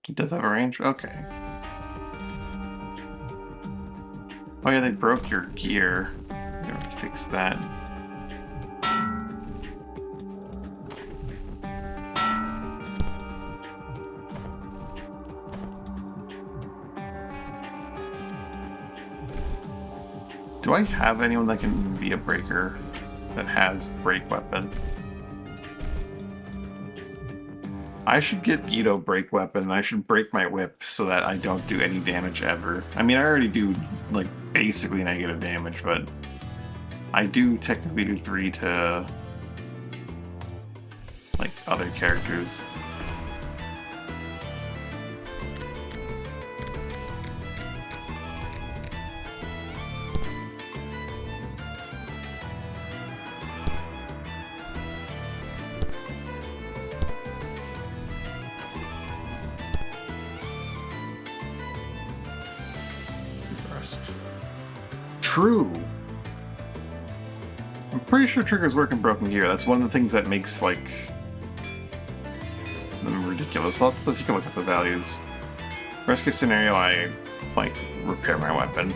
He does have a range? Okay. Oh yeah, they broke your gear. You gotta fix that. Do I have anyone that can be a breaker that has break weapon? I should get Guido break weapon, and I should break my whip so that I don't do any damage ever. I mean, I already do, like, basically negative damage, but I do technically do 3 to, like, other characters. True. I'm pretty sure triggers work in Broken Gear. That's one of the things that makes, like, them ridiculous. I'll have to take a look at the values. Worst case scenario, I, like, repair my weapon.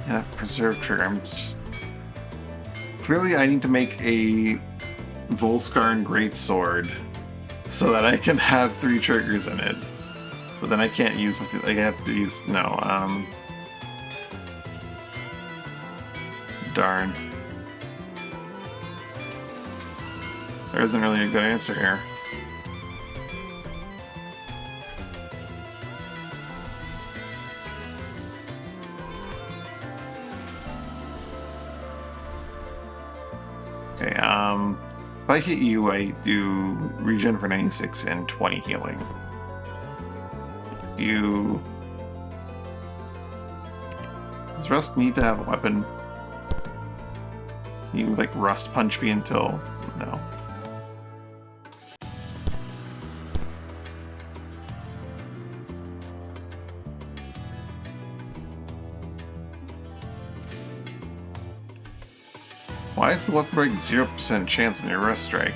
Yeah, preserve trigger. I'm just... Clearly I need to make a Volskarn Greatsword so that I can have 3 triggers in it. But then I can't use... I have to use... No, darn. There isn't really a good answer here. Okay, if I hit you, I do regen for 96 and 20 healing. You... Does Rust need to have a weapon? You, like, Rust punch me until... No. Why is the weapon break 0% chance on your Rust Strike?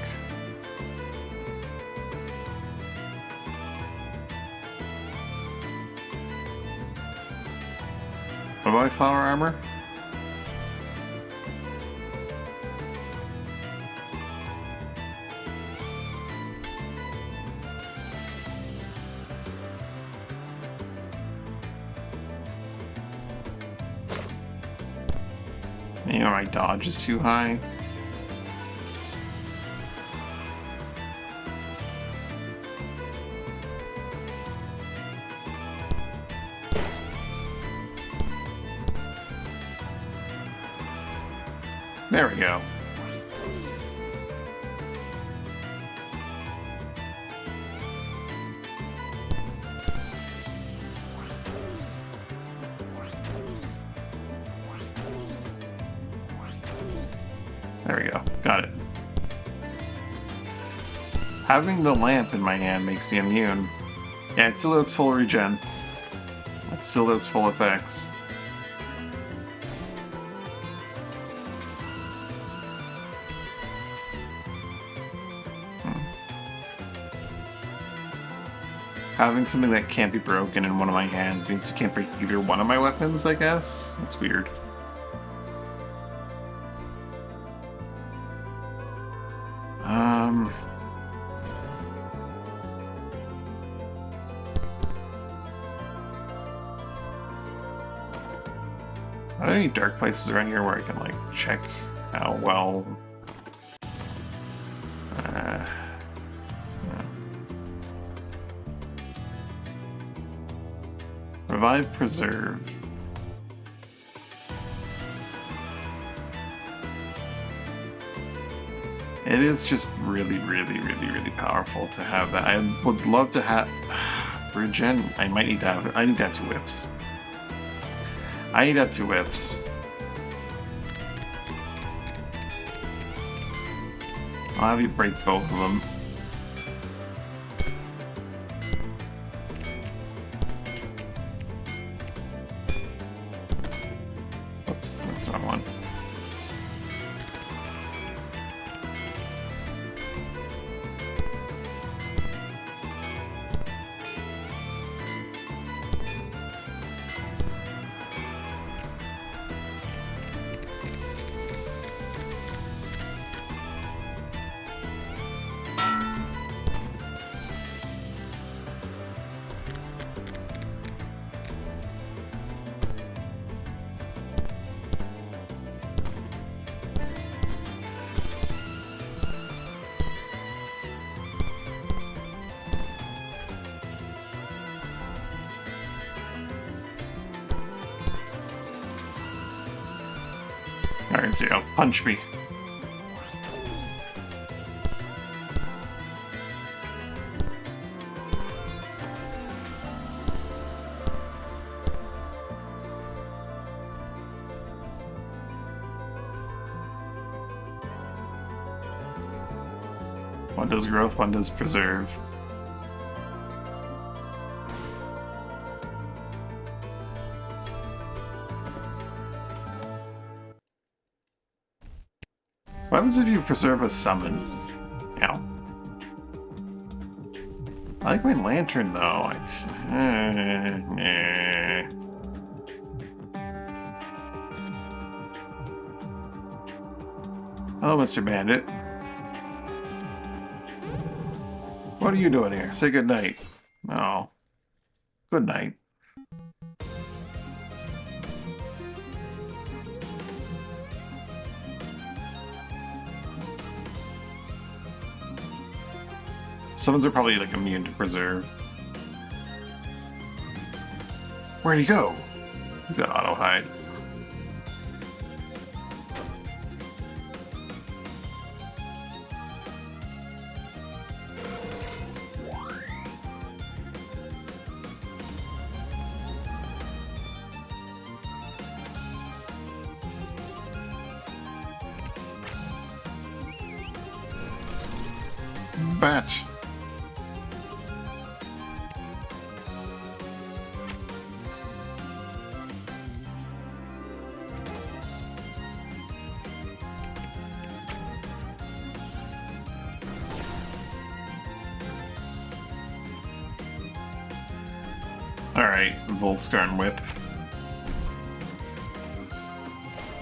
What about my flower armor? You know, my dodge is too high. There we go. There we go. Got it. Having the lamp in my hand makes me immune. Yeah, it still has full regen. It still has full effects. Having something that can't be broken in one of my hands means you can't break either one of my weapons, I guess? That's weird. Are there any dark places around here where I can, like, check how well... no. Revive, preserve. It is just really, really, really, really powerful to have that. I would love to have... Regen, I might need to have... I need to have 2 whips. I need to have 2 whips. I'll have you break both of them. Oops, that's the wrong one. Alright, Zero, punch me. One does growth, one does preserve. What happens if you preserve a summon? Ow. I like my lantern though. Hello, Mr. Bandit. What are you doing here? Say good night. Oh. Good night. Summons are probably like immune to preserve. Where'd he go? He's got auto hide. Bat. Alright, Volskarn Whip.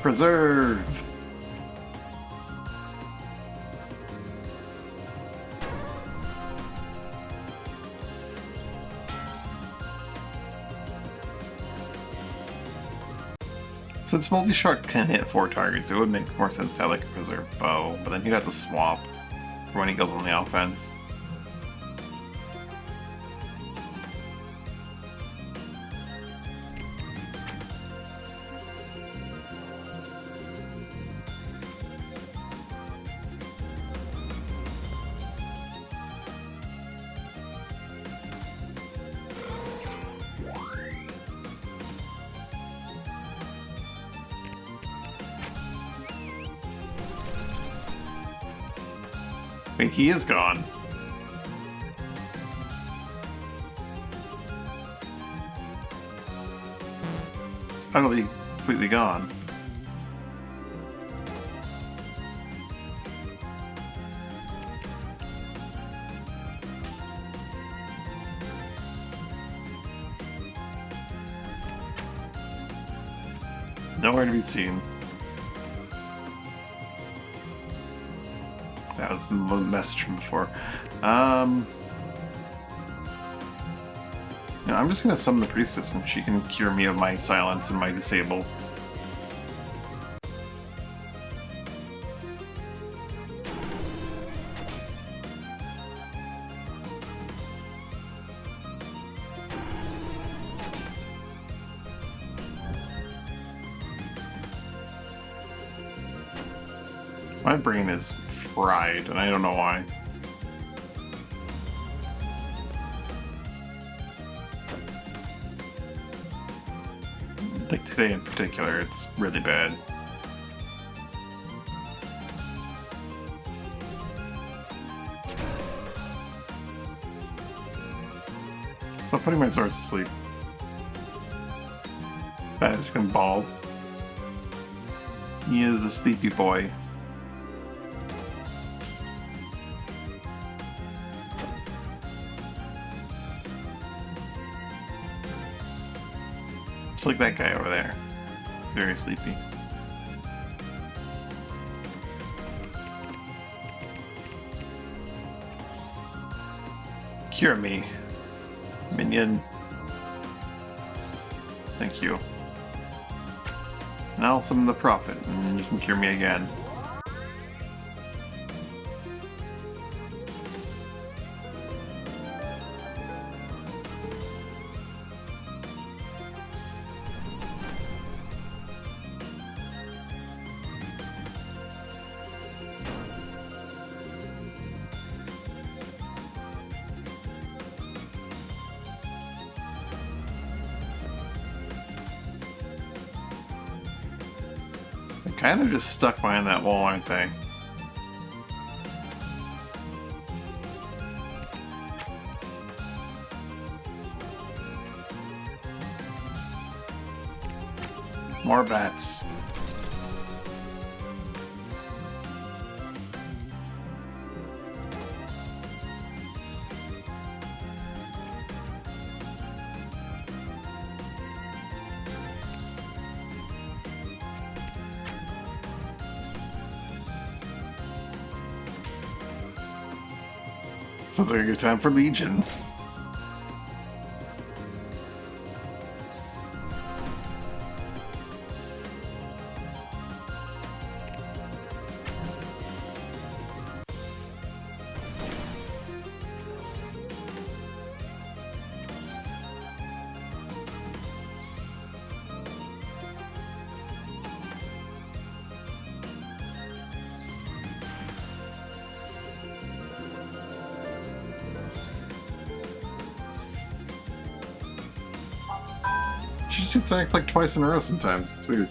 Preserve! Since Multi-Shark can hit 4 targets, it would make more sense to have like a Preserve Bow, but then he'd have to swap for when he goes on the offense. Wait, he is gone. It's utterly, completely gone. Nowhere to be seen. That was the message from before. I'm just gonna summon the priestess and she can cure me of my silence and my disable. My brain is fried, and I don't know why. Like today in particular, it's really bad. Stop putting my swords to sleep. That is fucking bald. He is a sleepy boy. Just like that guy over there. He's very sleepy. Cure me, minion. Thank you. Now I'll summon the prophet, and then you can cure me again. Kind of just stuck behind that wall, aren't they? More bats. Sounds like a good time for Legion. She just hits act like twice in a row sometimes. It's weird.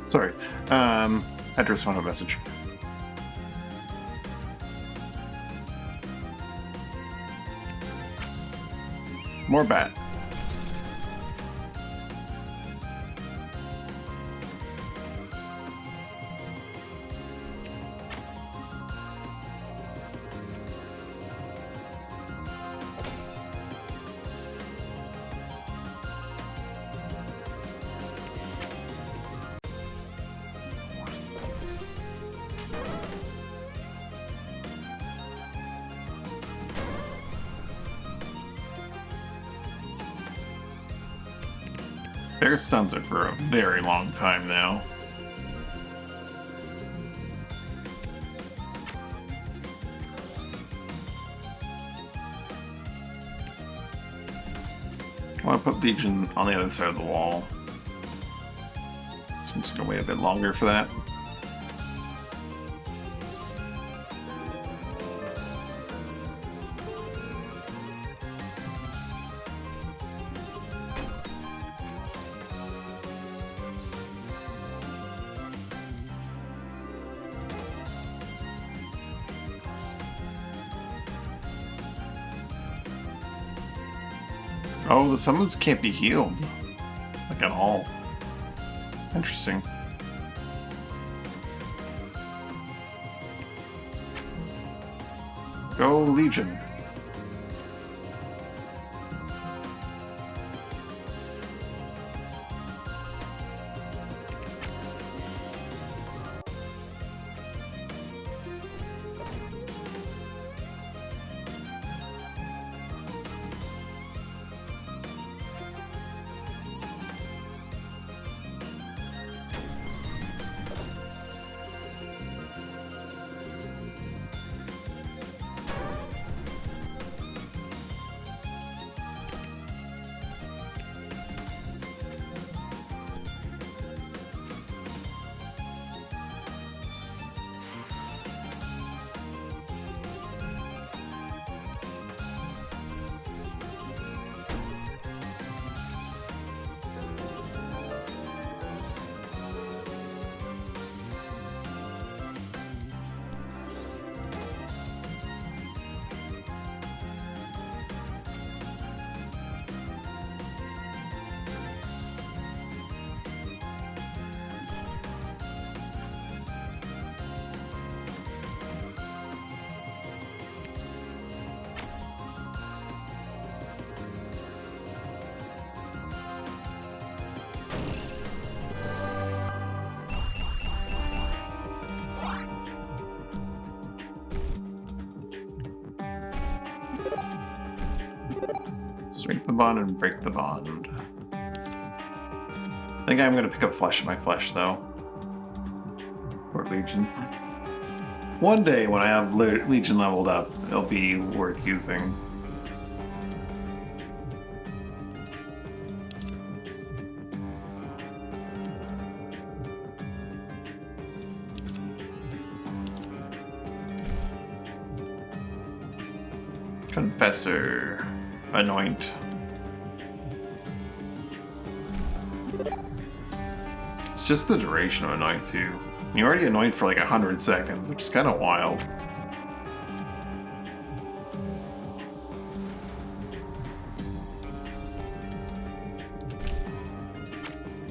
Sorry. Had to respond to a message. More bat. Their stuns are for a very long time now. I want to put Legion on the other side of the wall. So I'm just gonna wait a bit longer for that. Oh, the summons can't be healed. Like, at all. Interesting. Go, Legion. Break the bond and break the bond. I think I'm gonna pick up Flesh in my Flesh, though. Or Legion. One day when I have Legion leveled up, it'll be worth using. Confessor. Anoint. It's just the duration of Anoint, too. You already Anoint for like 100 seconds, which is kind of wild.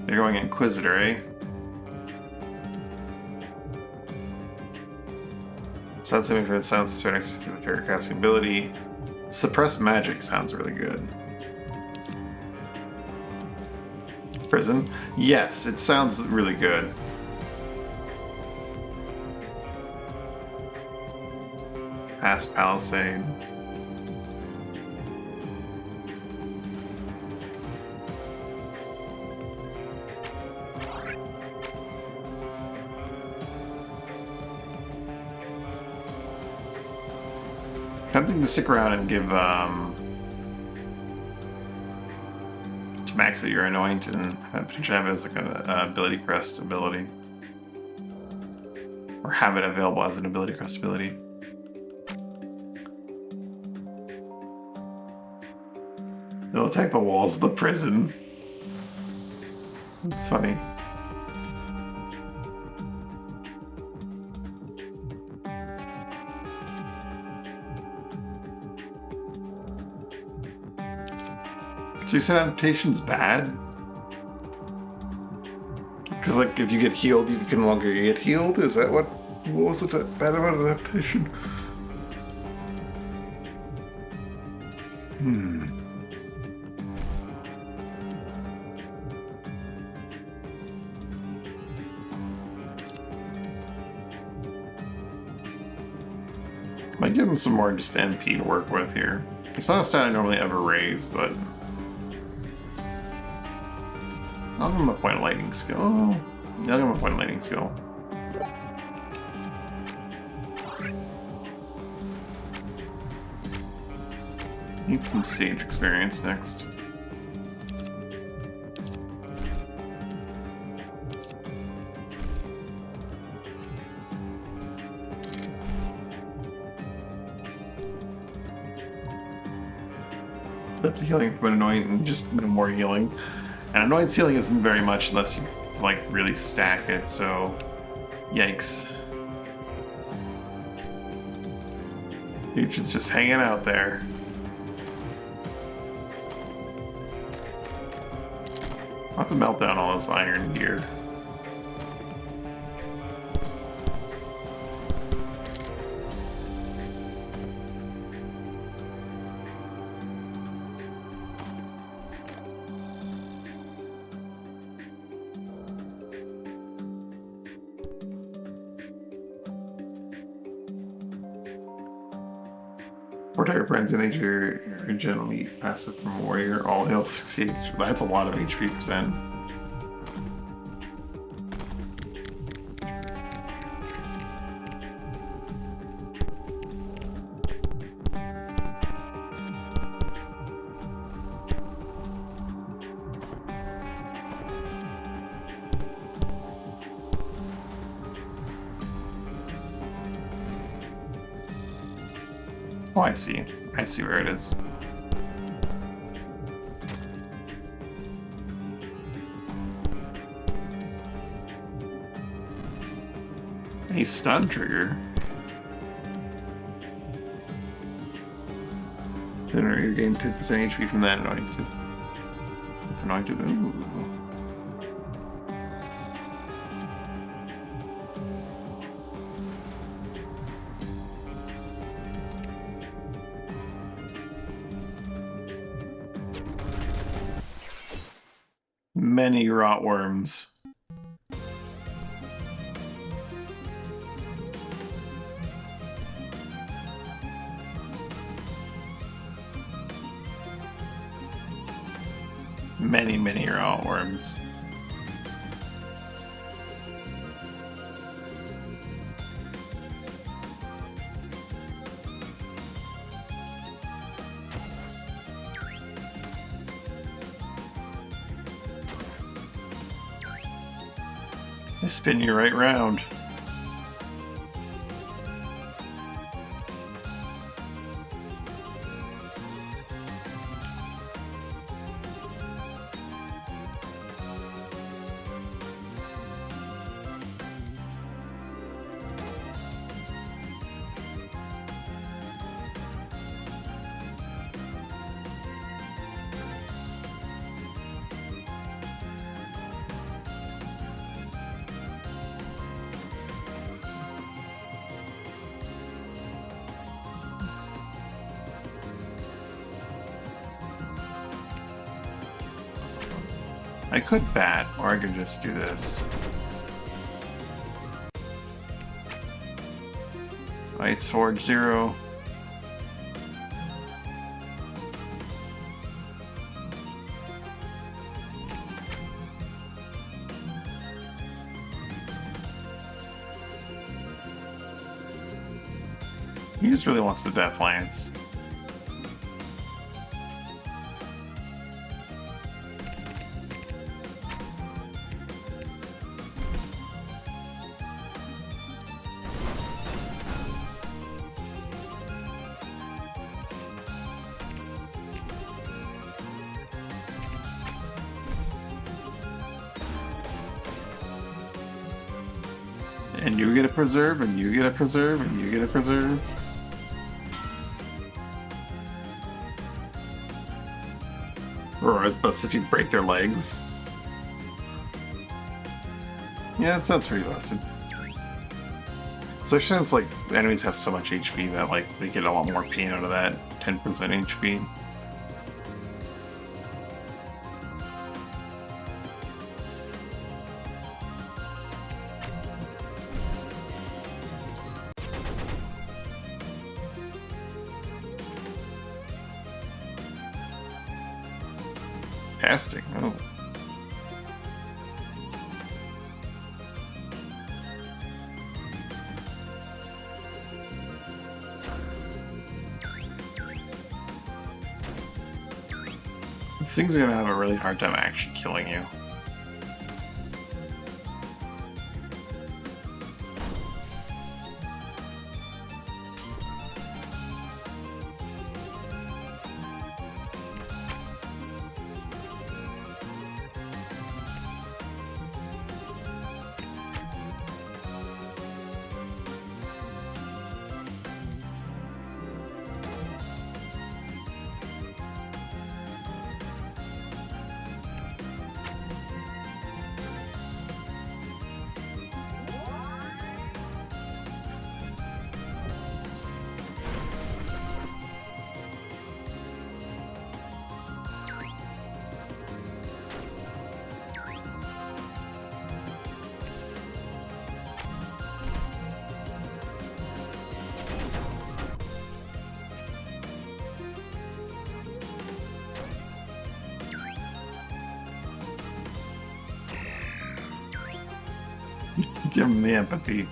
You're going Inquisitor, eh? Sound saving for sounds starting to the fairy casting ability. Suppress magic sounds really good. Prison? Yes, it sounds really good. Past Palisade. Tempting to stick around and give to max out your Anoint and potentially have it as like an ability crest ability. Or have it available as an ability crest ability. It'll attack the walls of the prison. It's funny. So you said adaptation's bad? Because like if you get healed, you can no longer get healed? Is that what was it bad about adaptation? Might give him some more just MP to work with here. It's not a stat I normally ever raise, but I'll give him a point of lightning skill. Oh, yeah, I'll give him a point of lightning skill. Need some sage experience next. Flip to healing from Anoint and just no more healing. And Anoint's healing isn't very much unless you like really stack it, so yikes. Dude's just hanging out there. I'll have to melt down all this iron gear. Vortex Friends in nature are generally passive from Warrior. All health 60 HP. That's a lot of HP percent. Oh, I see. I see where it is. A stun trigger. Then you gain 10% HP from that anointed. Anointed. Ooh. Many rotworms. many, many raw worms. They spin you right round. I could bat, or I could just do this. Ice Forge 0. He just really wants the Death Lance. And you get a preserve, and you get a preserve, and you get a preserve. Or as best if you break their legs. Yeah, it sounds pretty busted. Especially since like enemies have so much HP that like they get a lot more pain out of that 10% HP. Casting, oh. These things are gonna have a really hard time actually killing you. Give him the empathy.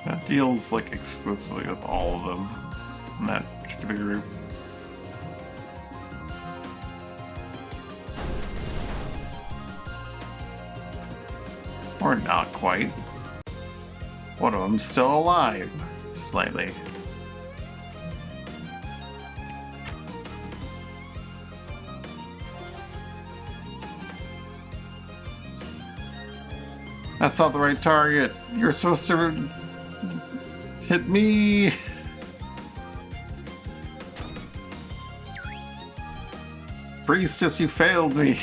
That deals like exclusively with all of them in that particular group. Or not quite. One of them's still alive, slightly. That's not the right target. You're supposed to hit me. Priestess, you failed me.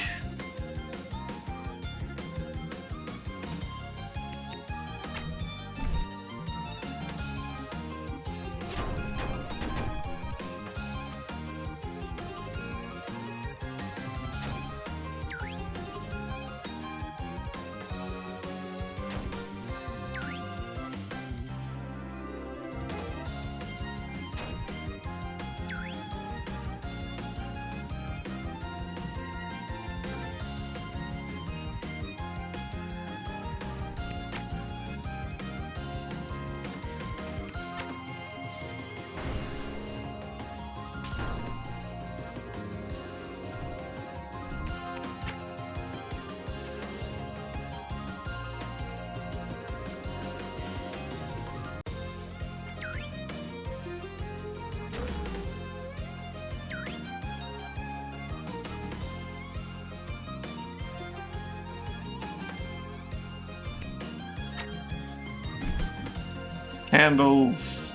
Candles.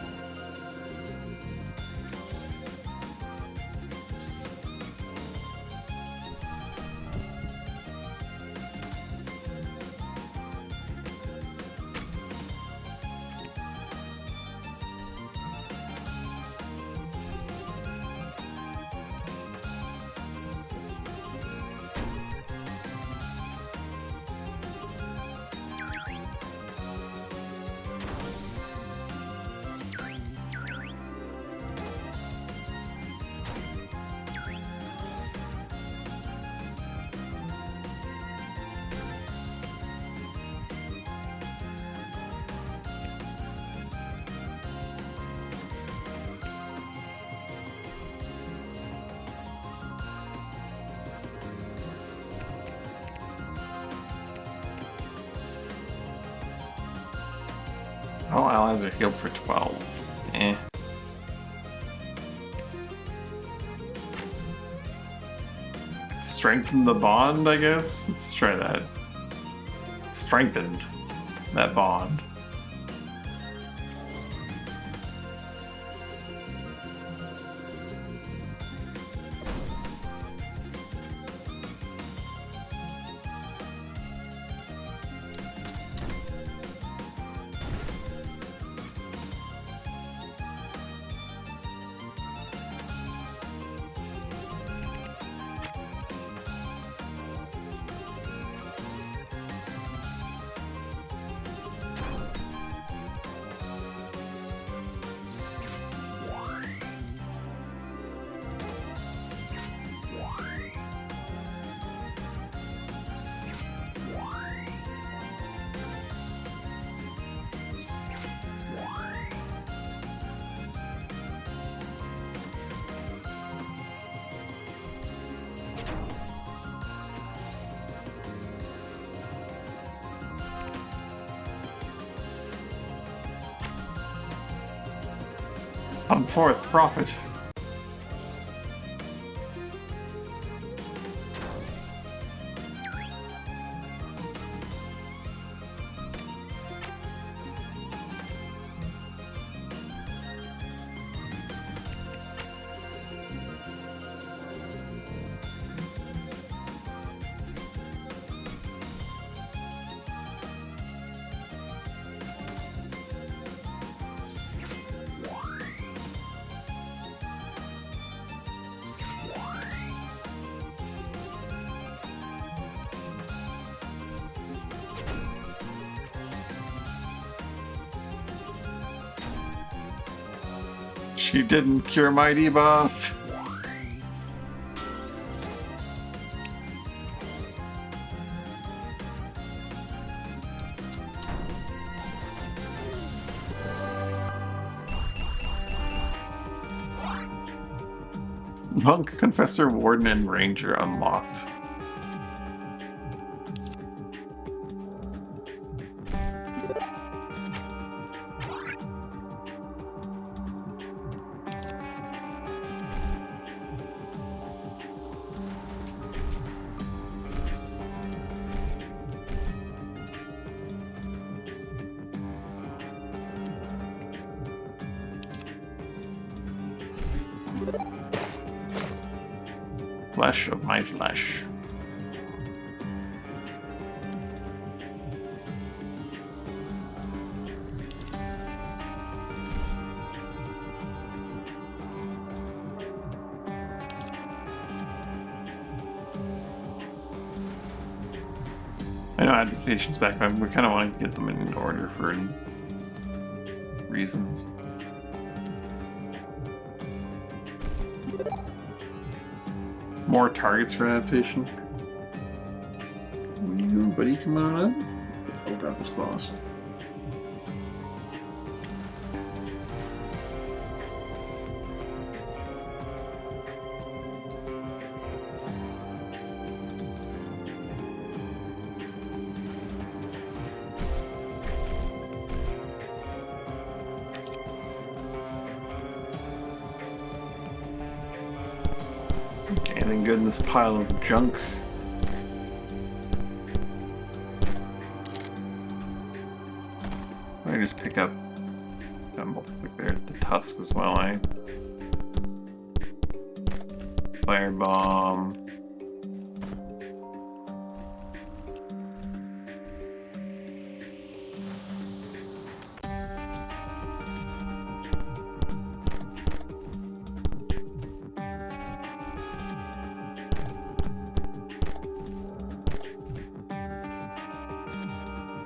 All allies are healed for 12. Eh. Strengthen the bond, I guess? Let's try that. Strengthened that bond. Come forth, prophet. She didn't cure my debuff. Monk, Confessor, Warden, and Ranger unlocked. Flesh of my flesh. I know adaptations back, but we kind of want to get them in order for reasons. More targets for adaptation. What are you doing, buddy? Come on up. Oh god, this claws. Okay, anything good in this pile of junk? I just pick up there the tusk as well, eh? Firebomb.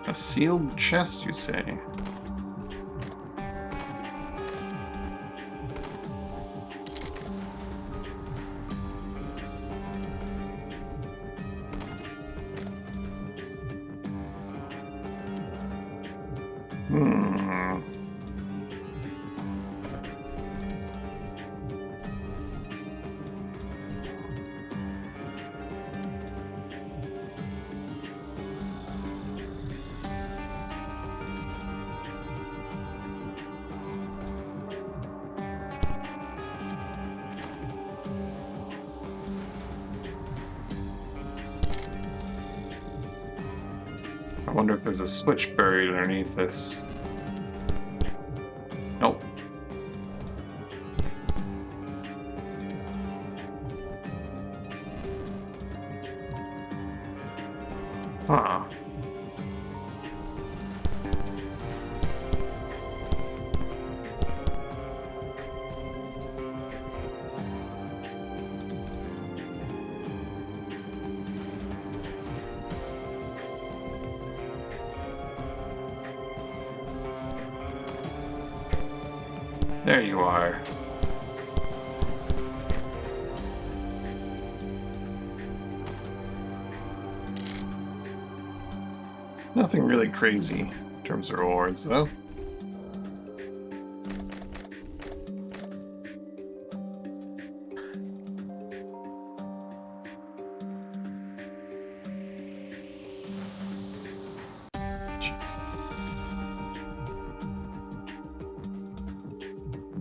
A sealed chest, you say? I wonder if there's a switch buried underneath this. Nope. Huh. There you are. Nothing really crazy in terms of rewards, though.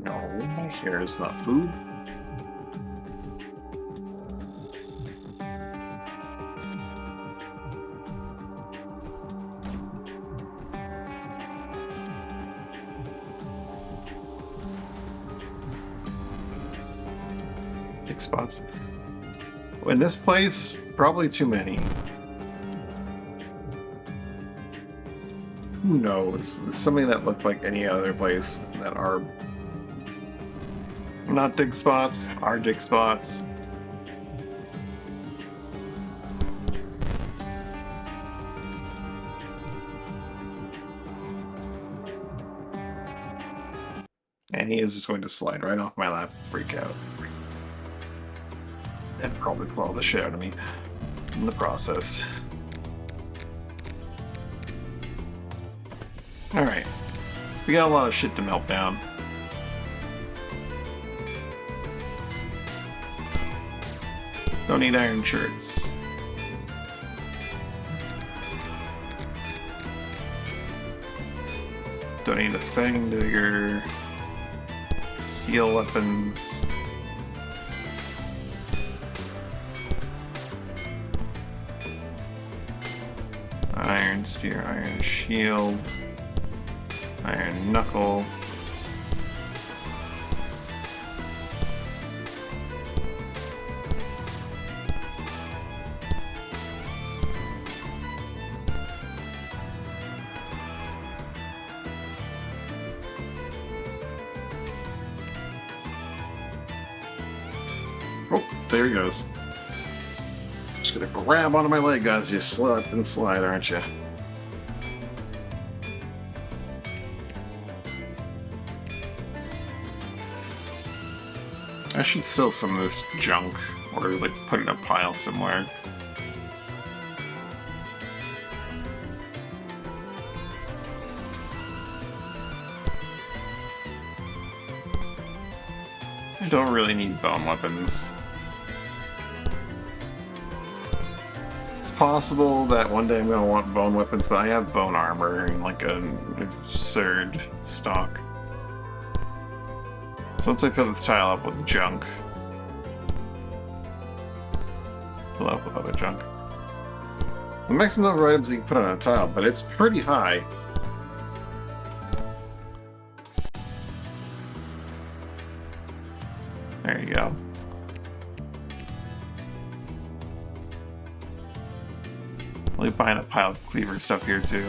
No, my hair is not food. Big spots. In this place, probably too many. Who knows? Something that looked like any other place that are not dig spots, are dig spots. And he is just going to slide right off my lap and freak out. And probably claw the shit out of me in the process. Alright. We got a lot of shit to melt down. Don't need iron shirts. Don't need a fang digger. Steel weapons. Iron spear, iron shield. Iron knuckle. there he goes. Just gonna grab onto my leg, guys. You slip and slide, aren't you? I should sell some of this junk, or like put it in a pile somewhere. I don't really need bone weapons. It's possible that one day I'm going to want bone weapons, but I have bone armor and like an absurd stock. So once I fill this tile up with junk, fill up with other junk. The maximum number of items you can put on a tile, but it's pretty high. There you go. I'll be buying a pile of cleaver stuff here too.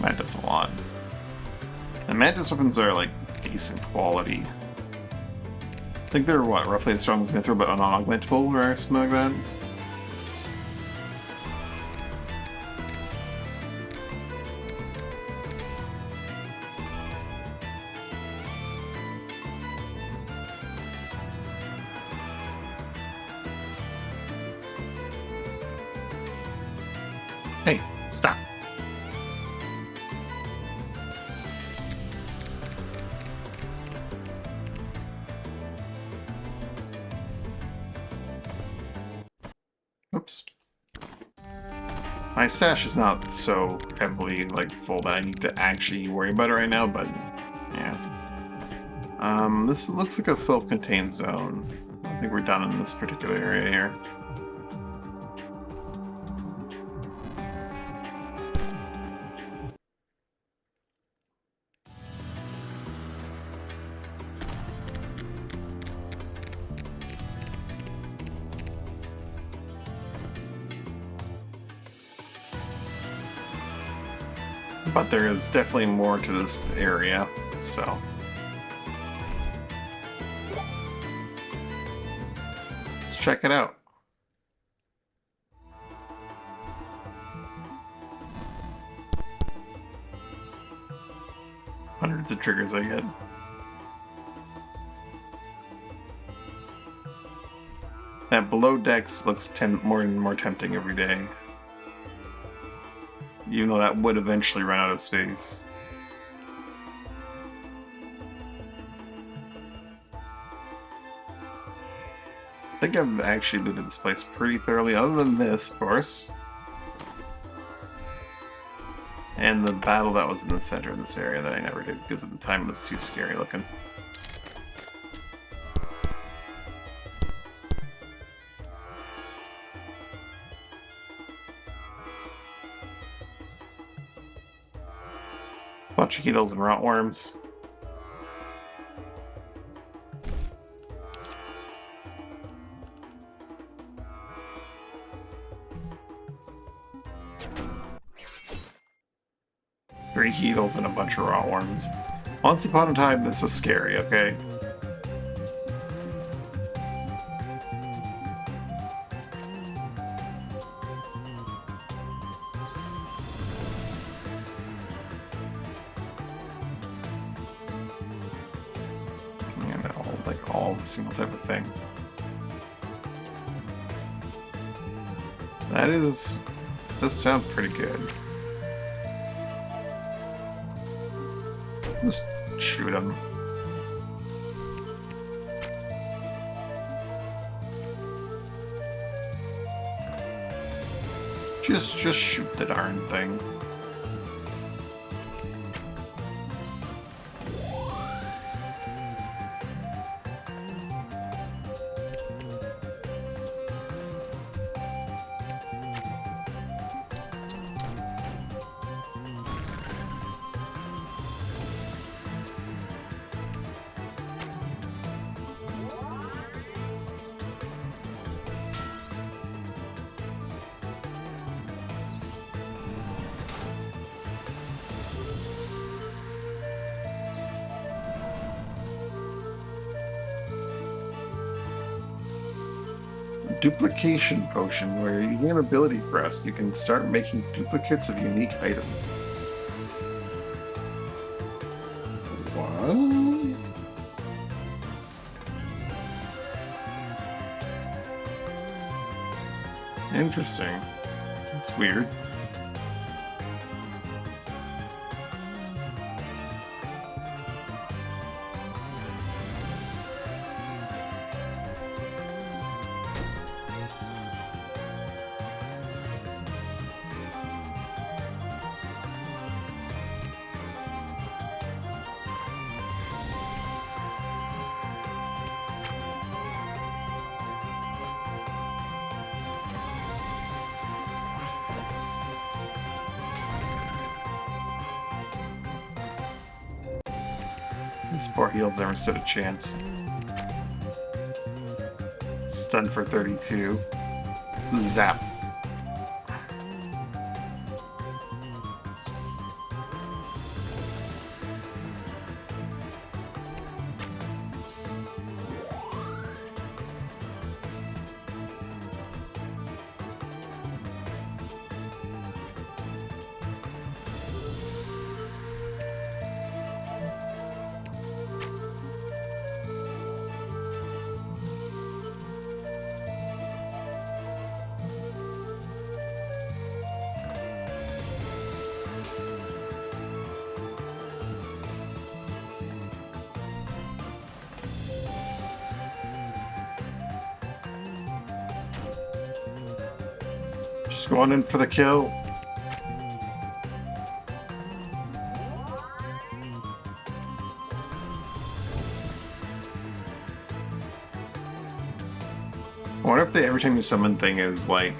That does a lot. The Mantis weapons are like decent quality. I think they're what, roughly as strong as Mithril, but unaugmentable or something like that. Hey, stop. Oops. My stash is not so heavily like full that I need to actually worry about it right now, but yeah. This looks like a self-contained zone. I think we're done in this particular area here. But there is definitely more to this area, so. Let's check it out. Hundreds of triggers I get. That below decks looks more and more tempting every day. Even though that would eventually run out of space. I think I've actually looted this place pretty thoroughly, other than this, of course. And the battle that was in the center of this area that I never did, because at the time it was too scary looking. Bunch of beetles and rotworms. Three beetles and a bunch of rotworms. Once upon a time, this was scary, okay? All single type of thing. Does sound pretty good. Just shoot him. Just shoot the darn thing. duplication potion, where you gain ability crest, you can start making duplicates of unique items. What? Interesting. That's weird. These poor heals never stood a chance. Stun for 32. Zap. Just going in for the kill. I wonder if the every time you summon thing is like,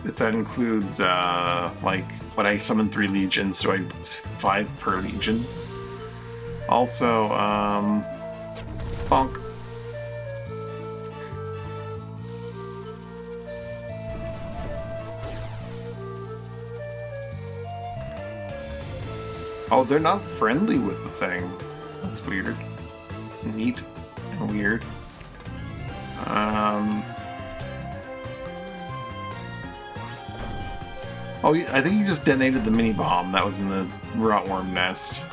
if that includes like when I summon 3 legions, do I 5 per legion? Also, bonk. Oh, they're not friendly with the thing. That's weird. It's neat and weird. Oh, I think you just detonated the mini bomb that was in the rotworm nest.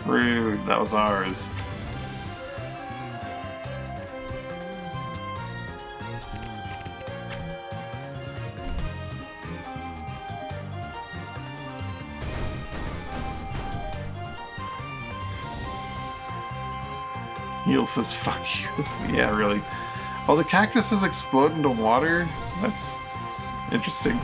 Rude, that was ours. Heal says, fuck you. Yeah, really. Oh, the cactuses explode into water? That's interesting.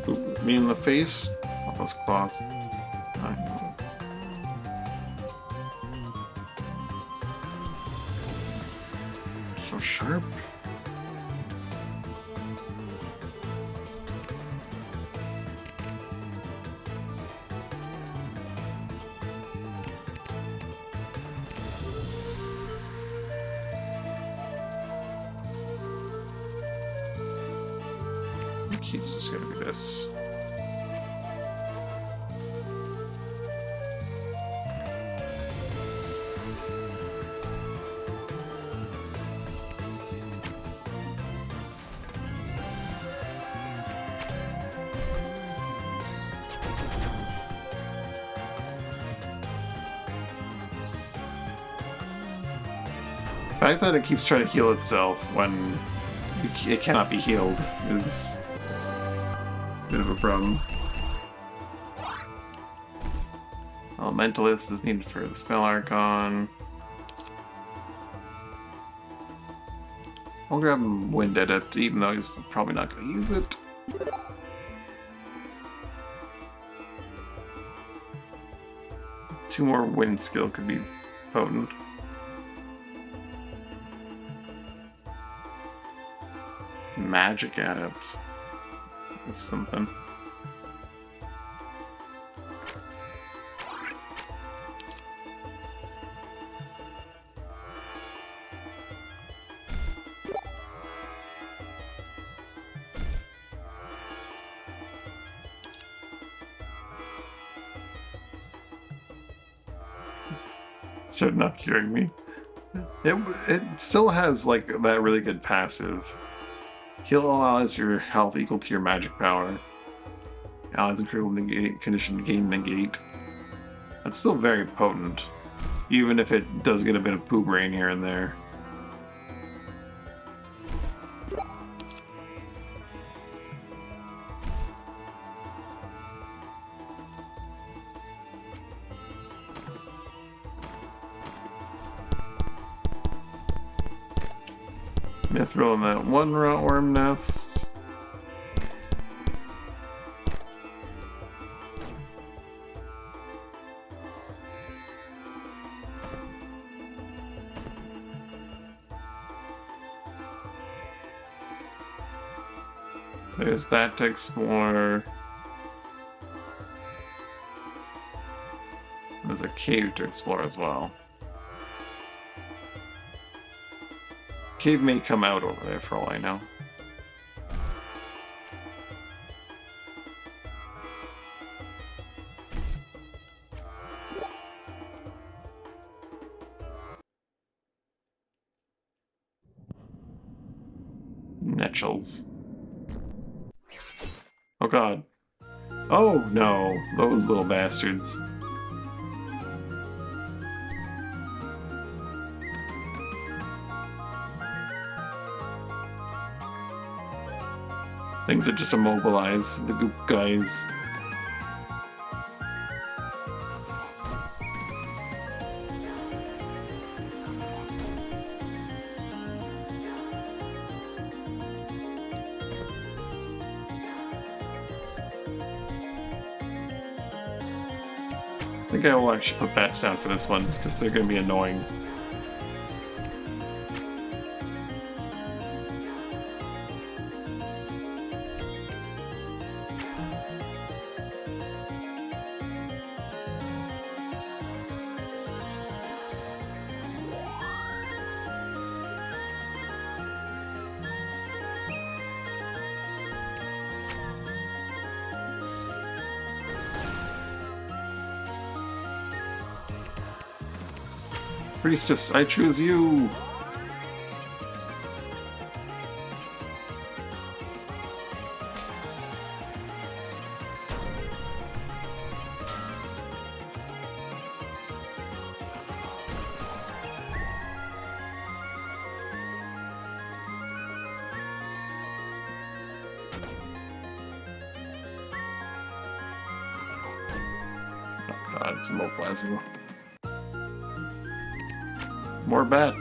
Boop me in the face. All those claws. I know. So sharp. He's just gonna be this. fact that it keeps trying to heal itself when it cannot be healed is a bit of a problem. Elementalist is needed for the Spell Archon. I'll grab Wind Adept, even though he's probably not going to use it. Two more Wind skill could be potent. Magic Adept. That's something. So not curing me. It still has like that really good passive. Heal all allies your health equal to your magic power. Allies in critical condition gain negate. That's still very potent, even if it does get a bit of poo brain here and there. I'm gonna throw in that one rotworm nest. There's that to explore. There's a cave to explore as well. Cave may come out over there for all I know. Netchels. Oh god. Oh no, those little bastards. Things that just immobilize the goop guys. I think I will actually put bats down for this one, because they're going to be annoying. Priestess, I choose you! Oh god, it's immobilizing. More bat.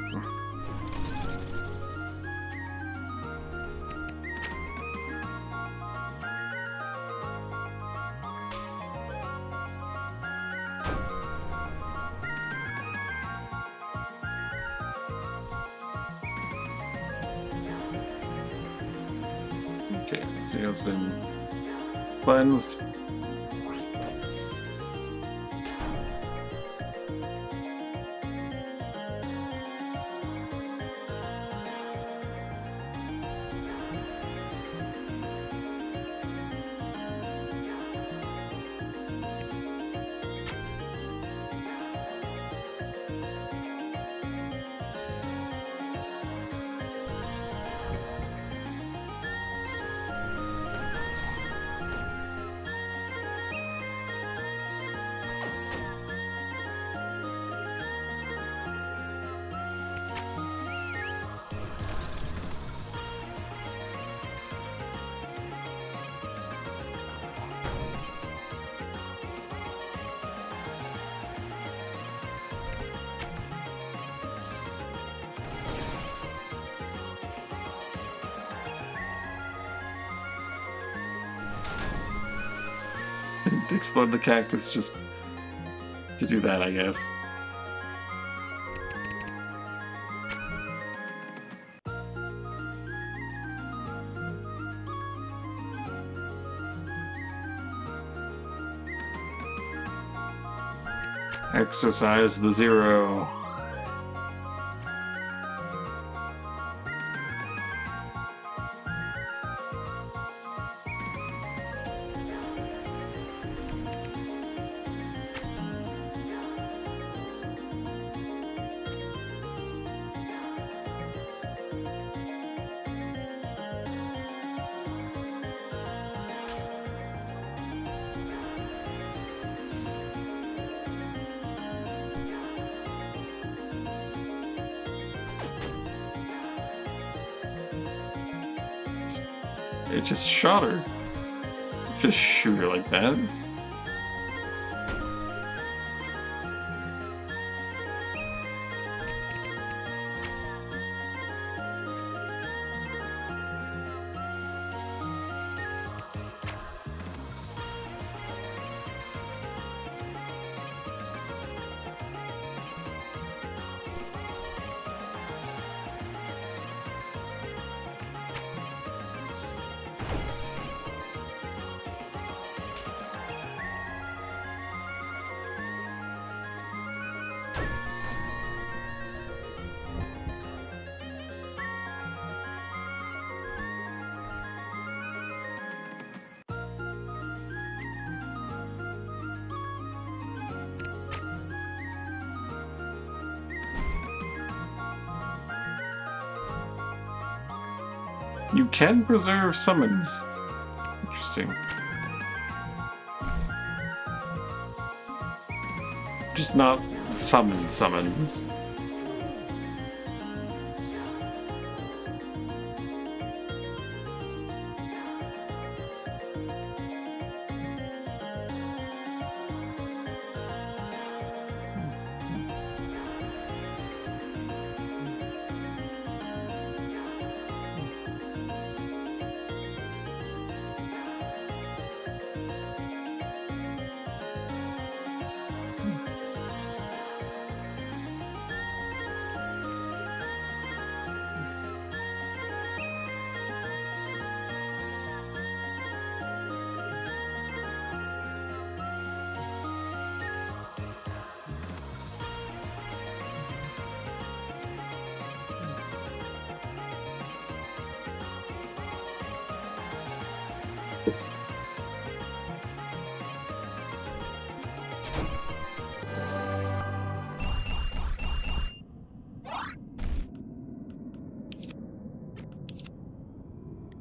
Okay, Zero's been cleansed. explode the cactus just to do that, I guess. Exercise the zero. It just shot her. Just shoot her like that. You can preserve summons. Interesting. Just not summons.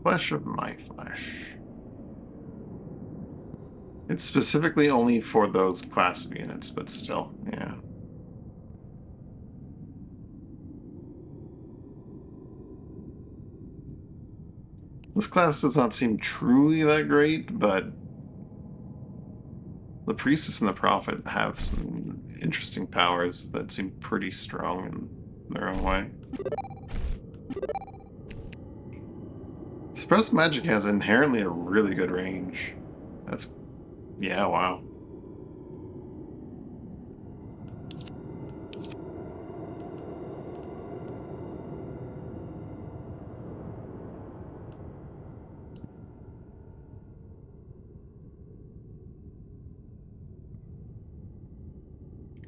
Flesh of my flesh. It's specifically only for those class of units, but still, yeah. This class does not seem truly that great, but the Priestess and the Prophet have some interesting powers that seem pretty strong in their own way. Suppressed magic has inherently a really good range. That's... yeah, wow.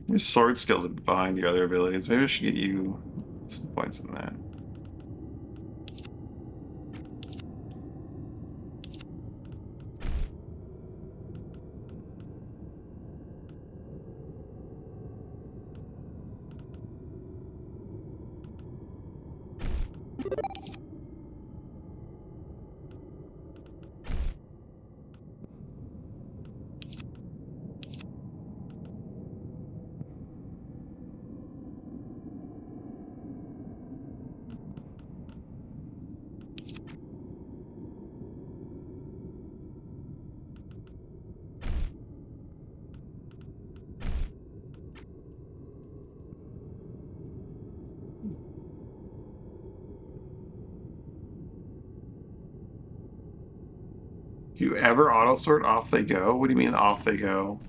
Your sword skills are behind your other abilities. Maybe I should get you some points in that. Do you ever auto sort? Off they go? What do you mean off they go?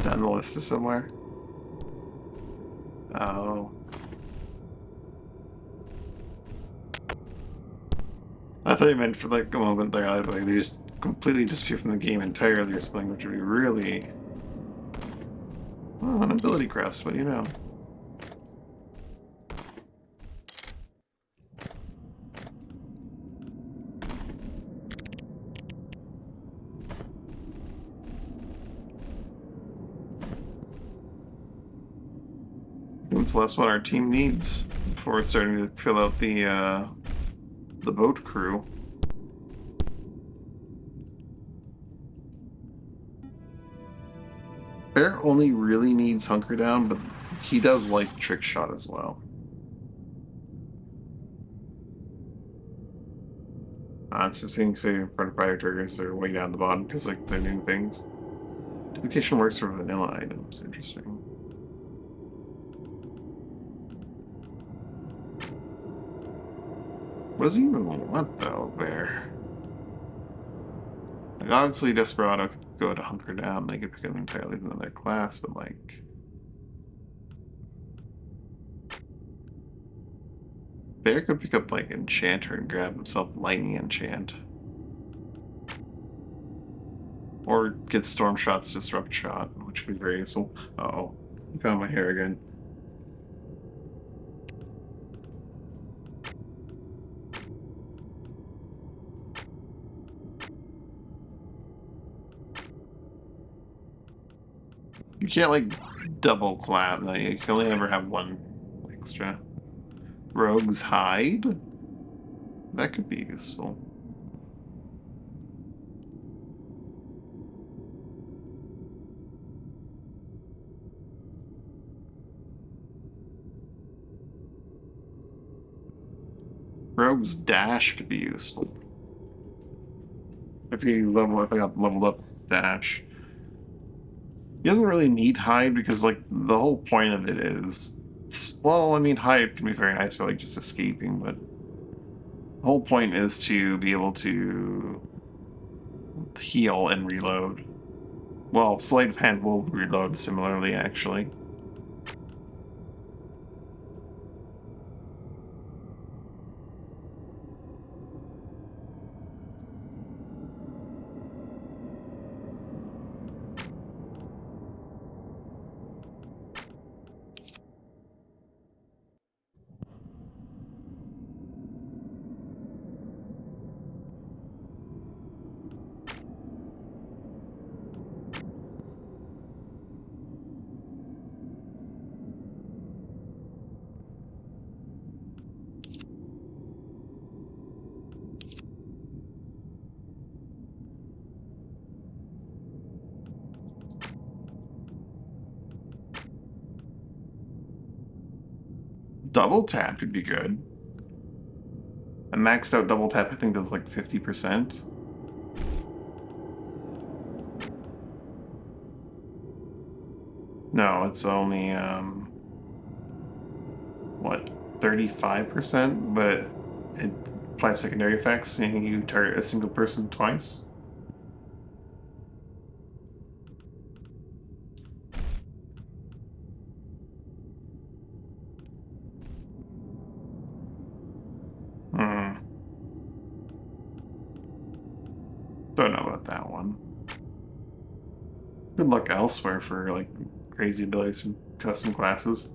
Down the list is somewhere. Oh. I thought you meant for like a moment there, like they just completely disappear from the game entirely or something, which would be really... Oh, an ability crest, what do you know? That's the last one our team needs before we're starting to fill out the boat crew. Bear only really needs Hunker Down, but he does like Trick Shot as well. So seeing say in front of fire triggers are way down the bottom because like they're new things. Duplication works for vanilla items. Interesting. What does he even want though, Bear? Like obviously Desperado could go to Hunker Down, they could pick up entirely another class, but like Bear could pick up like Enchanter and grab himself Lightning Enchant. Or get Storm Shot's Disrupt Shot, which would be very useful. Uh-oh. I found my hair again. You can't like double clap, no, you can only ever have one extra. Rogue's Hide? That could be useful. Rogue's Dash could be useful. If I got leveled up Dash. He doesn't really need Hide because like the whole point of it is, well, I mean Hide can be very nice for like just escaping, but the whole point is to be able to heal and reload. Well, Sleight of Hand will reload similarly, actually. Double tap could be good. A maxed out double tap I think does like 50%. No, it's only what, 35%, but it applies secondary effects and you target a single person twice. Don't know about that one. Good luck elsewhere for like crazy abilities from custom classes.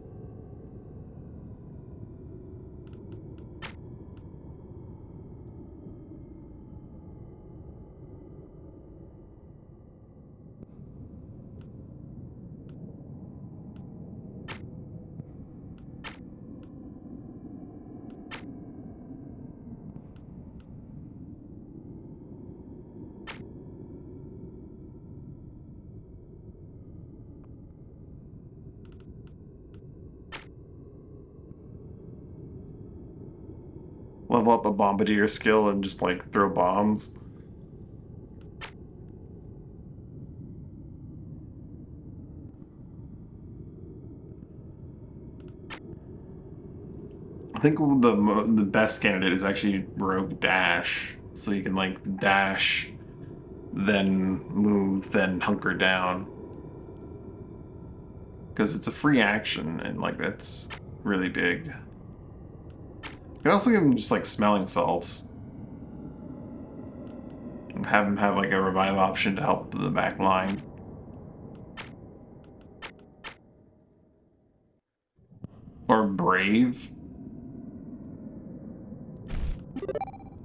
Level up a bombardier skill and just like throw bombs. think the best candidate is actually Rogue Dash, so you can like dash, then move, then hunker down. Because it's a free action, and like that's really big. You can also give him just like smelling salts. And have him have like a revive option to help the back line. Or Brave.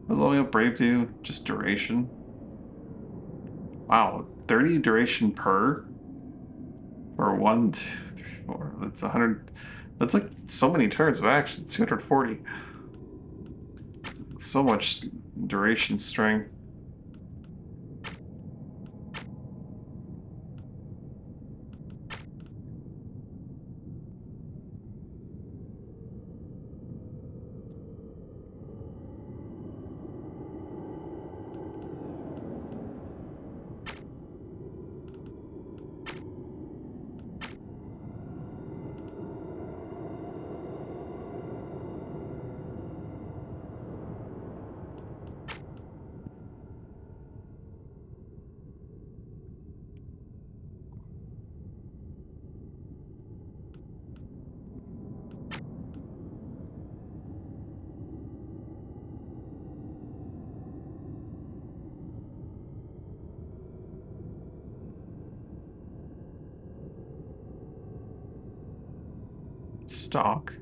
What does all up Brave do? Just duration. Wow, 30 duration per? Or 1, 2, 3, 4. That's 100. That's like so many turns of action. 240. So much duration strength. Stock.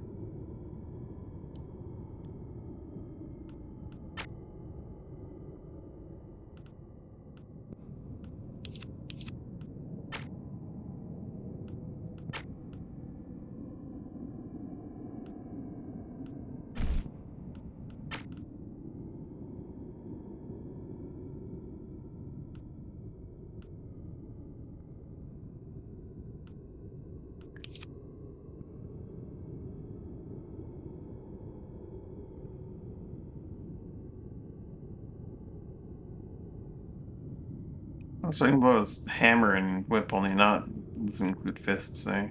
So I can blow his hammer and whip, only not doesn't include fists, eh?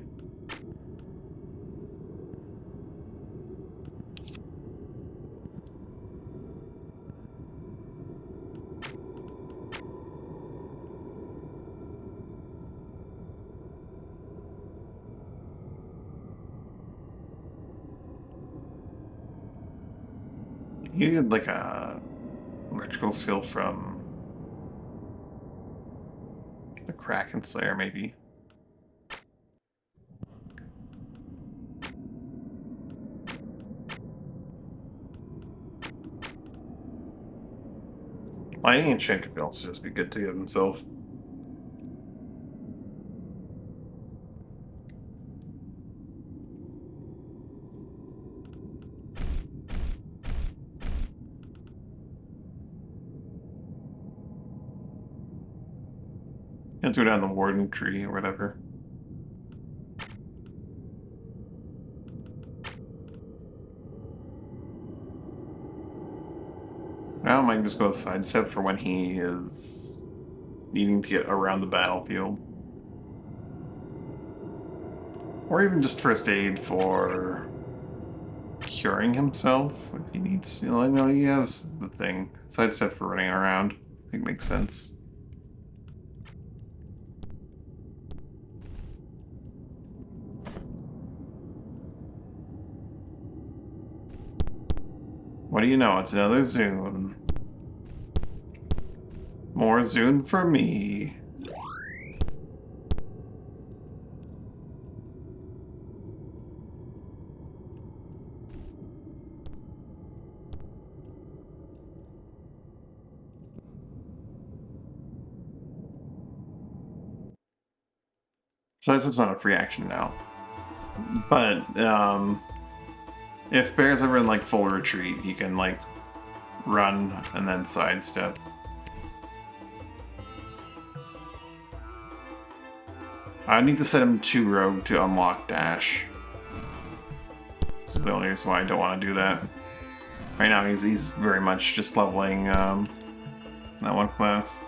You get like a electrical skill from the Kraken Slayer, maybe. Lightning Enchant could also just be good to give himself. And go down the Warden tree or whatever. Now I might just go with sidestep for when he is needing to get around the battlefield. Or even just first aid for curing himself if he needs. You know, he has the thing. Sidestep for running around. I think makes sense. What do you know? It's another Zune. More Zune for me. Sidestep's not a free action now. But, if Bear's ever in, like, full retreat, he can, like, run and then sidestep. I need to set him to Rogue to unlock Dash. This is the only reason why I don't want to do that. Right now, he's very much just leveling, that one class.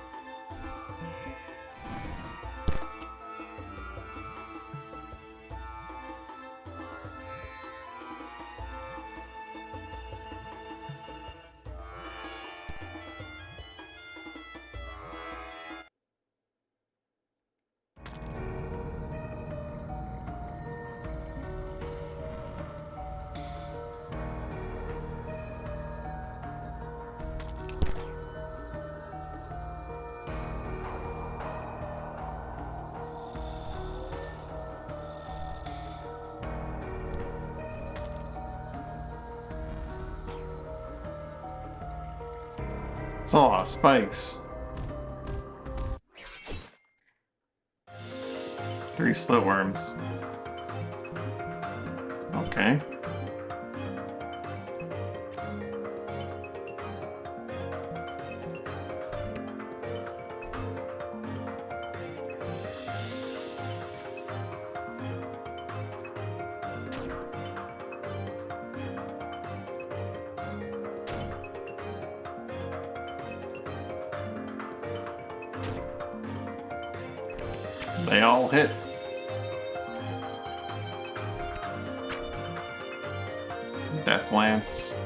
It's a lot of spikes. 3 split worms. Okay. They all hit. Death Lance.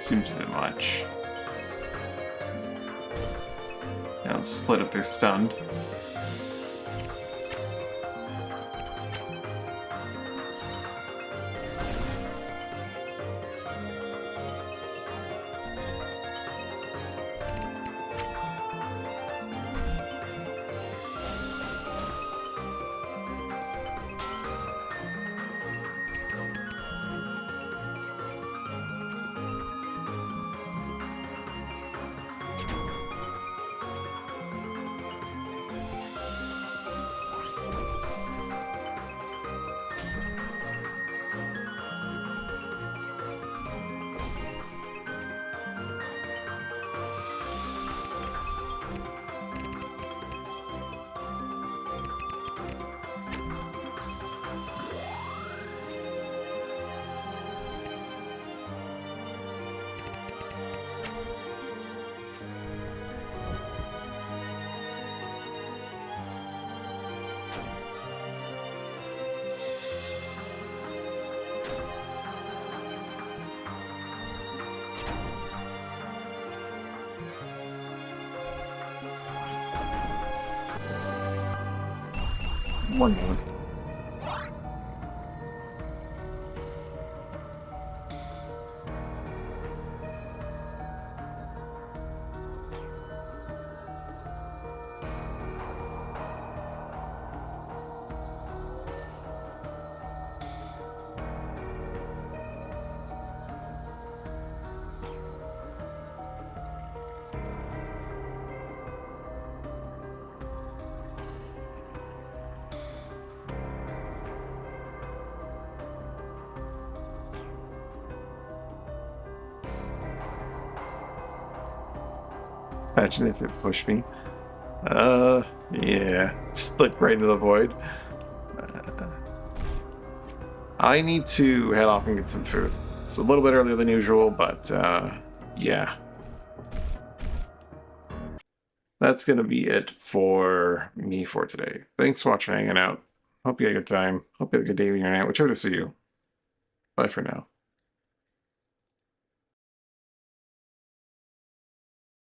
Seems a bit much. Now split if they're stunned. One moment. Imagine if it pushed me. Yeah. Slid right into the void. I need to head off and get some food. It's a little bit earlier than usual, but yeah. That's going to be it for me for today. Thanks for watching, hanging out. Hope you had a good time. Hope you had a good day or night, whichever to see you. Bye for now.